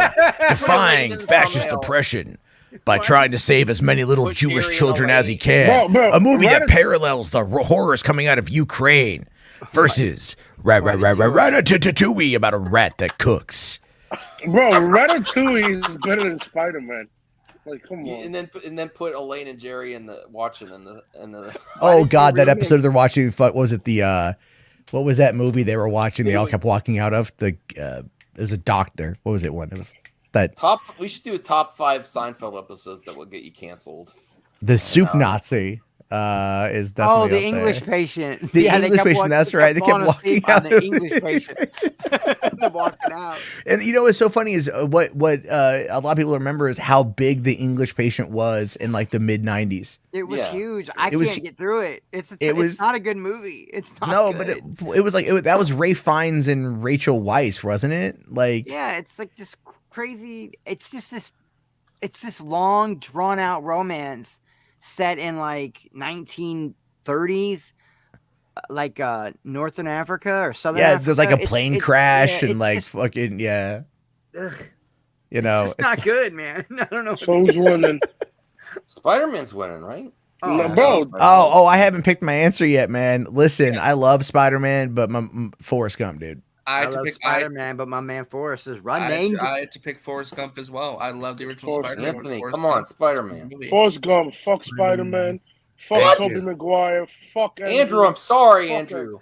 defying fascist oppression by trying to save as many little Jewish children as he can. A movie that parallels the horrors coming out of Ukraine versus Ratatouille about a rat that cooks. Bro, Ratatouille is better than Spider-Man. Like, come on. And then put Elaine and Jerry in the watching in the. Oh God, that episode they're watching. What was it? What was that movie they were watching? They all kept walking out of the. It was a doctor. What was it? It was that We should do a top 5 Seinfeld episodes that will get you canceled. The Soup Nazi. Is definitely the English patient. The English patient. That's right. They kept walking out. The English patient. They're walking out. And you know what's so funny is what a lot of people remember is how big the English patient was in like the mid 90s. It was huge. I can't get through it. It's not a good movie. It's not. But it was like that was Ray Fiennes and Rachel Weisz, wasn't it? Like it's like this crazy. It's this long drawn out romance set in like 1930s, like Northern Africa or Southern Africa. There's like a plane crash and like fucking you know, it's not good, man. I don't know. So who's winning? Spider-Man's winning, right? Bro. I haven't picked my answer yet, man. Listen, I love Spider-Man, but my Forrest Gump, dude. I love Spider-Man, but my man Forrest is running. I had to pick Forrest Gump as well. I love the original Spider-Man. Anthony, come on, Spider-Man. Forrest Gump, fuck Spider-Man, fuck Tobey Maguire, fuck Andrew. I'm sorry, Andrew.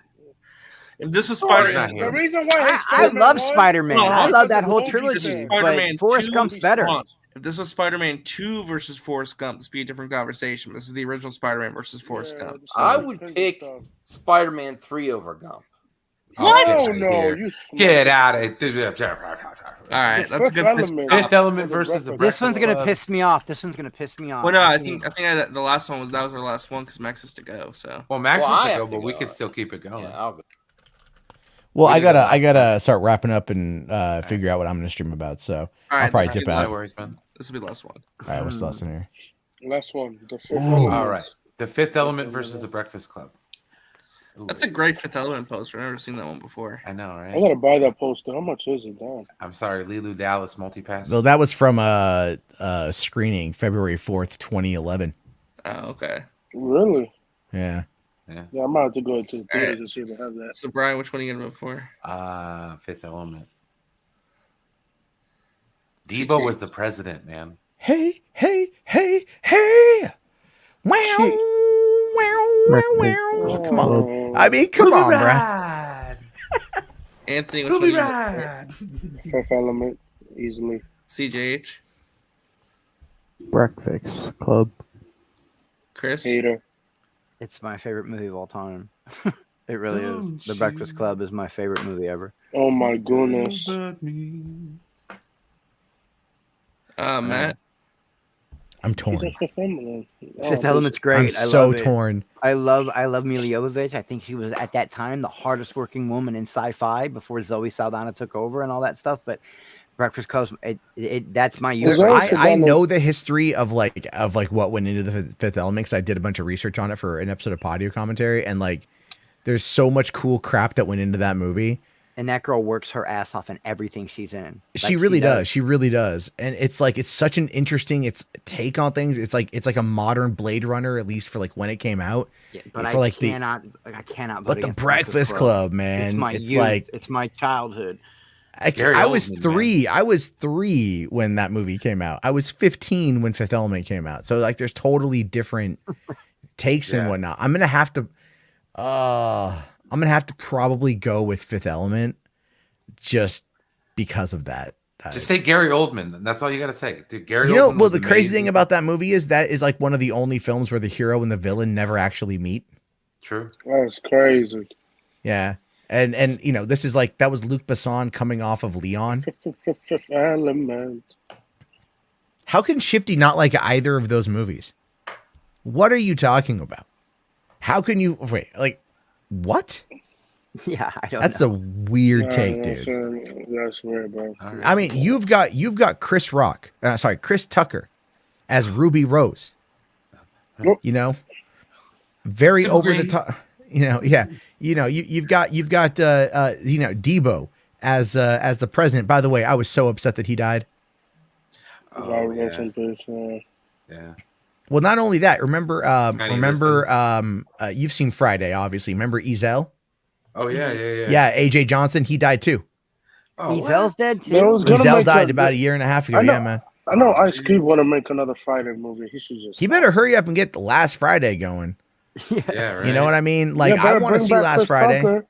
If this was Spider-Man, the reason why I love Spider-Man. I love that whole trilogy. But Forrest Gump's better. If this was Spider-Man 2 versus Forrest Gump, this would be a different conversation. This is the original Spider-Man versus Forrest Gump. I would pick Spider-Man 3 over Gump. What? No, you get out of it. All right, that's a good Fifth Element versus the. This one's gonna piss me off. Well, no, I think the last one was our last one because Max has to go. So Max has to go, but we could still keep it going. Yeah, well, I gotta start wrapping up and figure out what I'm gonna stream about. So I'll probably dip out. This will be the last one. All right, what's the last one here? Last one. All right, The Fifth Element versus The Breakfast Club. That's a great Fifth Element poster. I've never seen that one before. I know, I right? gotta buy that poster. How much is it? Damn. I'm sorry, Lilu Dallas multipass. Well, that was from a screening February 4th, 2011. Oh, okay. Really? Yeah. Yeah, I might have to go to the theater Alright. to see if they have that. So, Brian, which one are you gonna vote for? Fifth Element. Debo was the president, man. Hey, hey, hey, hey. Wow, wow, wow, wow. Come on. I mean, come on, bro. Anthony, which one are you gonna vote for? Fifth Element, easily. CJH? Breakfast Club. Chris? Hater. It's my favorite movie of all time. It really is. The Breakfast Club is my favorite movie ever. Oh my goodness. Matt? I'm He's torn. a Fifth Element. Fifth Element's great. I'm I so love it. torn. I love Mila Jovovich. I think she was at that time the hardest working woman in sci-fi before Zoe Saldana took over and all that stuff. But Breakfast Club, that's my Does universe. that- I know the history of like what went into the Fifth Element because I did a bunch of research on it for an episode of Audio Commentary, and like there's so much cool crap that went into that movie. And that girl works her ass off in everything she's in. She really does. She really does. And it's like it's such an interesting take on things. It's like a modern Blade Runner, at least for like when it came out. Yeah, but for I like cannot vote But the against Breakfast Club, man. It's my it's youth. like It's my childhood. I was 3. I was 3 when that movie came out. I was 15 when Fifth Element came out. So like there's totally different takes and whatnot. I'm gonna have to probably go with Fifth Element just because of that. Just say Gary Oldman. That's all you got to say. Dude, Gary Oldman Well, was the crazy amazing. thing about that movie is that is like one of the only films where the hero and the villain never actually meet. True. That's crazy. Yeah. And you know, this is like that was Luc Besson coming off of Leon. Fifth Element. How can Shifty not like either of those movies? What are you talking about? How can you wait? Like what? Yeah, I don't That's know. a weird take, dude. That's weird, bro. I mean, you've got Chris Tucker as Ruby Rose. You know, very over the top. You know, yeah. You know, you've got Debo as the president. By the way, I was so upset that he died. Oh, yeah. Well, not only that. Remember, you've seen Friday, obviously. Remember Ezel? Oh yeah. Yeah, AJ Johnson, he died too. Oh, Ezel's dead too. Ezel died about a year and a half ago. Yeah, man. I know Ice Cube want to make another Friday movie. He should just. He better hurry up and get the Last Friday going. Yeah, right. You know what I mean? Like, Yeah, I want to bring see back Last Chris Friday. Tucker.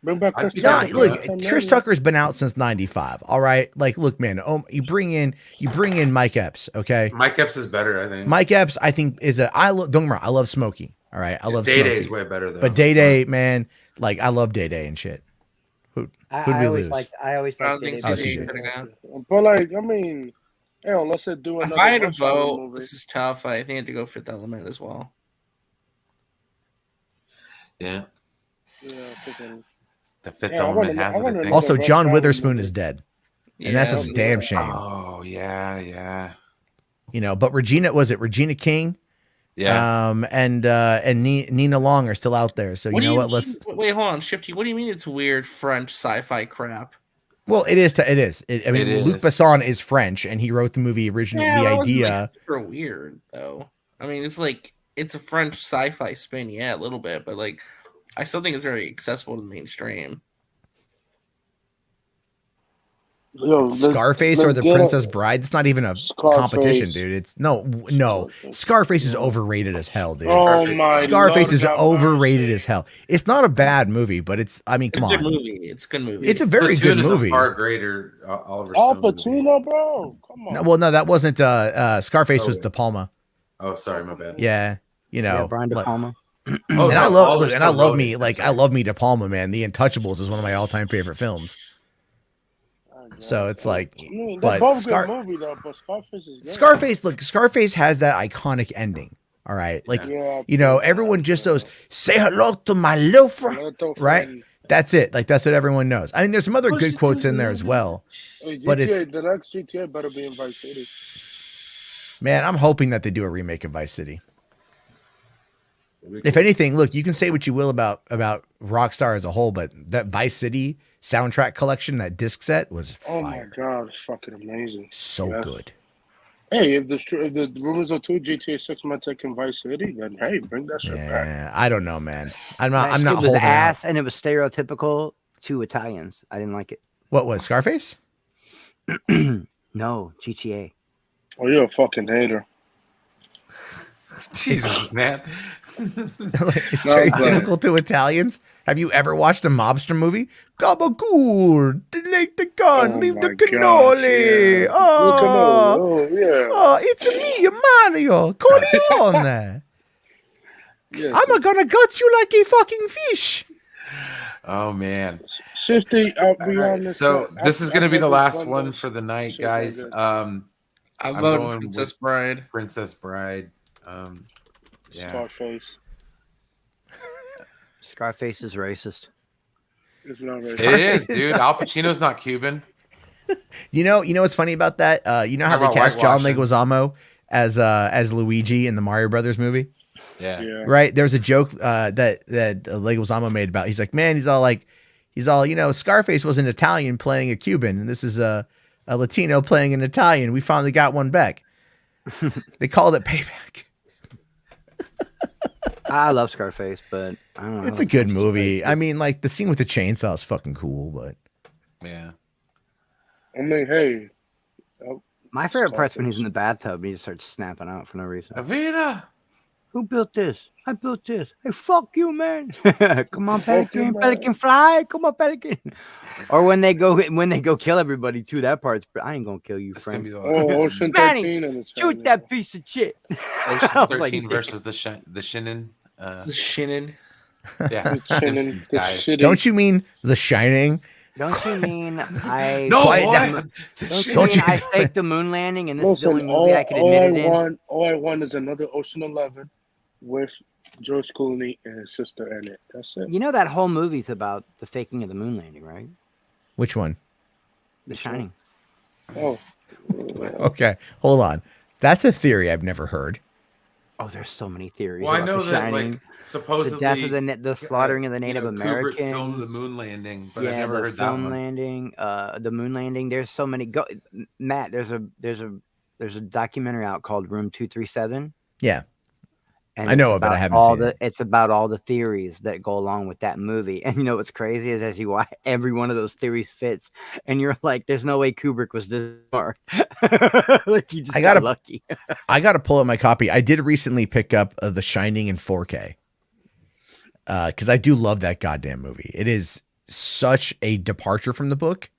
Bring back Chris No, Tucker. look, Chris Tucker's been out since '95. All right, like, look, man. You bring in Mike Epps. Okay, Mike Epps is better, I think. Mike Epps, I think, don't get me wrong. I love Smokey. All right, I love Day Smokey. Day's way better though. But Day Day, man, like, I love Day Day and shit. Who'd we lose? I always I don't like think Oh, CJ CJ. could have gone. But like, I mean, hell, let's say do another. If I had to Rush Hour vote, movie. this is tough. I think I had to go Fifth Element as well. Yeah. Yeah, Fifth Element. The Fifth Yeah, I Element wanna- has I it, I wanna think. know- Also, Rush John Hour Witherspoon movie. is dead, Yeah, and that's just a damn shame. Oh yeah. You know, but Regina King? Yeah. And Nina Long are still out there. So What you do know you what? Let's. mean- wait, hold on, Shifty. What do you mean it's weird French sci-fi crap? Well, it is. It is. I mean, It Luc is. Besson is French, and he wrote the movie originally. Yeah, The that wasn't, idea. like, super weird though. I mean, it's a French sci-fi spin, yeah, a little bit, but like, I still think it's very accessible to the mainstream. Yo, Scarface or let's The get Princess Bride. It's not even a Scarface. competition, dude. It's no. Scarface is overrated as hell, dude. Oh my Scarface Lord, is have overrated mercy. as hell. It's not a bad movie, but it's. I mean, It's come a good on. movie. It's a good movie. It's a very Platoon good is movie. a far greater Oliver Al Stone movie. Pacino, bro. Come on. No, well, no, that wasn't. Scarface was Oh. De Palma. Oh, sorry, my bad. Yeah, you know. Yeah, Brian De like- Palma. Oh, and no, I love, Oliver look, and I Stone love wrote me, it. like That's I love me De Palma, man. The Untouchables is one of my all-time favorite films. So it's like, I mean, but they're both Scar- good movie though. But Scarface is good. Scarface has that iconic ending. All right, like Yeah, you know, everyone just goes, "Say hello to my little friend," Little right? friend. That's it. Like that's what everyone knows. I mean, there's some other good quotes in there as well. Hey, But GTA, the next GTA better be in Vice City. Man, I'm hoping that they do a remake of Vice City. If anything, look, you can say what you will about Rockstar as a whole, but that Vice City soundtrack collection, that disc set, was fire. Oh my god, it's fucking amazing. So good. Hey, if the rumors are true, GTA 6 might take in Vice City, then hey, bring that shit back. Yeah, I don't know, man. I'm not It was holding ass, out. and it was stereotypical to Italians. I didn't like it. What was Scarface? No, GTA. Oh, you're a fucking hater. Jesus, man. It's stereotypical to Italians. Have you ever watched a mobster movie? Gabagool, delete the gun, leave the cannoli. Oh, yeah. It's me, Mario Corleone. Yes. I'm gonna gut you like a fucking fish. Oh man. 50. I'll be All right, honest. so this is going to be the last one those. for the night, Shit, guys. they're good. I'm voting going Princess with Bride. Princess Bride. Yeah. Scarface. Scarface is racist. It's not racist. It is, dude. Al Pacino's not Cuban. You know what's funny about that? You know how How they about cast John whitewashing? Leguizamo as Luigi in the Mario Brothers movie? Yeah. Right. There was a joke that Leguizamo made about. He's like, man, he's all, Scarface was an Italian playing a Cuban, and this is a Latino playing an Italian. We finally got one back. They called it payback. I love Scarface, but I don't know. It's a good movie. I mean, like the scene with the chainsaw is fucking cool, but yeah. I mean, hey. My favorite part's when he's in the bathtub and he just starts snapping out for no reason. Avita. Who built this? I built this. Hey, fuck you, man. Come on, Fuck you, Pelican. man. Pelican fly. Come on, Pelican. Or when they go kill everybody too. That part's. I ain't gonna kill you, It's gonna friend. be the Ocean Manny, 13 and it's shoot that piece of shit. Ocean's I was 13 like, versus the Shinin. The Shinnin. Yeah. Shinnin, Simpsons the guys. shitty. don't you mean The Shining? Don't you mean I? No, Quiet boy. down. Don't you Don't mean you- I faked the moon landing and this is the Listen, only movie I could admit it in? all I want is another Ocean 11 with George Clooney and his sister in it. That's it. You know that whole movie's about the faking of the moon landing, right? Which one? The Shining. Oh. Okay, hold on. That's a theory I've never heard. Oh, there's so many theories. Well, I about know The that Shining. like supposedly The death of the slaughtering of the Native Kubrick Americans. filmed the moon landing, but I yeah, never the heard that moon one. landing. The moon landing. There's so many. Matt, there's a documentary out called Room 237. Yeah. And I know it's of it, I about haven't all seen it. It's about all the theories that go along with that movie. And you know what's crazy is as you watch, every one of those theories fits, and you're like, "There's no way Kubrick was this smart." Like you just got lucky. I got to pull up my copy. I did recently pick up The Shining in 4K because I do love that goddamn movie. It is such a departure from the book.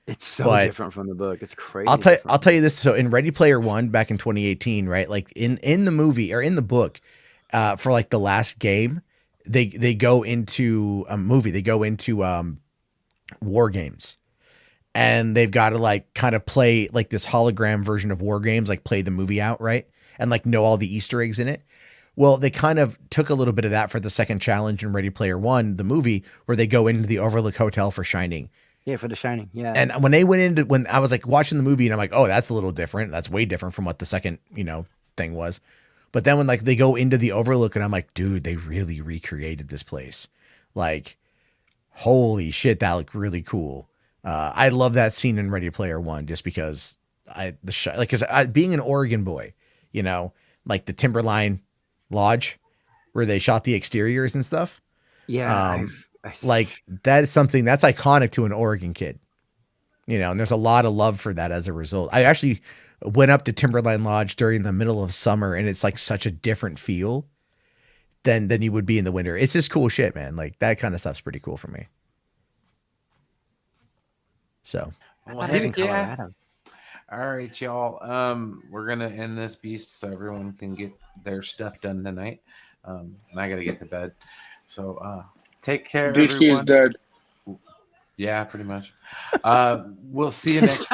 It's so different from the book. It's crazy. I'll tell you this. So in Ready Player One back in 2018, right? Like in the movie or in the book, for like the last game, they go into a movie. They go into war games, and they've got to like kind of play like this hologram version of war games, like play the movie out, right? And like know all the Easter eggs in it. Well, they kind of took a little bit of that for the second challenge in Ready Player One, the movie, where they go into the Overlook Hotel for Shining. Yeah, for The Shining. Yeah. And when I was like watching the movie and I'm like, oh, that's a little different. That's way different from what the second, thing was. But then when like they go into the Overlook and I'm like, dude, they really recreated this place. Like, holy shit, that looked really cool. I love that scene in Ready Player One just because because being an Oregon boy, like the Timberline Lodge where they shot the exteriors and stuff. Yeah. Like that is something that's iconic to an Oregon kid, and there's a lot of love for that as a result. I actually went up to Timberline Lodge during the middle of summer and it's like such a different feel than you would be in the winter. It's just cool shit, man. Like that kind of stuff's pretty cool for me. So, yeah. All right, y'all. We're gonna end this beast so everyone can get their stuff done tonight. And I gotta get to bed. So take care. DC everyone. is dead. Yeah, pretty much. We'll see you next